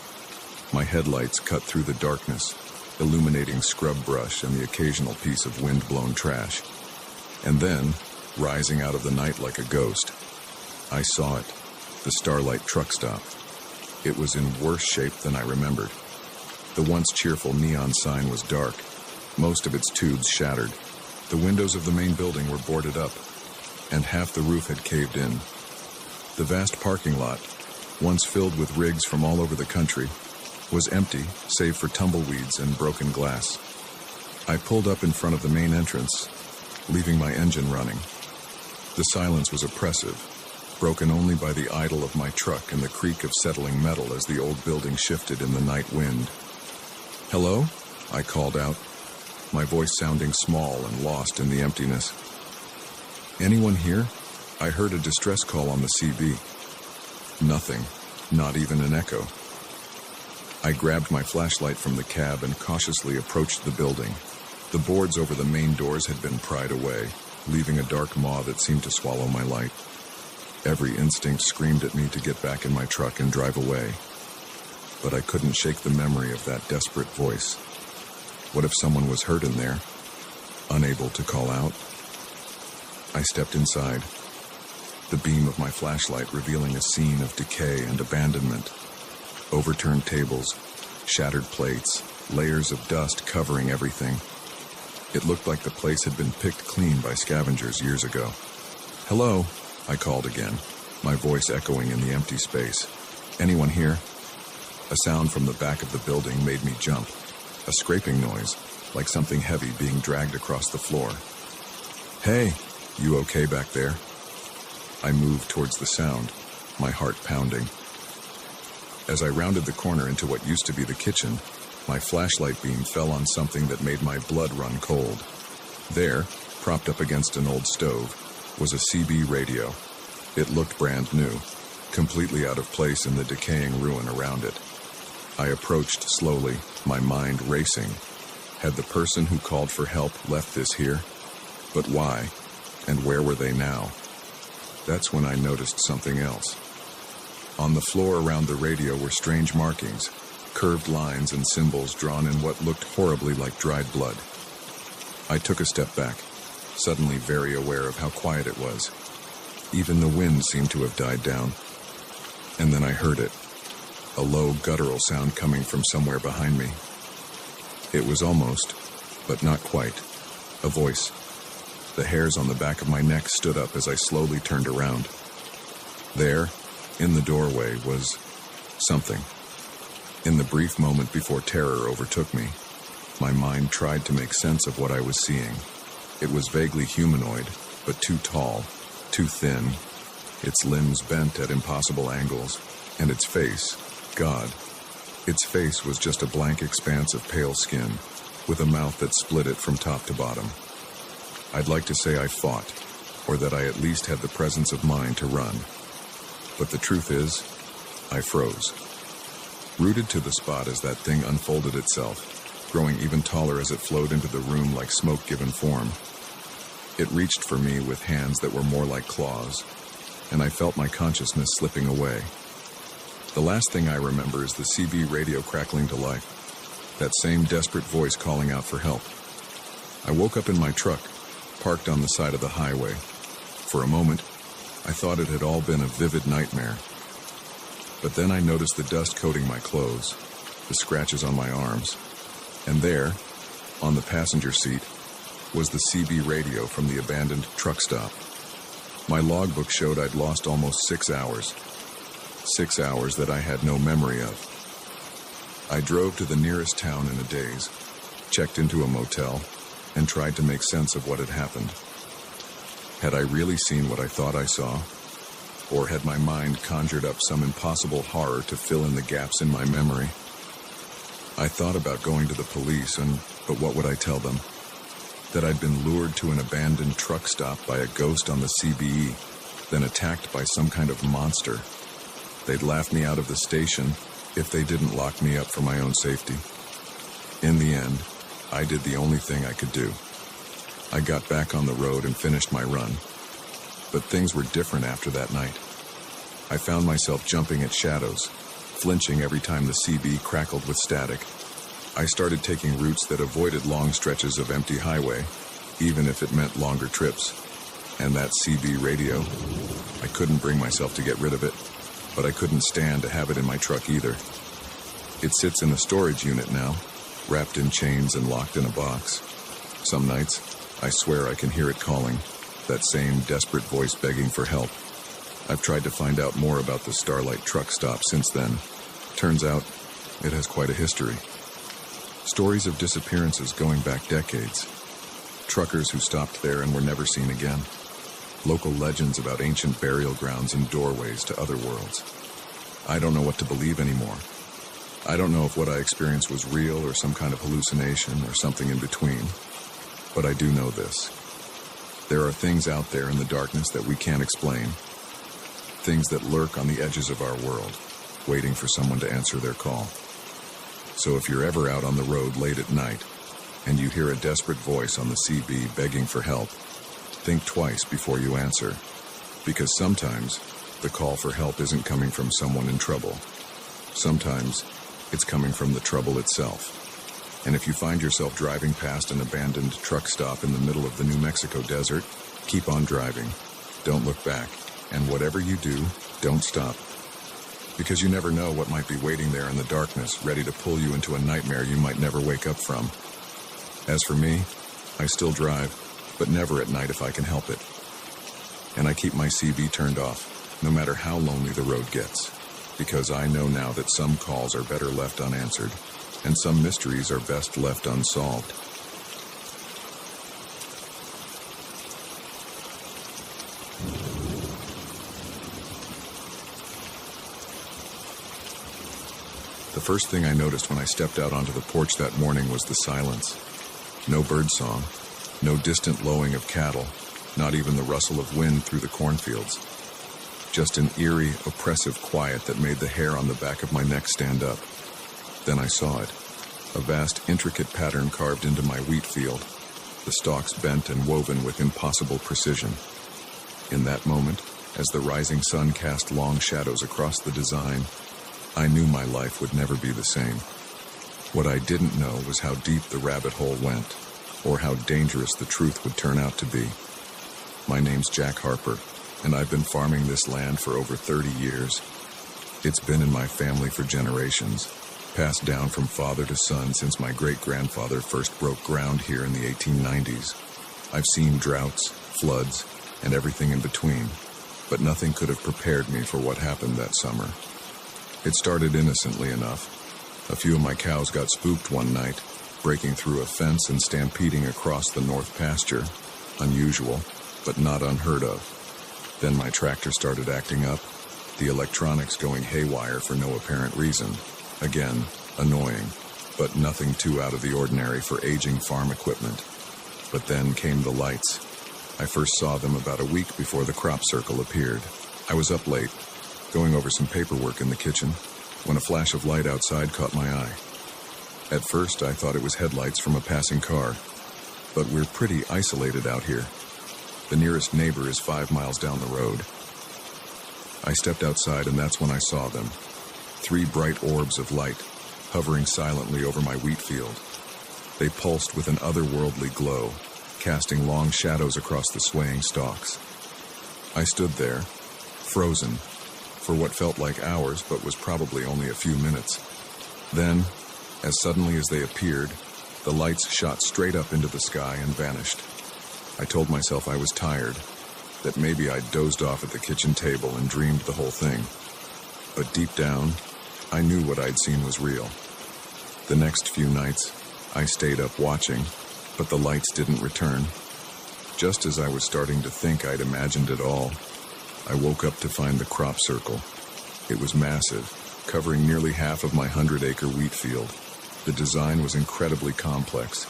My headlights cut through the darkness, illuminating scrub brush and the occasional piece of wind-blown trash. And then, rising out of the night like a ghost, I saw it, the Starlight truck stop. It was in worse shape than I remembered. The once cheerful neon sign was dark, most of its tubes shattered. The windows of the main building were boarded up, and half the roof had caved in. The vast parking lot, once filled with rigs from all over the country, was empty save for tumbleweeds and broken glass. I pulled up in front of the main entrance, leaving my engine running. The silence was oppressive, broken only by the idle of my truck and the creak of settling metal as the old building shifted in the night wind. "Hello?" I called out, my voice sounding small and lost in the emptiness. "Anyone here?" I heard a distress call on the CB. Nothing, not even an echo. I grabbed my flashlight from the cab and cautiously approached the building. The boards over the main doors had been pried away, leaving a dark maw that seemed to swallow my light. Every instinct screamed at me to get back in my truck and drive away. But I couldn't shake the memory of that desperate voice. What if someone was hurt in there, unable to call out? I stepped inside, the beam of my flashlight revealing a scene of decay and abandonment. Overturned tables, shattered plates, layers of dust covering everything. It looked like the place had been picked clean by scavengers years ago. "Hello?" I called again, my voice echoing in the empty space. "Anyone here?" A sound from the back of the building made me jump, a scraping noise, like something heavy being dragged across the floor. "Hey, you okay back there?" I moved towards the sound, my heart pounding. As I rounded the corner into what used to be the kitchen, my flashlight beam fell on something that made my blood run cold. There, propped up against an old stove, was a CB radio. It looked brand new, completely out of place in the decaying ruin around it. I approached slowly, my mind racing. Had the person who called for help left this here? But why? And where were they now? That's when I noticed something else. On the floor around the radio were strange markings, curved lines and symbols drawn in what looked horribly like dried blood. I took a step back, suddenly very aware of how quiet it was. Even the wind seemed to have died down. And then I heard it, a low guttural sound coming from somewhere behind me. It was almost, but not quite, a voice. The hairs on the back of my neck stood up as I slowly turned around. There, in the doorway, was something. In the brief moment before terror overtook me, my mind tried to make sense of what I was seeing. It was vaguely humanoid, but too tall, too thin, its limbs bent at impossible angles, and its face, God. Its face was just a blank expanse of pale skin, with a mouth that split it from top to bottom. I'd like to say I fought, or that I at least had the presence of mind to run. But the truth is, I froze. Rooted to the spot as that thing unfolded itself, growing even taller as it flowed into the room like smoke given form. It reached for me with hands that were more like claws, and I felt my consciousness slipping away. The last thing I remember is the CB radio crackling to life, that same desperate voice calling out for help. I woke up in my truck, parked on the side of the highway. For a moment, I thought it had all been a vivid nightmare. But then I noticed the dust coating my clothes, the scratches on my arms, and there, on the passenger seat, was the CB radio from the abandoned truck stop. My logbook showed I'd lost almost 6 hours. 6 hours that I had no memory of. I drove to the nearest town in a daze, checked into a motel, and tried to make sense of what had happened. Had I really seen what I thought I saw? Or had my mind conjured up some impossible horror to fill in the gaps in my memory? I thought about going to the police, but what would I tell them? That I'd been lured to an abandoned truck stop by a ghost on the CBE, then attacked by some kind of monster. They'd laugh me out of the station if they didn't lock me up for my own safety. In the end, I did the only thing I could do. I got back on the road and finished my run. But things were different after that night. I found myself jumping at shadows, flinching every time the CB crackled with static. I started taking routes that avoided long stretches of empty highway, even if it meant longer trips. And that CB radio, I couldn't bring myself to get rid of it, but I couldn't stand to have it in my truck either. It sits in a storage unit now, wrapped in chains and locked in a box. Some nights, I swear I can hear it calling, that same desperate voice begging for help. I've tried to find out more about the Starlight truck stop since then. Turns out, it has quite a history. Stories of disappearances going back decades. Truckers who stopped there and were never seen again. Local legends about ancient burial grounds and doorways to other worlds. I don't know what to believe anymore. I don't know if what I experienced was real or some kind of hallucination or something in between. But I do know this. There are things out there in the darkness that we can't explain. Things that lurk on the edges of our world, waiting for someone to answer their call. So if you're ever out on the road late at night, and you hear a desperate voice on the CB begging for help, think twice before you answer. Because sometimes, the call for help isn't coming from someone in trouble. Sometimes, it's coming from the trouble itself. And if you find yourself driving past an abandoned truck stop in the middle of the New Mexico desert, keep on driving. Don't look back. And whatever you do, don't stop. Because you never know what might be waiting there in the darkness, ready to pull you into a nightmare you might never wake up from. As for me, I still drive, but never at night if I can help it. And I keep my CB turned off, no matter how lonely the road gets. Because I know now that some calls are better left unanswered, and some mysteries are best left unsolved. The first thing I noticed when I stepped out onto the porch that morning was the silence. No birdsong, no distant lowing of cattle, not even the rustle of wind through the cornfields. Just an eerie, oppressive quiet that made the hair on the back of my neck stand up. Then I saw it, a vast, intricate pattern carved into my wheat field, the stalks bent and woven with impossible precision. In that moment, as the rising sun cast long shadows across the design, I knew my life would never be the same. What I didn't know was how deep the rabbit hole went, or how dangerous the truth would turn out to be. My name's Jack Harper, and I've been farming this land for over 30 years. It's been in my family for generations, passed down from father to son since my great-grandfather first broke ground here in the 1890s. I've seen droughts, floods, and everything in between, but nothing could have prepared me for what happened that summer. It started innocently enough. A few of my cows got spooked one night, breaking through a fence and stampeding across the north pasture. Unusual, but not unheard of. Then my tractor started acting up, the electronics going haywire for no apparent reason. Again, annoying, but nothing too out of the ordinary for aging farm equipment. But then came the lights. I first saw them about a week before the crop circle appeared. I was up late, going over some paperwork in the kitchen, when a flash of light outside caught my eye. At first, I thought it was headlights from a passing car, but we're pretty isolated out here. The nearest neighbor is 5 miles down the road. I stepped outside, and that's when I saw them. 3 bright orbs of light, hovering silently over my wheat field. They pulsed with an otherworldly glow, casting long shadows across the swaying stalks. I stood there, frozen, for what felt like hours but was probably only a few minutes. Then, as suddenly as they appeared, the lights shot straight up into the sky and vanished. I told myself I was tired, that maybe I'd dozed off at the kitchen table and dreamed the whole thing. But deep down, I knew what I'd seen was real. The next few nights, I stayed up watching, but the lights didn't return. Just as I was starting to think I'd imagined it all, I woke up to find the crop circle. It was massive, covering nearly half of my 100-acre wheat field. The design was incredibly complex,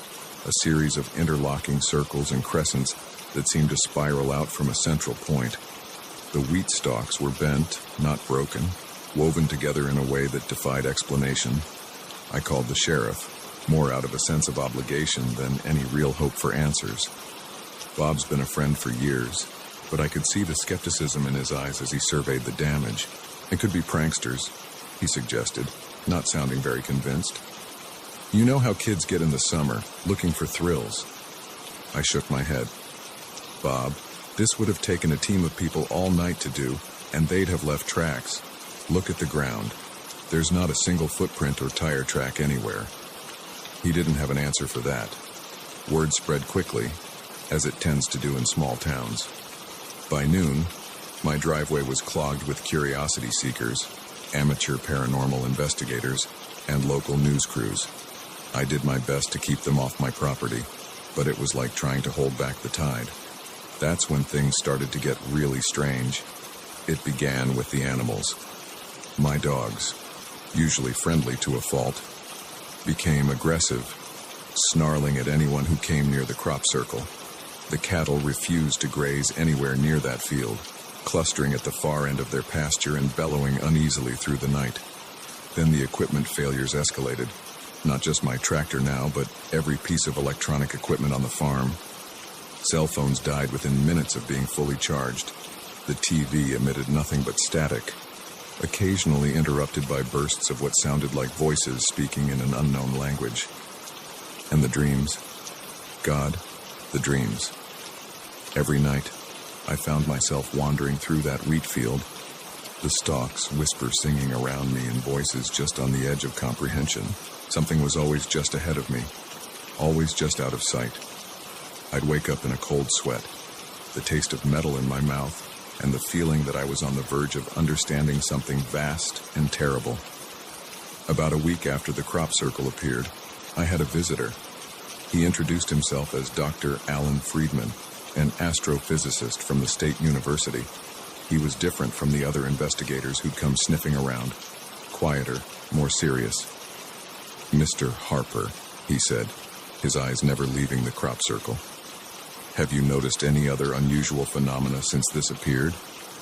a series of interlocking circles and crescents that seemed to spiral out from a central point. The wheat stalks were bent, not broken, woven together in a way that defied explanation. I called the sheriff, more out of a sense of obligation than any real hope for answers. Bob's been a friend for years, but I could see the skepticism in his eyes as he surveyed the damage. It could be pranksters, he suggested, not sounding very convinced. You know how kids get in the summer, looking for thrills. I shook my head. Bob, this would have taken a team of people all night to do, and they'd have left tracks. Look at the ground. There's not a single footprint or tire track anywhere. He didn't have an answer for that. Word spread quickly, as it tends to do in small towns. By noon, my driveway was clogged with curiosity seekers, amateur paranormal investigators, and local news crews. I did my best to keep them off my property, but it was like trying to hold back the tide. That's when things started to get really strange. It began with the animals. My dogs, usually friendly to a fault, became aggressive, snarling at anyone who came near the crop circle. The cattle refused to graze anywhere near that field, clustering at the far end of their pasture and bellowing uneasily through the night. Then the equipment failures escalated. Not just my tractor now, but every piece of electronic equipment on the farm. Cell phones died within minutes of being fully charged. The TV emitted nothing but static, occasionally interrupted by bursts of what sounded like voices speaking in an unknown language. And the dreams. God, the dreams. Every night, I found myself wandering through that wheat field. The stalks whisper singing around me in voices just on the edge of comprehension. Something was always just ahead of me, always just out of sight. I'd wake up in a cold sweat, the taste of metal in my mouth, and the feeling that I was on the verge of understanding something vast and terrible. About a week after the crop circle appeared, I had a visitor. He introduced himself as Dr. Alan Friedman, an astrophysicist from the State University. He was different from the other investigators who'd come sniffing around, quieter, more serious. Mr. Harper, he said, his eyes never leaving the crop circle. Have you noticed any other unusual phenomena since this appeared?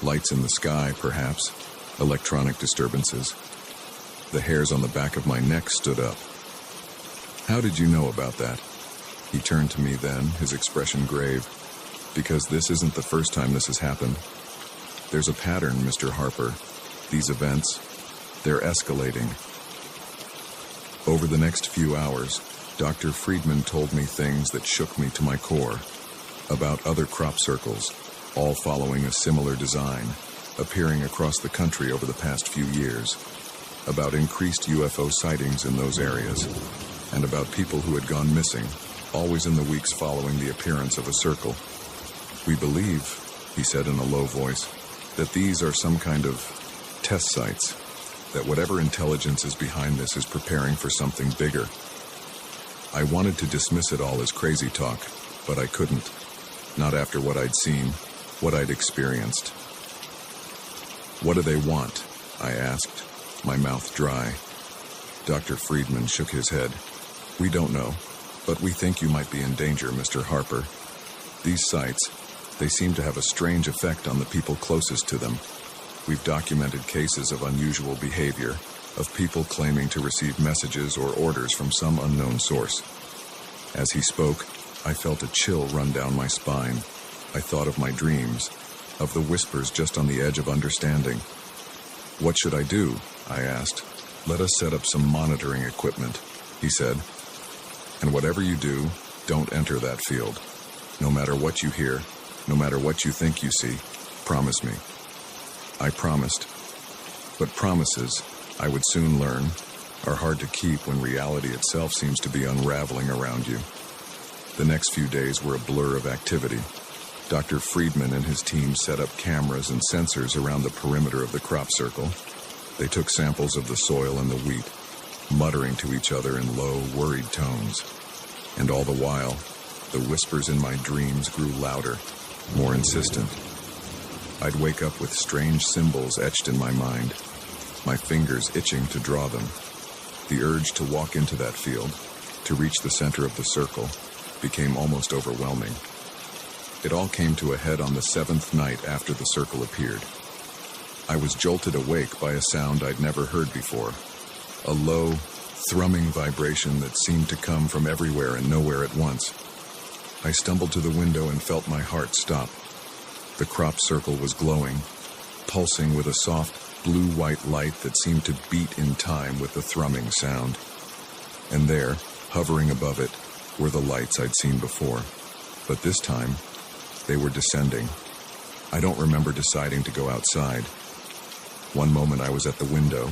Lights in the sky, perhaps? Electronic disturbances? The hairs on the back of my neck stood up. How did you know about that? He turned to me then, his expression grave. Because this isn't the first time this has happened. There's a pattern, Mr. Harper. These events, they're escalating. Over the next few hours, Dr. Friedman told me things that shook me to my core. About other crop circles, all following a similar design, appearing across the country over the past few years. About increased UFO sightings in those areas. And about people who had gone missing, always in the weeks following the appearance of a circle. We believe, he said in a low voice, that these are some kind of test sites, that whatever intelligence is behind this is preparing for something bigger. I wanted to dismiss it all as crazy talk, but I couldn't. Not after what I'd seen, what I'd experienced. What do they want? I asked, my mouth dry. Dr. Friedman shook his head. We don't know, but we think you might be in danger, Mr. Harper. These sites, they seem to have a strange effect on the people closest to them. We've documented cases of unusual behavior, of people claiming to receive messages or orders from some unknown source. As he spoke, I felt a chill run down my spine. I thought of my dreams, of the whispers just on the edge of understanding. What should I do? I asked. Let us set up some monitoring equipment, he said. And whatever you do, don't enter that field. No matter what you hear, no matter what you think you see, promise me. I promised. But promises, I would soon learn, are hard to keep when reality itself seems to be unraveling around you. The next few days were a blur of activity. Dr. Friedman and his team set up cameras and sensors around the perimeter of the crop circle. They took samples of the soil and the wheat, muttering to each other in low, worried tones. And all the while, the whispers in my dreams grew louder, more insistent. I'd wake up with strange symbols etched in my mind, my fingers itching to draw them. The urge to walk into that field, to reach the center of the circle, became almost overwhelming. It all came to a head on the 7th night after the circle appeared. I was jolted awake by a sound I'd never heard before. A low, thrumming vibration that seemed to come from everywhere and nowhere at once. I stumbled to the window and felt my heart stop. The crop circle was glowing, pulsing with a soft, blue-white light that seemed to beat in time with the thrumming sound. And there, hovering above it, were the lights I'd seen before. But this time, they were descending. I don't remember deciding to go outside. One moment I was at the window,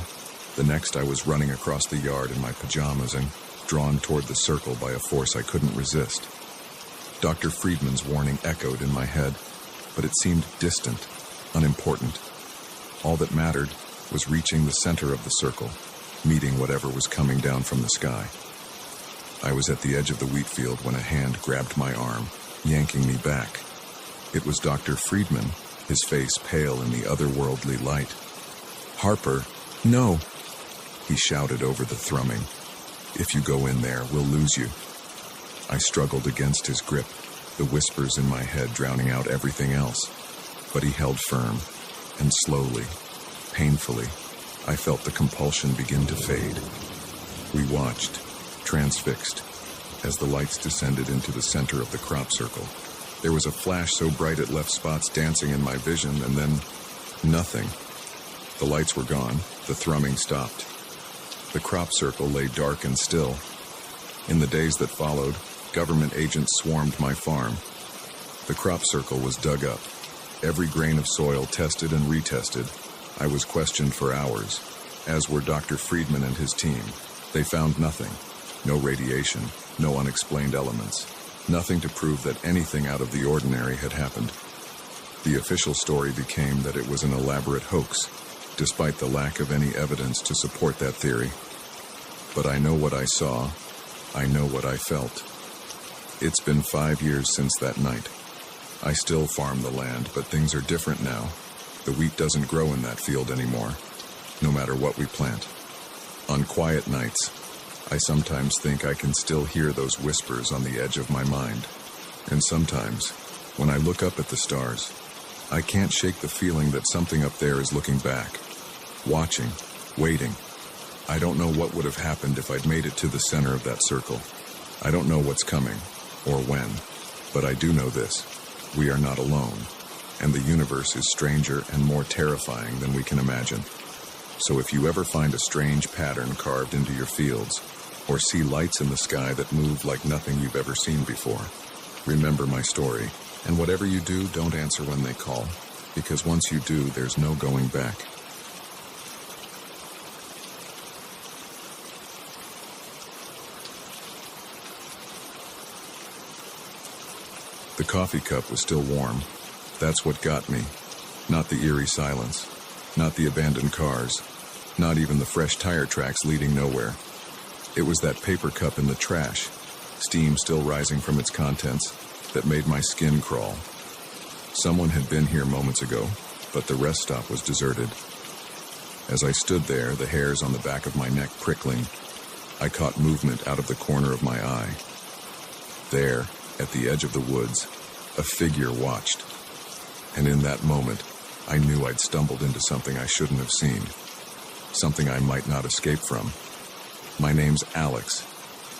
the next I was running across the yard in my pajamas and drawn toward the circle by a force I couldn't resist. Dr. Friedman's warning echoed in my head, but it seemed distant, unimportant. All that mattered was reaching the center of the circle, meeting whatever was coming down from the sky. I was at the edge of the wheat field when a hand grabbed my arm, yanking me back. It was Dr. Friedman, his face pale in the otherworldly light. "Harper, no!" he shouted over the thrumming. "If you go in there, we'll lose you." I struggled against his grip, the whispers in my head drowning out everything else. But he held firm, and slowly, painfully, I felt the compulsion begin to fade. We watched, transfixed, as the lights descended into the center of the crop circle. There was a flash so bright it left spots dancing in my vision, and then nothing. The lights were gone, the thrumming stopped. The crop circle lay dark and still. In the days that followed, government agents swarmed my farm. The crop circle was dug up, every grain of soil tested and retested. I was questioned for hours, as were Dr. Friedman and his team. They found nothing. No radiation, no unexplained elements. Nothing to prove that anything out of the ordinary had happened. The official story became that it was an elaborate hoax, despite the lack of any evidence to support that theory. But I know what I saw. I know what I felt. It's been 5 years since that night. I still farm the land, but things are different now. The wheat doesn't grow in that field anymore, no matter what we plant. On quiet nights, I sometimes think I can still hear those whispers on the edge of my mind. And sometimes, when I look up at the stars, I can't shake the feeling that something up there is looking back, watching, waiting. I don't know what would have happened if I'd made it to the center of that circle. I don't know what's coming, or when, but I do know this. We are not alone, and the universe is stranger and more terrifying than we can imagine. So if you ever find a strange pattern carved into your fields, or see lights in the sky that move like nothing you've ever seen before, remember my story, and whatever you do, don't answer when they call, because once you do, there's no going back. The coffee cup was still warm. That's what got me. Not the eerie silence. Not the abandoned cars. Not even the fresh tire tracks leading nowhere. It was that paper cup in the trash, steam still rising from its contents, that made my skin crawl. Someone had been here moments ago, but the rest stop was deserted. As I stood there, the hairs on the back of my neck prickling, I caught movement out of the corner of my eye. There, at the edge of the woods, a figure watched. And in that moment, I knew I'd stumbled into something I shouldn't have seen. Something I might not escape from. My name's Alex,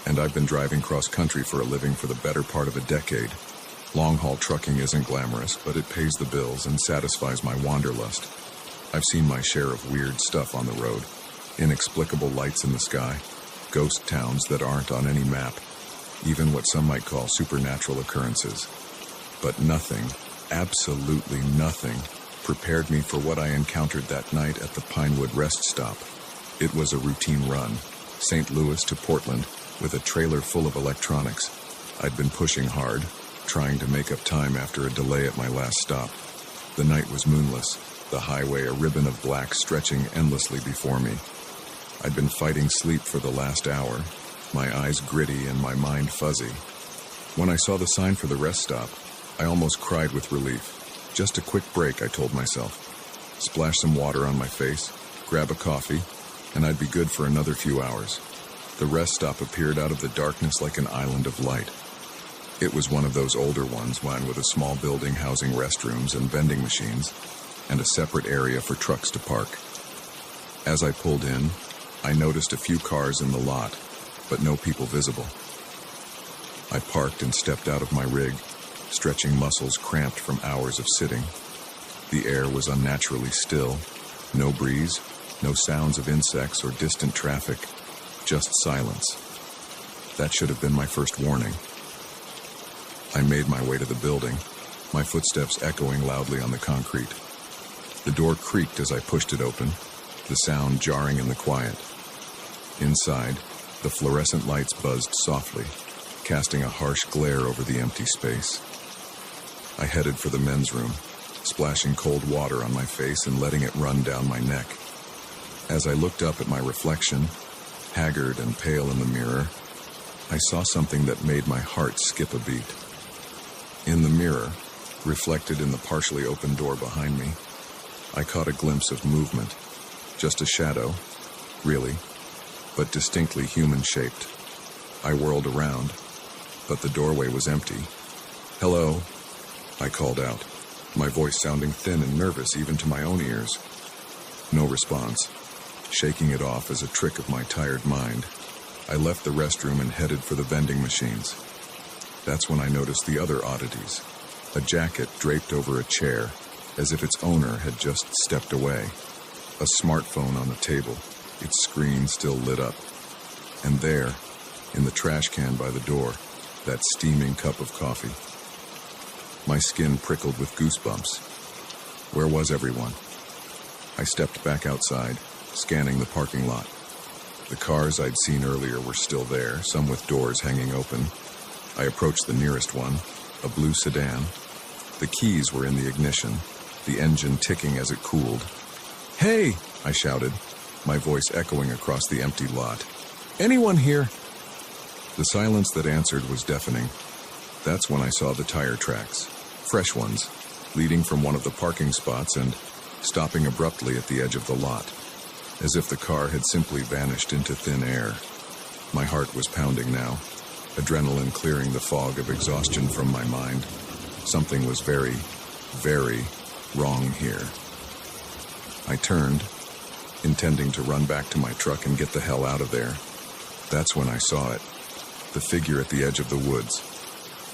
and I've been driving cross-country for a living for the better part of a decade. Long-haul trucking isn't glamorous, but it pays the bills and satisfies my wanderlust. I've seen my share of weird stuff on the road. Inexplicable lights in the sky, ghost towns that aren't on any map, even what some might call supernatural occurrences. But nothing, absolutely nothing, prepared me for what I encountered that night at the Pinewood rest stop. It was a routine run, St. Louis to Portland, with a trailer full of electronics. I'd been pushing hard, trying to make up time after a delay at my last stop. The night was moonless, the highway a ribbon of black stretching endlessly before me. I'd been fighting sleep for the last hour, my eyes gritty and my mind fuzzy. When I saw the sign for the rest stop, I almost cried with relief. Just a quick break, I told myself. Splash some water on my face, grab a coffee, and I'd be good for another few hours. The rest stop appeared out of the darkness like an island of light. It was one of those older ones, one with a small building housing restrooms and vending machines, and a separate area for trucks to park. As I pulled in, I noticed a few cars in the lot, but no people visible. I parked and stepped out of my rig, stretching muscles cramped from hours of sitting. The air was unnaturally still, no breeze, no sounds of insects or distant traffic, just silence. That should have been my first warning. I made my way to the building, my footsteps echoing loudly on the concrete. The door creaked as I pushed it open, the sound jarring in the quiet. Inside, the fluorescent lights buzzed softly, casting a harsh glare over the empty space. I headed for the men's room, splashing cold water on my face and letting it run down my neck. As I looked up at my reflection, haggard and pale in the mirror, I saw something that made my heart skip a beat. In the mirror, reflected in the partially open door behind me, I caught a glimpse of movement, just a shadow, really, but distinctly human-shaped. I whirled around, but the doorway was empty. "Hello," I called out, my voice sounding thin and nervous even to my own ears. No response. Shaking it off as a trick of my tired mind, I left the restroom and headed for the vending machines. That's when I noticed the other oddities. A jacket draped over a chair, as if its owner had just stepped away. A smartphone on the table, its screen still lit up. And there, in the trash can by the door, that steaming cup of coffee. My skin prickled with goosebumps. Where was everyone? I stepped back outside, scanning the parking lot. The cars I'd seen earlier were still there, some with doors hanging open. I approached the nearest one, a blue sedan. The keys were in the ignition, the engine ticking as it cooled. "Hey!" I shouted, my voice echoing across the empty lot. "Anyone here?" The silence that answered was deafening. That's when I saw the tire tracks, fresh ones, leading from one of the parking spots and stopping abruptly at the edge of the lot, as if the car had simply vanished into thin air. My heart was pounding now, adrenaline clearing the fog of exhaustion from my mind. Something was very, very wrong here. I turned, intending to run back to my truck and get the hell out of there. That's when I saw it, the figure at the edge of the woods.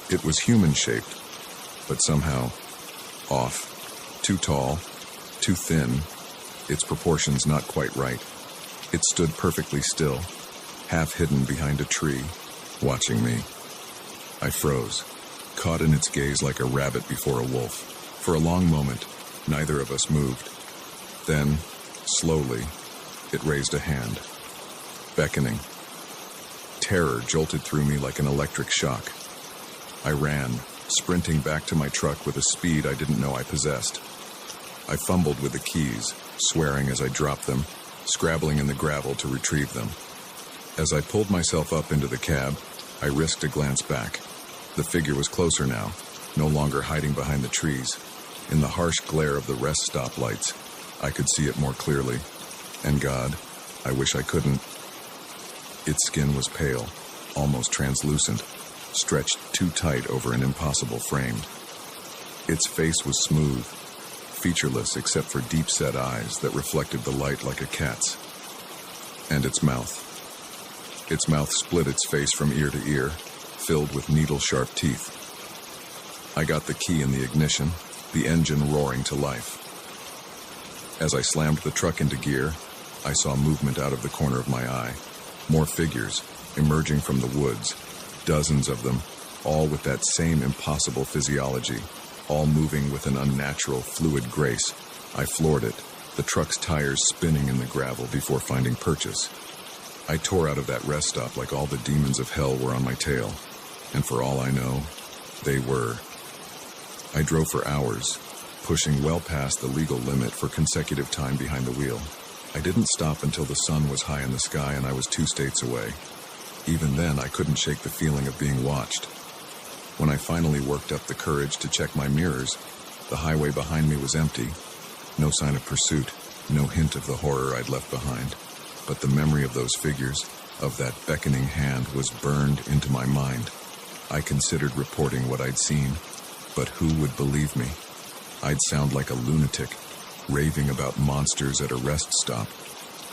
It was human-shaped, but somehow off. Too tall, too thin, its proportions not quite right. It stood perfectly still, half hidden behind a tree, watching me. I froze, caught in its gaze like a rabbit before a wolf. For a long moment, neither of us moved. Then, slowly, it raised a hand, beckoning. Terror jolted through me like an electric shock. I ran, sprinting back to my truck with a speed I didn't know I possessed. I fumbled with the keys, swearing as I dropped them, scrabbling in the gravel to retrieve them. As I pulled myself up into the cab, I risked a glance back. The figure was closer now, no longer hiding behind the trees. In the harsh glare of the rest stop lights, I could see it more clearly. And God, I wish I couldn't. Its skin was pale, almost translucent, stretched too tight over an impossible frame. Its face was smooth, featureless except for deep-set eyes that reflected the light like a cat's. And its mouth. Its mouth split its face from ear to ear, filled with needle-sharp teeth. I got the key in the ignition, the engine roaring to life. As I slammed the truck into gear, I saw movement out of the corner of my eye. More figures, emerging from the woods. Dozens of them, all with that same impossible physiology, all moving with an unnatural, fluid grace. I floored it, the truck's tires spinning in the gravel before finding purchase. I tore out of that rest stop like all the demons of hell were on my tail. And for all I know, they were. I drove for hours, pushing well past the legal limit for consecutive time behind the wheel. I didn't stop until the sun was high in the sky and I was 2 states away. Even then, I couldn't shake the feeling of being watched. When I finally worked up the courage to check my mirrors, the highway behind me was empty. No sign of pursuit, no hint of the horror I'd left behind. But the memory of those figures, of that beckoning hand was burned into my mind. I considered reporting what I'd seen, but who would believe me? I'd sound like a lunatic, raving about monsters at a rest stop.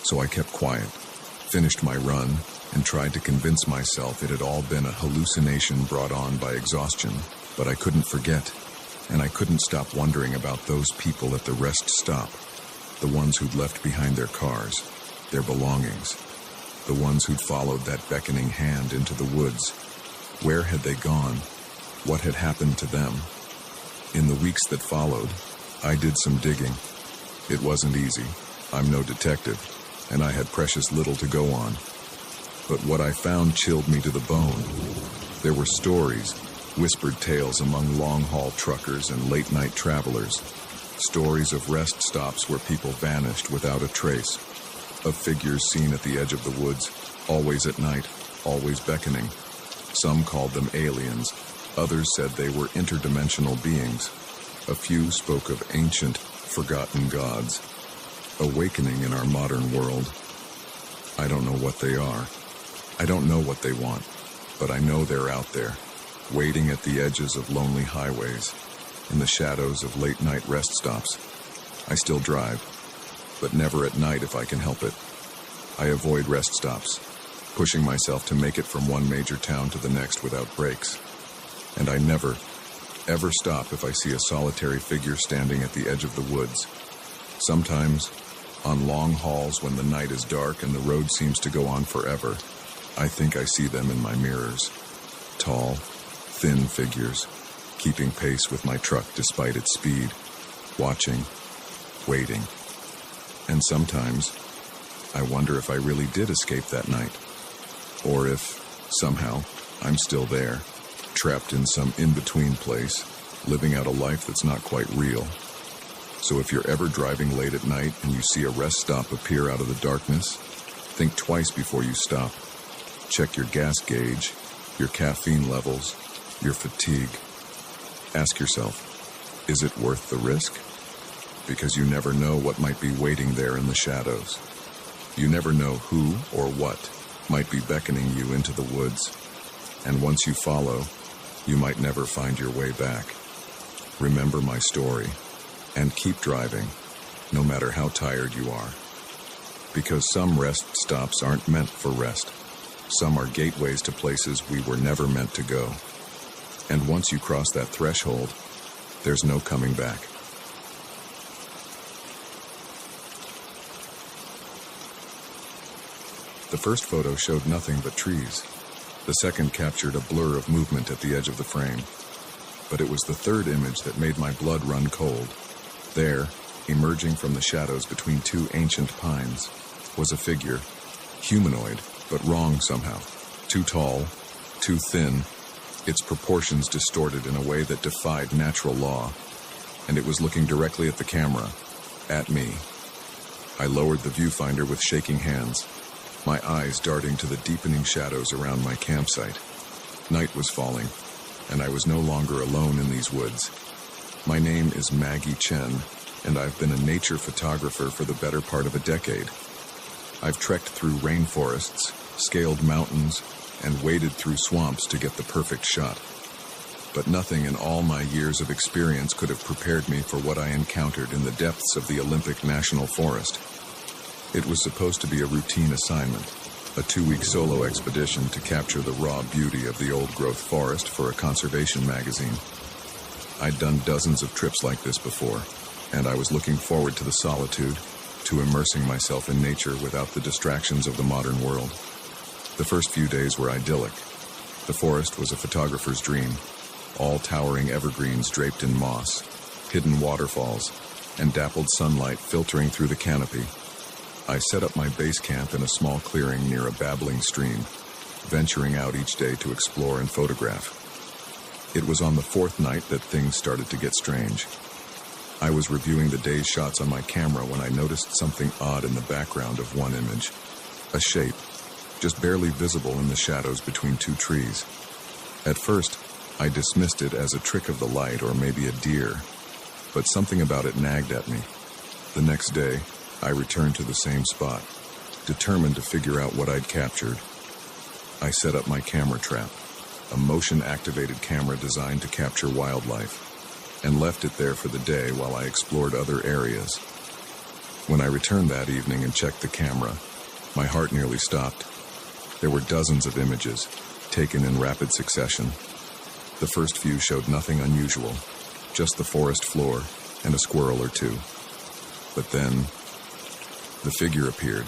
So I kept quiet, finished my run, and tried to convince myself it had all been a hallucination brought on by exhaustion. But I couldn't forget, and I couldn't stop wondering about those people at the rest stop, the ones who'd left behind their cars, their belongings, the ones who'd followed that beckoning hand into the woods. Where had they gone? What had happened to them? In the weeks that followed, I did some digging. It wasn't easy. I'm no detective, and I had precious little to go on. But what I found chilled me to the bone. There were stories, whispered tales among long-haul truckers and late-night travelers, stories of rest stops where people vanished without a trace, of figures seen at the edge of the woods, always at night, always beckoning. Some called them aliens, others said they were interdimensional beings. A few spoke of ancient, forgotten gods, awakening in our modern world. I don't know what they are. I don't know what they want, but I know they're out there, waiting at the edges of lonely highways, in the shadows of late-night rest stops. I still drive, but never at night if I can help it. I avoid rest stops, pushing myself to make it from one major town to the next without breaks. And I never, ever stop if I see a solitary figure standing at the edge of the woods. Sometimes, on long hauls when the night is dark and the road seems to go on forever, I think I see them in my mirrors. Tall, thin figures, keeping pace with my truck despite its speed, watching, waiting. And sometimes, I wonder if I really did escape that night, or if, somehow, I'm still there, trapped in some in-between place, living out a life that's not quite real. So if you're ever driving late at night and you see a rest stop appear out of the darkness, think twice before you stop. Check your gas gauge, your caffeine levels, your fatigue. Ask yourself, is it worth the risk? Because you never know what might be waiting there in the shadows. You never know who or what might be beckoning you into the woods. And once you follow, you might never find your way back. Remember my story, and keep driving, no matter how tired you are. Because some rest stops aren't meant for rest. Some are gateways to places we were never meant to go. And once you cross that threshold, there's no coming back. The first photo showed nothing but trees. The second captured a blur of movement at the edge of the frame. But it was the third image that made my blood run cold. There, emerging from the shadows between two ancient pines, was a figure, humanoid, but wrong somehow. Too tall, too thin, its proportions distorted in a way that defied natural law. And it was looking directly at the camera, at me. I lowered the viewfinder with shaking hands, my eyes darting to the deepening shadows around my campsite. Night was falling, and I was no longer alone in these woods. My name is Maggie Chen, and I've been a nature photographer for the better part of a decade. I've trekked through rainforests, scaled mountains, and waded through swamps to get the perfect shot. But nothing in all my years of experience could have prepared me for what I encountered in the depths of the Olympic National Forest. It was supposed to be a routine assignment, a 2-week solo expedition to capture the raw beauty of the old-growth forest for a conservation magazine. I'd done dozens of trips like this before, and I was looking forward to the solitude, to immersing myself in nature without the distractions of the modern world. The first few days were idyllic. The forest was a photographer's dream, all towering evergreens draped in moss, hidden waterfalls, and dappled sunlight filtering through the canopy. I set up my base camp in a small clearing near a babbling stream, venturing out each day to explore and photograph. It was on the fourth night that things started to get strange. I was reviewing the day's shots on my camera when I noticed something odd in the background of one image. A shape, just barely visible in the shadows between two trees. At first, I dismissed it as a trick of the light or maybe a deer, but something about it nagged at me. The next day, I returned to the same spot, determined to figure out what I'd captured I set up my camera trap, a motion-activated camera designed to capture wildlife, and left it there for the day while I explored other areas. When I returned that evening and checked the camera, my heart nearly stopped. There were dozens of images, taken in rapid succession. The first few showed nothing unusual, just the forest floor and a squirrel or two. But then, the figure appeared,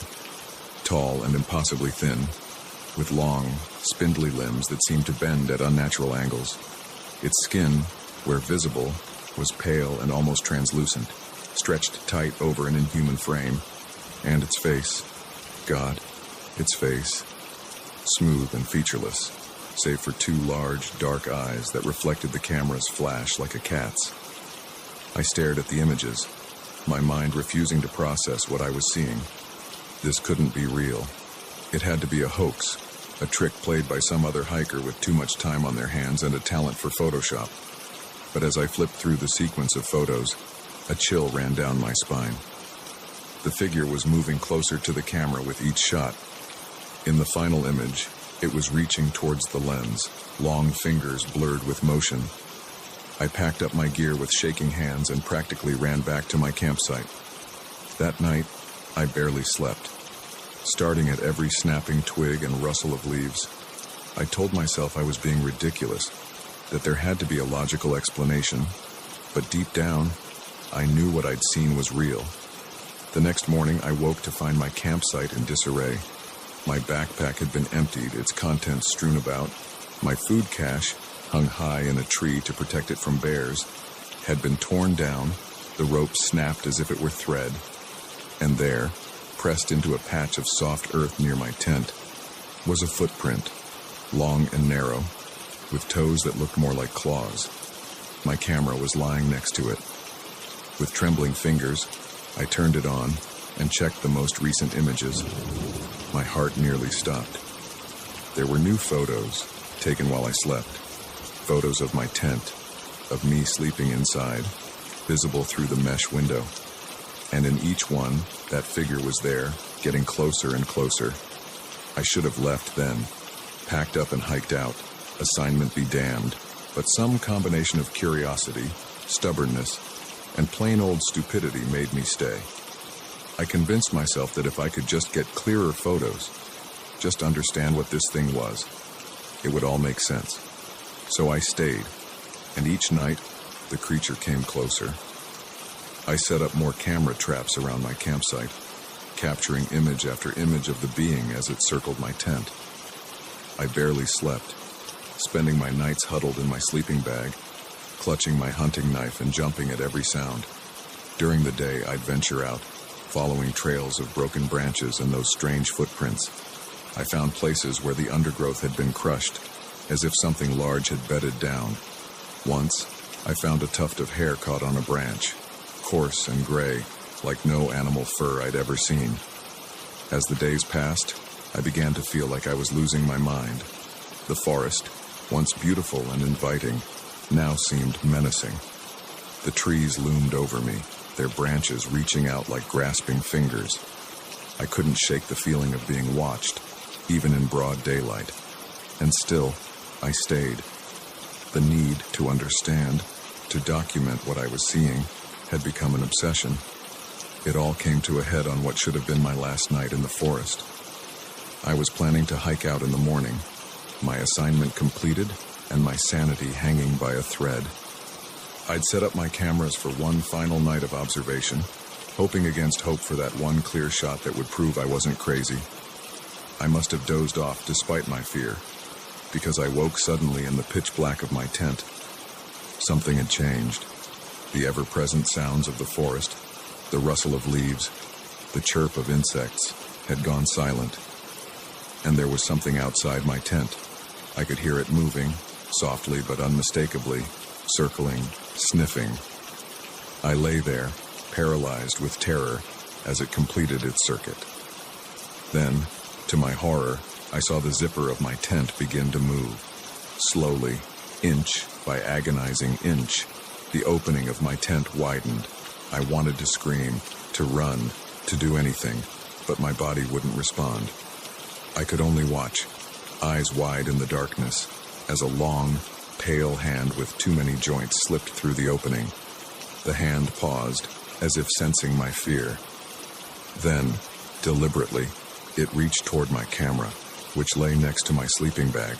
tall and impossibly thin, with long, spindly limbs that seemed to bend at unnatural angles. Its skin, where visible, was pale and almost translucent, stretched tight over an inhuman frame. And its face, God, its face, smooth and featureless, save for two large, dark eyes that reflected the camera's flash like a cat's. I stared at the images, my mind refusing to process what I was seeing. This couldn't be real. It had to be a hoax, a trick played by some other hiker with too much time on their hands and a talent for Photoshop. But as I flipped through the sequence of photos, a chill ran down my spine. The figure was moving closer to the camera with each shot. In the final image, it was reaching towards the lens, long fingers blurred with motion. I packed up my gear with shaking hands and practically ran back to my campsite. That night, I barely slept. Starting at every snapping twig and rustle of leaves, I told myself I was being ridiculous, that there had to be a logical explanation, but deep down, I knew what I'd seen was real. The next morning, I woke to find my campsite in disarray. My backpack had been emptied, its contents strewn about. My food cache, hung high in a tree to protect it from bears, had been torn down, the rope snapped as if it were thread, and there, pressed into a patch of soft earth near my tent, was a footprint, long and narrow, with toes that looked more like claws. My camera was lying next to it. With trembling fingers, I turned it on and checked the most recent images. My heart nearly stopped. There were new photos, taken while I slept. Photos of my tent, of me sleeping inside, visible through the mesh window. And in each one, that figure was there, getting closer and closer. I should have left then, packed up and hiked out, assignment be damned, but some combination of curiosity, stubbornness, and plain old stupidity made me stay. I convinced myself that if I could just get clearer photos, just understand what this thing was, it would all make sense. So I stayed, and each night, the creature came closer. I set up more camera traps around my campsite, capturing image after image of the being as it circled my tent. I barely slept, spending my nights huddled in my sleeping bag, clutching my hunting knife and jumping at every sound. During the day, I'd venture out, following trails of broken branches and those strange footprints. I found places where the undergrowth had been crushed, as if something large had bedded down. Once, I found a tuft of hair caught on a branch, coarse and gray, like no animal fur I'd ever seen. As the days passed, I began to feel like I was losing my mind. The forest, once beautiful and inviting, now seemed menacing. The trees loomed over me, their branches reaching out like grasping fingers. I couldn't shake the feeling of being watched, even in broad daylight. And still, I stayed. The need to understand, to document what I was seeing, had become an obsession. It all came to a head on what should have been my last night in the forest. I was planning to hike out in the morning, my assignment completed and my sanity hanging by a thread. I'd set up my cameras for one final night of observation, hoping against hope for that one clear shot that would prove I wasn't crazy. I must have dozed off despite my fear, because I woke suddenly in the pitch black of my tent. Something had changed. The ever-present sounds of the forest, the rustle of leaves, the chirp of insects, had gone silent. And there was something outside my tent. I could hear it moving, softly but unmistakably, circling, sniffing. I lay there, paralyzed with terror, as it completed its circuit. Then, to my horror, I saw the zipper of my tent begin to move. Slowly, inch by agonizing inch, the opening of my tent widened. I wanted to scream, to run, to do anything, but my body wouldn't respond. I could only watch, eyes wide in the darkness, as a long, pale hand with too many joints slipped through the opening. The hand paused, as if sensing my fear. Then, deliberately, it reached toward my camera, which lay next to my sleeping bag.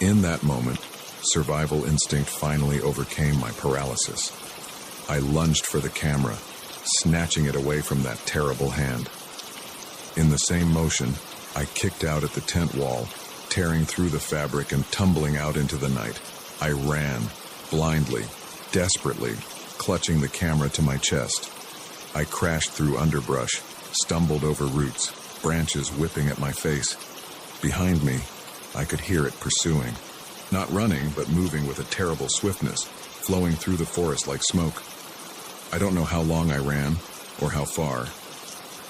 In that moment, survival instinct finally overcame my paralysis. I lunged for the camera, snatching it away from that terrible hand. In the same motion, I kicked out at the tent wall, tearing through the fabric and tumbling out into the night. I ran, blindly, desperately, clutching the camera to my chest. I crashed through underbrush, stumbled over roots, branches whipping at my face. Behind me, I could hear it pursuing. Not running, but moving with a terrible swiftness, flowing through the forest like smoke. I don't know how long I ran, or how far.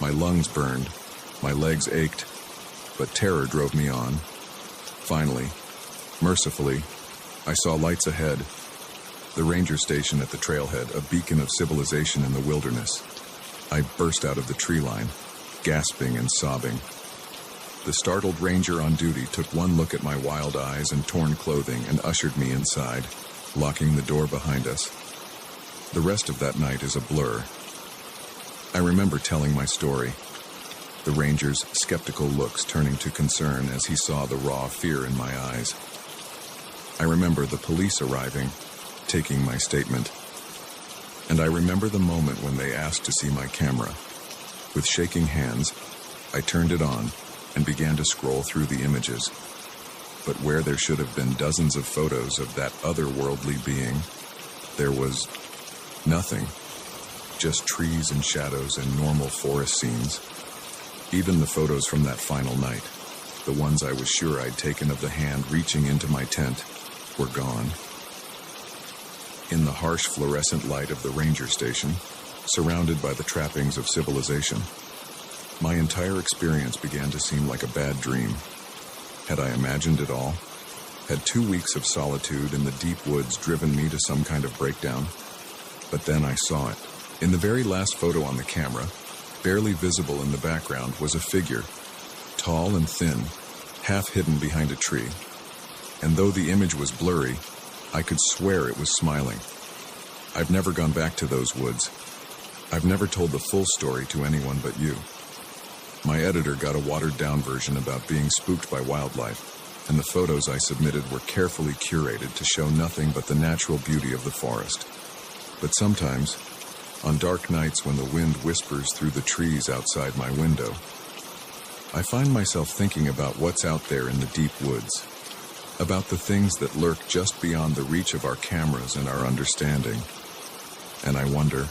My lungs burned, my legs ached, but terror drove me on. Finally, mercifully, I saw lights ahead. The ranger station at the trailhead, a beacon of civilization in the wilderness. I burst out of the tree line, gasping and sobbing. The startled ranger on duty took one look at my wild eyes and torn clothing and ushered me inside, locking the door behind us. The rest of that night is a blur. I remember telling my story, the ranger's skeptical looks turning to concern as he saw the raw fear in my eyes. I remember the police arriving, taking my statement. And I remember the moment when they asked to see my camera. With shaking hands, I turned it on and began to scroll through the images. But where there should have been dozens of photos of that otherworldly being, there was nothing. Just trees and shadows and normal forest scenes. Even the photos from that final night, the ones I was sure I'd taken of the hand reaching into my tent, were gone. In the harsh fluorescent light of the ranger station, surrounded by the trappings of civilization, my entire experience began to seem like a bad dream. Had I imagined it all? Had 2 weeks of solitude in the deep woods driven me to some kind of breakdown? But then I saw it. In the very last photo on the camera, barely visible in the background, was a figure, tall and thin, half hidden behind a tree. And though the image was blurry, I could swear it was smiling. I've never gone back to those woods. I've never told the full story to anyone but you. My editor got a watered-down version about being spooked by wildlife, and the photos I submitted were carefully curated to show nothing but the natural beauty of the forest. But sometimes, on dark nights when the wind whispers through the trees outside my window, I find myself thinking about what's out there in the deep woods, about the things that lurk just beyond the reach of our cameras and our understanding. And I wonder,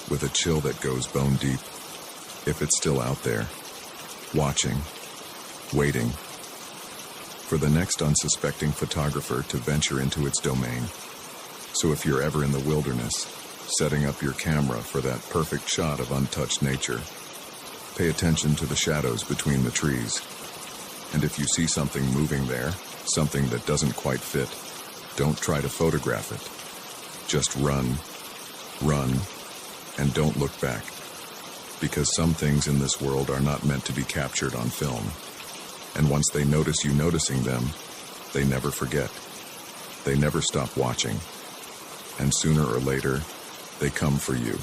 with a chill that goes bone deep, if it's still out there, watching, waiting, for the next unsuspecting photographer to venture into its domain. So if you're ever in the wilderness, setting up your camera for that perfect shot of untouched nature, pay attention to the shadows between the trees. And if you see something moving there, something that doesn't quite fit, don't try to photograph it. Just run, and don't look back. Because some things in this world are not meant to be captured on film. And once they notice you noticing them, they never forget. They never stop watching. And sooner or later, they come for you.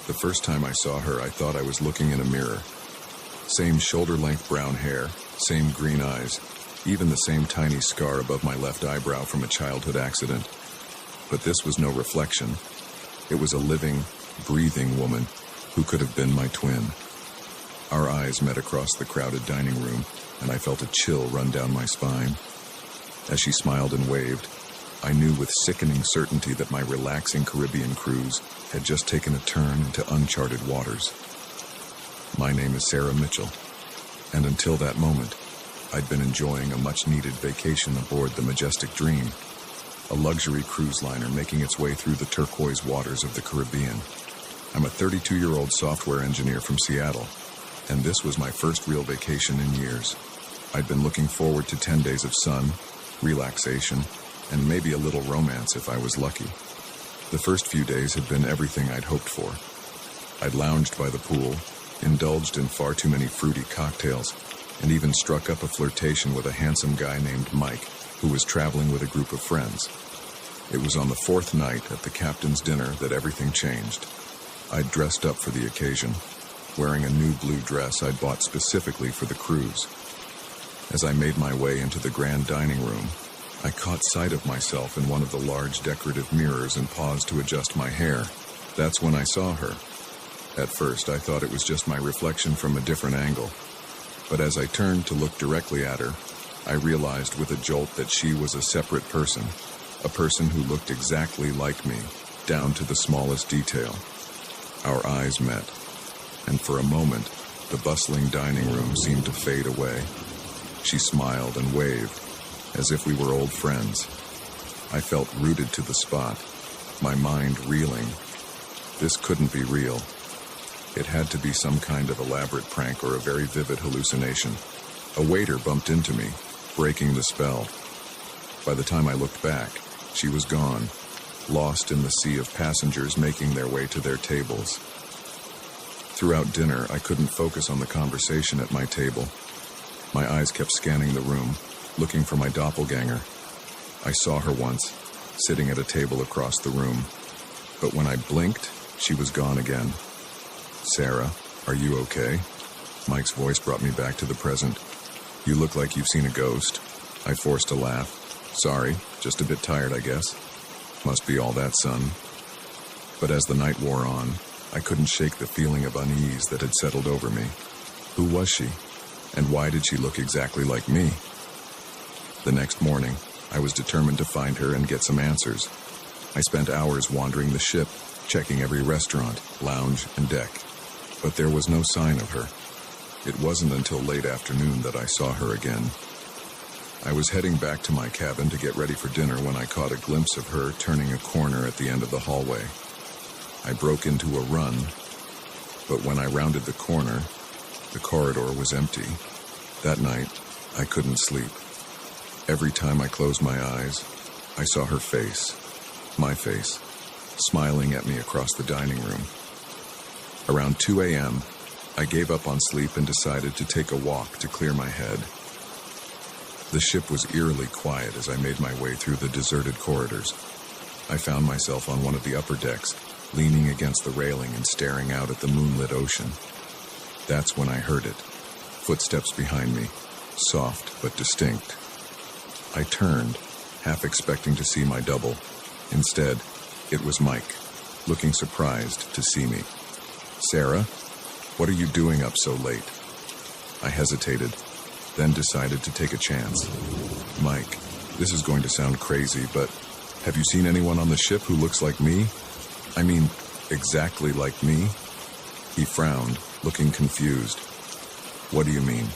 The first time I saw her, I thought I was looking in a mirror. Same shoulder-length brown hair, same green eyes, even the same tiny scar above my left eyebrow from a childhood accident. But this was no reflection. It was a living, breathing woman who could have been my twin. Our eyes met across the crowded dining room, and I felt a chill run down my spine. As she smiled and waved, I knew with sickening certainty that my relaxing Caribbean cruise had just taken a turn into uncharted waters. My name is Sarah Mitchell, and until that moment, I'd been enjoying a much-needed vacation aboard the Majestic Dream, a luxury cruise liner making its way through the turquoise waters of the Caribbean. I'm a 32-year-old software engineer from Seattle, and this was my first real vacation in years. I'd been looking forward to 10 days of sun, relaxation, and maybe a little romance if I was lucky. The first few days had been everything I'd hoped for. I'd lounged by the pool, indulged in far too many fruity cocktails, and even struck up a flirtation with a handsome guy named Mike, who was traveling with a group of friends. It was on the fourth night at the captain's dinner that everything changed. I'd dressed up for the occasion, wearing a new blue dress I'd bought specifically for the cruise. As I made my way into the grand dining room, I caught sight of myself in one of the large decorative mirrors and paused to adjust my hair. That's when I saw her. At first, I thought it was just my reflection from a different angle. But as I turned to look directly at her, I realized with a jolt that she was a separate person, a person who looked exactly like me, down to the smallest detail. Our eyes met, and for a moment, the bustling dining room seemed to fade away. She smiled and waved, as if we were old friends. I felt rooted to the spot, my mind reeling. This couldn't be real. It had to be some kind of elaborate prank or a very vivid hallucination. A waiter bumped into me, breaking the spell. By the time I looked back, she was gone, lost in the sea of passengers making their way to their tables. Throughout dinner, I couldn't focus on the conversation at my table. My eyes kept scanning the room, looking for my doppelganger. I saw her once, sitting at a table across the room. But when I blinked, she was gone again. "Sarah, are you okay?" Mike's voice brought me back to the present. "You look like you've seen a ghost." I forced a laugh. "Sorry, just a bit tired, I guess." "Must be all that, son." But as the night wore on, I couldn't shake the feeling of unease that had settled over me. Who was she? And why did she look exactly like me? The next morning, I was determined to find her and get some answers. I spent hours wandering the ship, checking every restaurant, lounge, and deck. But there was no sign of her. It wasn't until late afternoon that I saw her again. I was heading back to my cabin to get ready for dinner when I caught a glimpse of her turning a corner at the end of the hallway. I broke into a run, but when I rounded the corner, the corridor was empty. That night, I couldn't sleep. Every time I closed my eyes, I saw her face, my face, smiling at me across the dining room. Around 2 a.m., I gave up on sleep and decided to take a walk to clear my head. The ship was eerily quiet as I made my way through the deserted corridors. I found myself on one of the upper decks, leaning against the railing and staring out at the moonlit ocean. That's when I heard it. Footsteps behind me, soft but distinct. I turned, half expecting to see my double. Instead, it was Mike, looking surprised to see me. "Sarah, what are you doing up so late?" I hesitated, then decided to take a chance. "Mike, this is going to sound crazy, but have you seen anyone on the ship who looks like me? I mean, exactly like me?" He frowned, looking confused. "What do you mean?"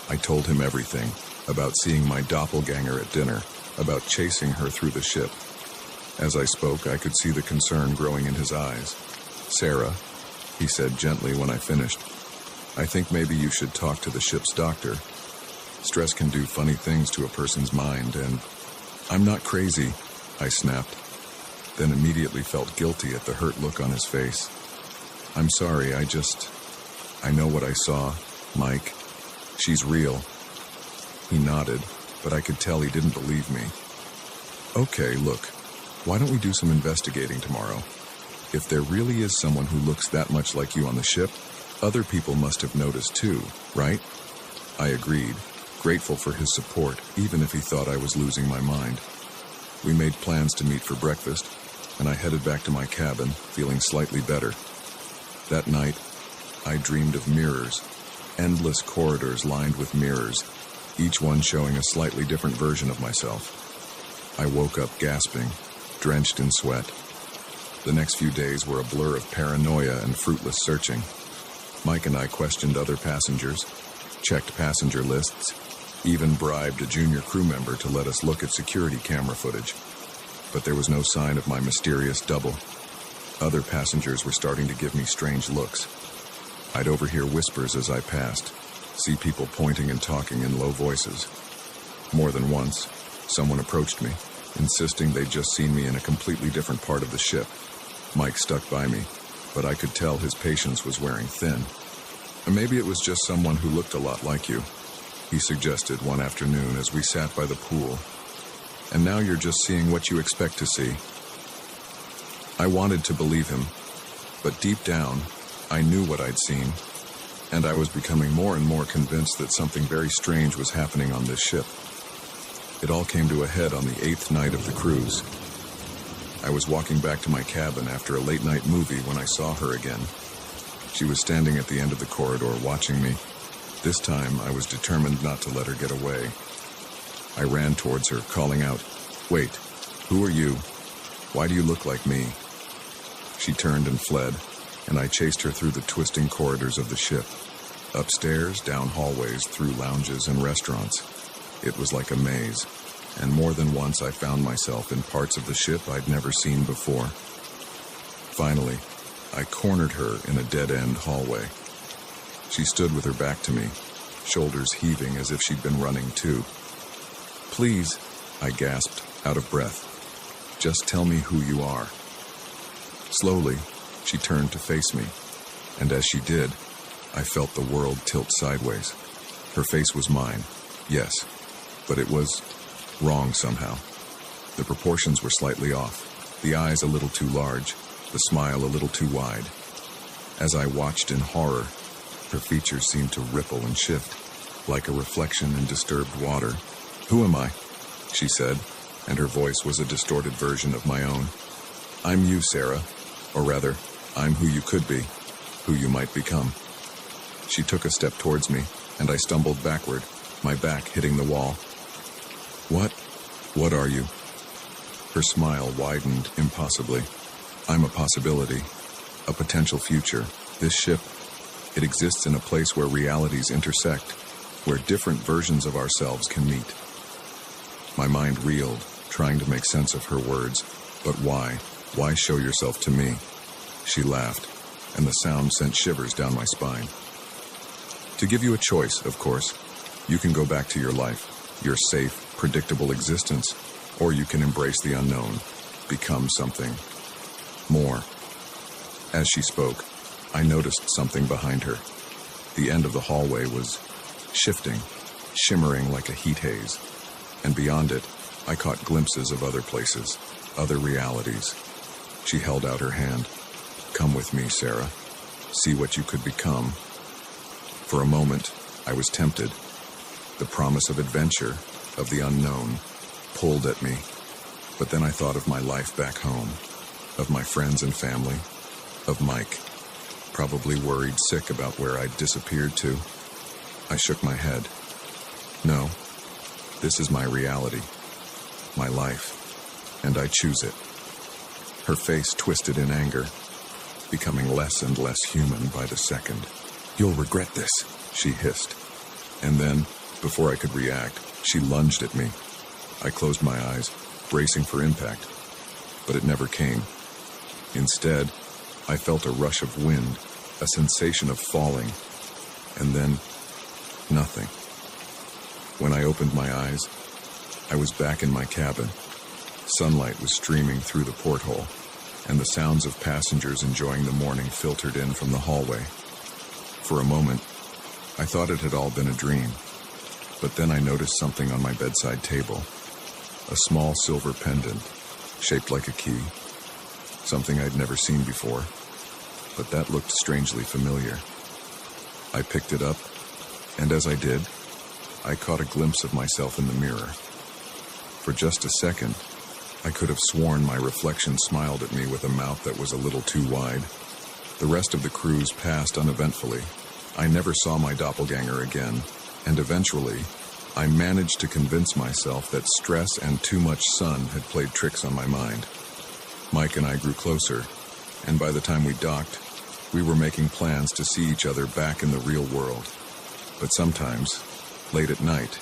I told him everything, about seeing my doppelganger at dinner, about chasing her through the ship. As I spoke, I could see the concern growing in his eyes. "Sarah," he said gently when I finished, "I think maybe you should talk to the ship's doctor. Stress can do funny things to a person's mind, and..." "I'm not crazy," I snapped, then immediately felt guilty at the hurt look on his face. "I'm sorry, I know what I saw, Mike. She's real." He nodded, but I could tell he didn't believe me. "Okay, look, why don't we do some investigating tomorrow? If there really is someone who looks that much like you on the ship, other people must have noticed too, right?" I agreed, grateful for his support, even if he thought I was losing my mind. We made plans to meet for breakfast, and I headed back to my cabin, feeling slightly better. That night, I dreamed of mirrors, endless corridors lined with mirrors, each one showing a slightly different version of myself. I woke up gasping, drenched in sweat. The next few days were a blur of paranoia and fruitless searching. Mike and I questioned other passengers, checked passenger lists, even bribed a junior crew member to let us look at security camera footage. But there was no sign of my mysterious double. Other passengers were starting to give me strange looks. I'd overhear whispers as I passed, see people pointing and talking in low voices. More than once, someone approached me, insisting they'd just seen me in a completely different part of the ship. Mike stuck by me. but I could tell his patience was wearing thin. And maybe it was just someone who looked a lot like you, he suggested one afternoon as we sat by the pool. And now you're just seeing what you expect to see. I wanted to believe him, but deep down, I knew what I'd seen, and I was becoming more and more convinced that something very strange was happening on this ship. It all came to a head on the 8th night of the cruise. I was walking back to my cabin after a late-night movie when I saw her again. She was standing at the end of the corridor watching me. This time, I was determined not to let her get away. I ran towards her, calling out, "Wait, who are you? Why do you look like me?" She turned and fled, and I chased her through the twisting corridors of the ship. Upstairs, down hallways, through lounges and restaurants. It was like a maze, and more than once I found myself in parts of the ship I'd never seen before. Finally, I cornered her in a dead-end hallway. She stood with her back to me, shoulders heaving as if she'd been running too. "Please," I gasped, out of breath. "Just tell me who you are." Slowly, she turned to face me, and as she did, I felt the world tilt sideways. Her face was mine, yes, but it was wrong somehow. The proportions were slightly off, the eyes a little too large, the smile a little too wide. As I watched in horror, her features seemed to ripple and shift, like a reflection in disturbed water. "Who am I?" she said, and her voice was a distorted version of my own. "I'm you, Sarah. Or rather, I'm who you could be, who you might become." She took a step towards me, and I stumbled backward, my back hitting the wall. What are you?" Her smile widened impossibly. "I'm a possibility, a potential future. This ship, it exists in a place where realities intersect, where different versions of ourselves can meet." My mind reeled, trying to make sense of her words. But why? Why show yourself to me? She laughed, and the sound sent shivers down my spine. "To give you a choice, of course. You can go back to your life, your safe, predictable existence, or you can embrace the unknown, become something more." As she spoke, I noticed something behind her. The end of the hallway was shifting, shimmering like a heat haze, and beyond it, I caught glimpses of other places, other realities. She held out her hand. "Come with me, Sarah. See what you could become." For a moment, I was tempted. The promise of adventure, of the unknown, pulled at me. But then I thought of my life back home, of my friends and family, of Mike, probably worried sick about where I'd disappeared to. I shook my head. No, this is my reality, my life, and I choose it. Her face twisted in anger, becoming less and less human by the second. "You'll regret this," she hissed. And then, before I could react, she lunged at me. I closed my eyes, bracing for impact, but it never came. Instead, I felt a rush of wind, a sensation of falling, and then nothing. When I opened my eyes, I was back in my cabin. Sunlight was streaming through the porthole, and the sounds of passengers enjoying the morning filtered in from the hallway. For a moment, I thought it had all been a dream, but then I noticed something on my bedside table. A small silver pendant, shaped like a key. Something I'd never seen before, but that looked strangely familiar. I picked it up, and as I did, I caught a glimpse of myself in the mirror. For just a second, I could have sworn my reflection smiled at me with a mouth that was a little too wide. The rest of the cruise passed uneventfully. I never saw my doppelganger again, and eventually, I managed to convince myself that stress and too much sun had played tricks on my mind. Mike and I grew closer, and by the time we docked, we were making plans to see each other back in the real world. But sometimes, late at night,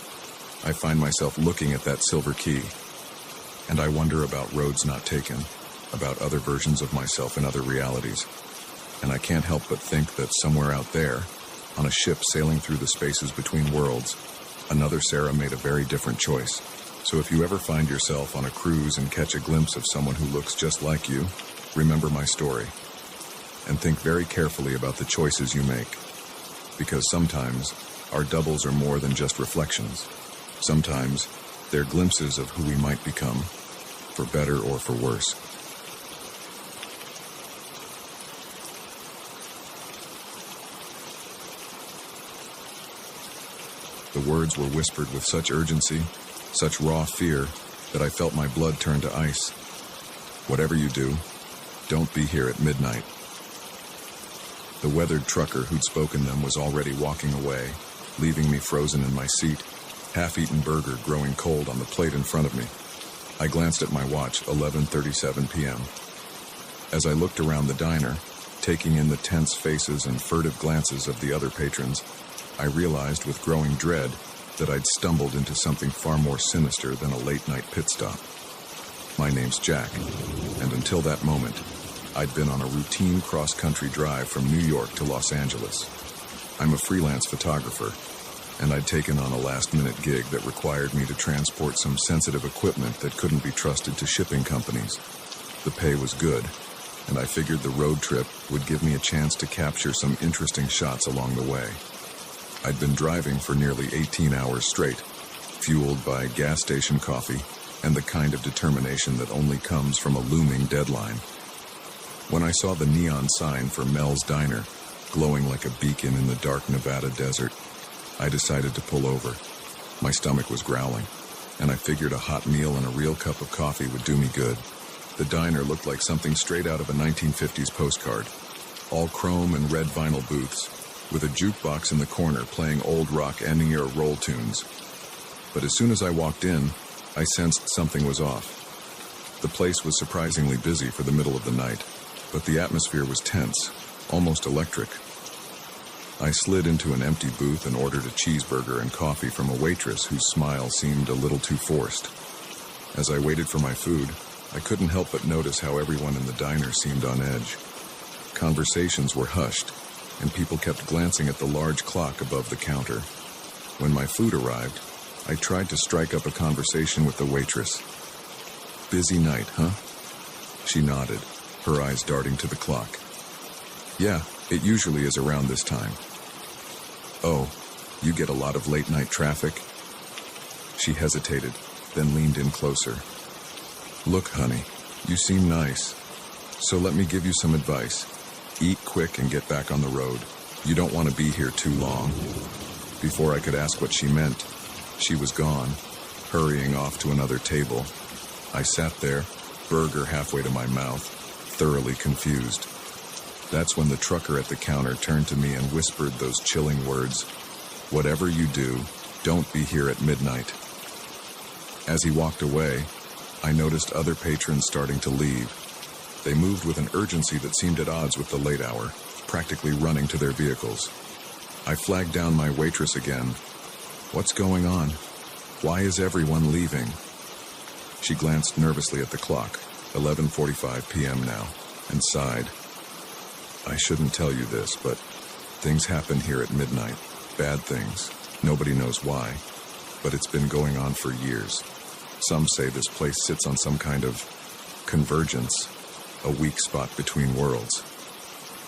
I find myself looking at that silver key, and I wonder about roads not taken, about other versions of myself in other realities. And I can't help but think that somewhere out there, on a ship sailing through the spaces between worlds, another Sarah made a very different choice. So if you ever find yourself on a cruise and catch a glimpse of someone who looks just like you, remember my story. and think very carefully about the choices you make. Because sometimes, our doubles are more than just reflections. Sometimes, they're glimpses of who we might become, for better or for worse. The words were whispered with such urgency, such raw fear, that I felt my blood turn to ice. Whatever you do, don't be here at midnight. The weathered trucker who'd spoken them was already walking away, leaving me frozen in my seat, half-eaten burger growing cold on the plate in front of me. I glanced at my watch, 11:37 p.m. As I looked around the diner, taking in the tense faces and furtive glances of the other patrons, I realized with growing dread that I'd stumbled into something far more sinister than a late-night pit stop. My name's Jack, and until that moment, I'd been on a routine cross-country drive from New York to Los Angeles. I'm a freelance photographer, and I'd taken on a last-minute gig that required me to transport some sensitive equipment that couldn't be trusted to shipping companies. The pay was good, and I figured the road trip would give me a chance to capture some interesting shots along the way. I'd been driving for nearly 18 hours straight, fueled by gas station coffee and the kind of determination that only comes from a looming deadline. When I saw the neon sign for Mel's Diner, glowing like a beacon in the dark Nevada desert, I decided to pull over. My stomach was growling, and I figured a hot meal and a real cup of coffee would do me good. The diner looked like something straight out of a 1950s postcard. All chrome and red vinyl booths, with a jukebox in the corner playing old rock ending-era roll tunes. But as soon as I walked in, I sensed something was off. The place was surprisingly busy for the middle of the night, but the atmosphere was tense, almost electric. I slid into an empty booth and ordered a cheeseburger and coffee from a waitress whose smile seemed a little too forced. As I waited for my food, I couldn't help but notice how everyone in the diner seemed on edge. Conversations were hushed, and people kept glancing at the large clock above the counter. When my food arrived, I tried to strike up a conversation with the waitress. "Busy night, huh?" She nodded, her eyes darting to the clock. "Yeah, it usually is around this time." "Oh, you get a lot of late-night traffic?" She hesitated, then leaned in closer. "Look, honey, you seem nice, so let me give you some advice. Eat quick and get back on the road. You don't want to be here too long." Before I could ask what she meant, she was gone, hurrying off to another table. I sat there, burger halfway to my mouth, thoroughly confused. That's when the trucker at the counter turned to me and whispered those chilling words, "Whatever you do, don't be here at midnight." As he walked away, I noticed other patrons starting to leave. They moved with an urgency that seemed at odds with the late hour, practically running to their vehicles. I flagged down my waitress again. "What's going on? Why is everyone leaving?" She glanced nervously at the clock, 11:45 p.m. now, and sighed. "I shouldn't tell you this, but things happen here at midnight. Bad things. Nobody knows why, but it's been going on for years. Some say this place sits on some kind of convergence, a weak spot between worlds.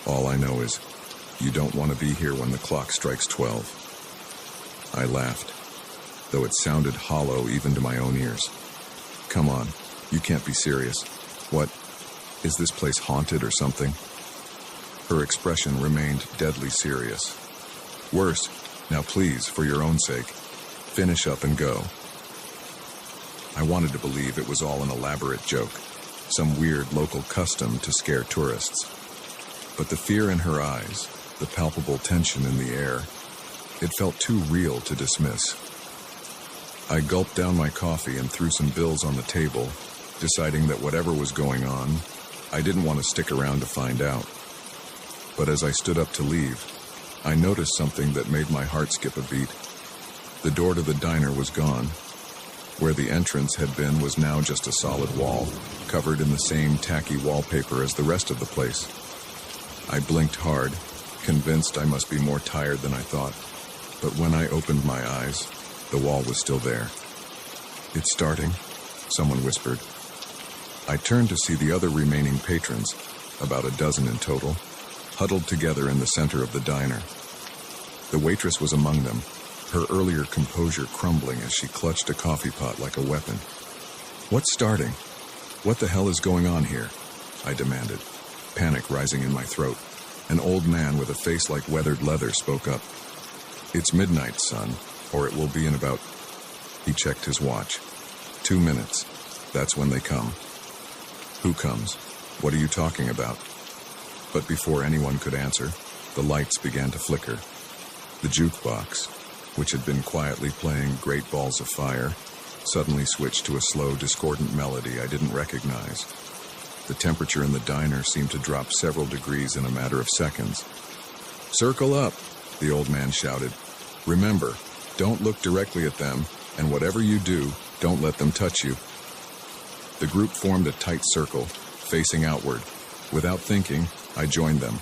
All I know is you don't want to be here when the clock strikes 12. I laughed, though it sounded hollow even to my own ears. "Come on, you can't be serious. What, is this place haunted or something?" Her expression remained deadly serious. "Worse, now please, for your own sake, finish up and go." I wanted to believe it was all an elaborate joke, some weird local custom to scare tourists. But the fear in her eyes, the palpable tension in the air, it felt too real to dismiss. I gulped down my coffee and threw some bills on the table, deciding that whatever was going on, I didn't want to stick around to find out. But as I stood up to leave, I noticed something that made my heart skip a beat. The door to the diner was gone. Where the entrance had been was now just a solid wall, covered in the same tacky wallpaper as the rest of the place. I blinked hard, convinced I must be more tired than I thought. But when I opened my eyes, the wall was still there. "It's starting," someone whispered. I turned to see the other remaining patrons, about a dozen in total, huddled together in the center of the diner. The waitress was among them, her earlier composure crumbling as she clutched a coffee pot like a weapon. "What's starting? What the hell is going on here?" I demanded, panic rising in my throat. An old man with a face like weathered leather spoke up. "It's midnight, son, or it will be in about..." He checked his watch. 2 minutes. That's when they come." "Who comes? What are you talking about?" But before anyone could answer, the lights began to flicker. The jukebox, which had been quietly playing Great Balls of Fire, suddenly switched to a slow, discordant melody I didn't recognize. The temperature in the diner seemed to drop several degrees in a matter of seconds. "Circle up," the old man shouted. "Remember, don't look directly at them, and whatever you do, don't let them touch you." The group formed a tight circle, facing outward. Without thinking, I joined them,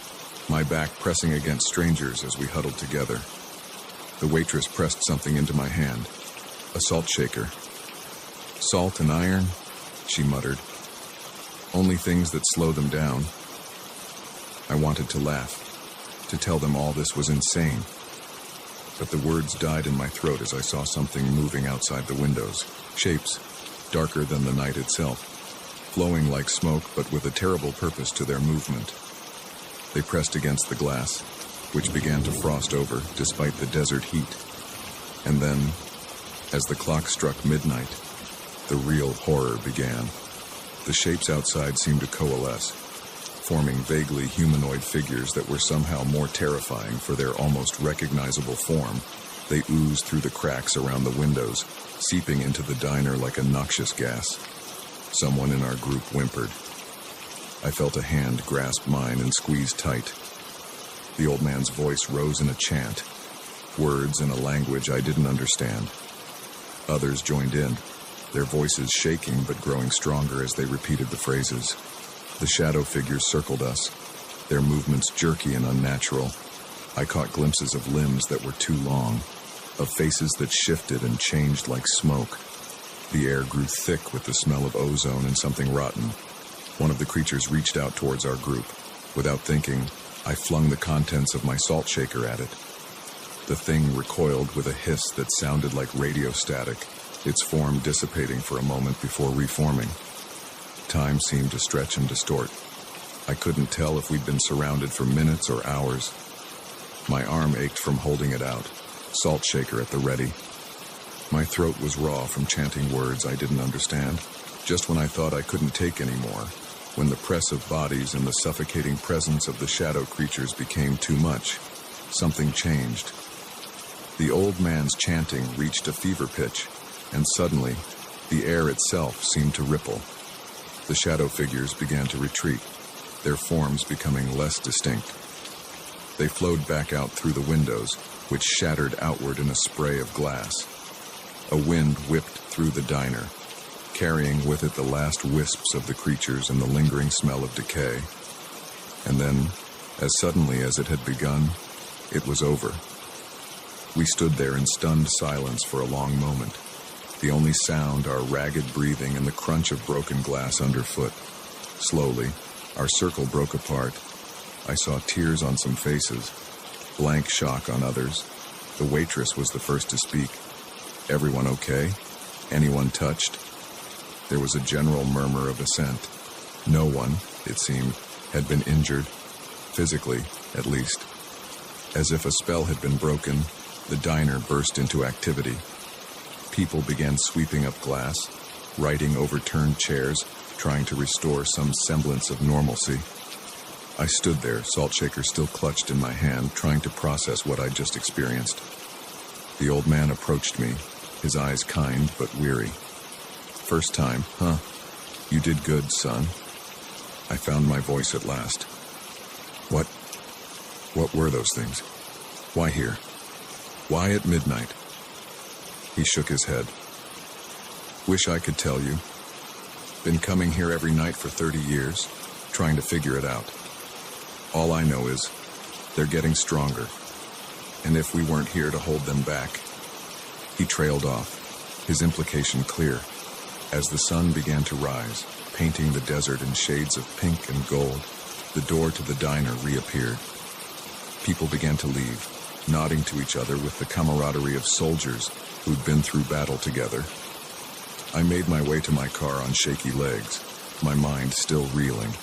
my back pressing against strangers as we huddled together. The waitress pressed something into my hand. A salt shaker. "Salt and iron," she muttered. "Only things that slow them down." I wanted to laugh, to tell them all this was insane. But the words died in my throat as I saw something moving outside the windows. Shapes, darker than the night itself, flowing like smoke but with a terrible purpose to their movement. They pressed against the glass, which began to frost over despite the desert heat. And then, as the clock struck midnight, the real horror began. The shapes outside seemed to coalesce, forming vaguely humanoid figures that were somehow more terrifying for their almost recognizable form. They oozed through the cracks around the windows, seeping into the diner like a noxious gas. Someone in our group whimpered. I felt a hand grasp mine and squeeze tight. The old man's voice rose in a chant, words in a language I didn't understand. Others joined in, their voices shaking but growing stronger as they repeated the phrases. The shadow figures circled us, their movements jerky and unnatural. I caught glimpses of limbs that were too long, of faces that shifted and changed like smoke. The air grew thick with the smell of ozone and something rotten. One of the creatures reached out towards our group. Without thinking, I flung the contents of my salt shaker at it. The thing recoiled with a hiss that sounded like radio static, its form dissipating for a moment before reforming. Time seemed to stretch and distort. I couldn't tell if we'd been surrounded for minutes or hours. My arm ached from holding it out, salt shaker at the ready. My throat was raw from chanting words I didn't understand, just when I thought I couldn't take any more, when the press of bodies and the suffocating presence of the shadow creatures became too much. Something changed. The old man's chanting reached a fever pitch, and suddenly, the air itself seemed to ripple. The shadow figures began to retreat, their forms becoming less distinct. They flowed back out through the windows, which shattered outward in a spray of glass. A wind whipped through the diner, carrying with it the last wisps of the creatures and the lingering smell of decay. And then, as suddenly as it had begun, it was over. We stood there in stunned silence for a long moment, the only sound our ragged breathing and the crunch of broken glass underfoot. Slowly, our circle broke apart. I saw tears on some faces, blank shock on others. The waitress was the first to speak. "Everyone okay? Anyone touched?" There was a general murmur of assent. No one, it seemed, had been injured, physically, at least. As if a spell had been broken, the diner burst into activity. People began sweeping up glass, righting overturned chairs, trying to restore some semblance of normalcy. I stood there, salt shaker still clutched in my hand, trying to process what I'd just experienced. The old man approached me, his eyes kind but weary. "First time, huh? You did good, son." I found my voice at last. What were those things? Why here? Why at midnight?" He shook his head. "Wish I could tell you. Been coming here every night for 30 years, trying to figure it out. All I know is, they're getting stronger. And if we weren't here to hold them back..." He trailed off, his implication clear, as the sun began to rise, painting the desert in shades of pink and gold. The door to the diner reappeared. People began to leave, nodding to each other with the camaraderie of soldiers who'd been through battle together. I made my way to my car on shaky legs, my mind still reeling.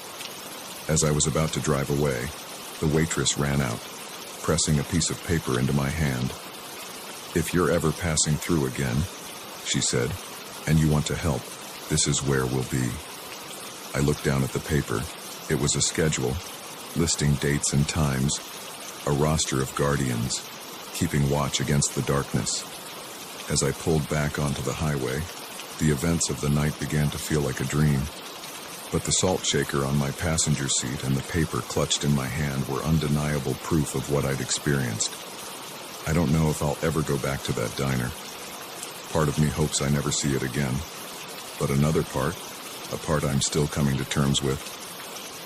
As I was about to drive away, the waitress ran out, pressing a piece of paper into my hand. "If you're ever passing through again," she said, "and you want to help, this is where we'll be." I looked down at the paper. It was a schedule, listing dates and times, a roster of guardians, keeping watch against the darkness. As I pulled back onto the highway, the events of the night began to feel like a dream. But the salt shaker on my passenger seat and the paper clutched in my hand were undeniable proof of what I'd experienced. I don't know if I'll ever go back to that diner. Part of me hopes I never see it again. But another part, a part I'm still coming to terms with,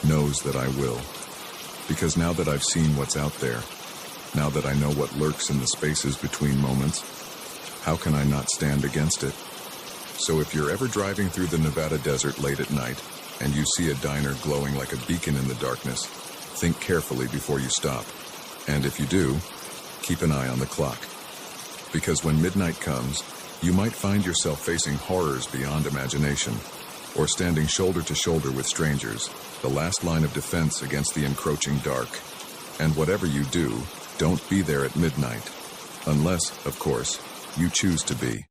knows that I will. Because now that I've seen what's out there, now that I know what lurks in the spaces between moments, how can I not stand against it? So if you're ever driving through the Nevada desert late at night, and you see a diner glowing like a beacon in the darkness, think carefully before you stop. And if you do, keep an eye on the clock. Because when midnight comes, you might find yourself facing horrors beyond imagination, or standing shoulder to shoulder with strangers, the last line of defense against the encroaching dark. And whatever you do, don't be there at midnight. Unless, of course, you choose to be.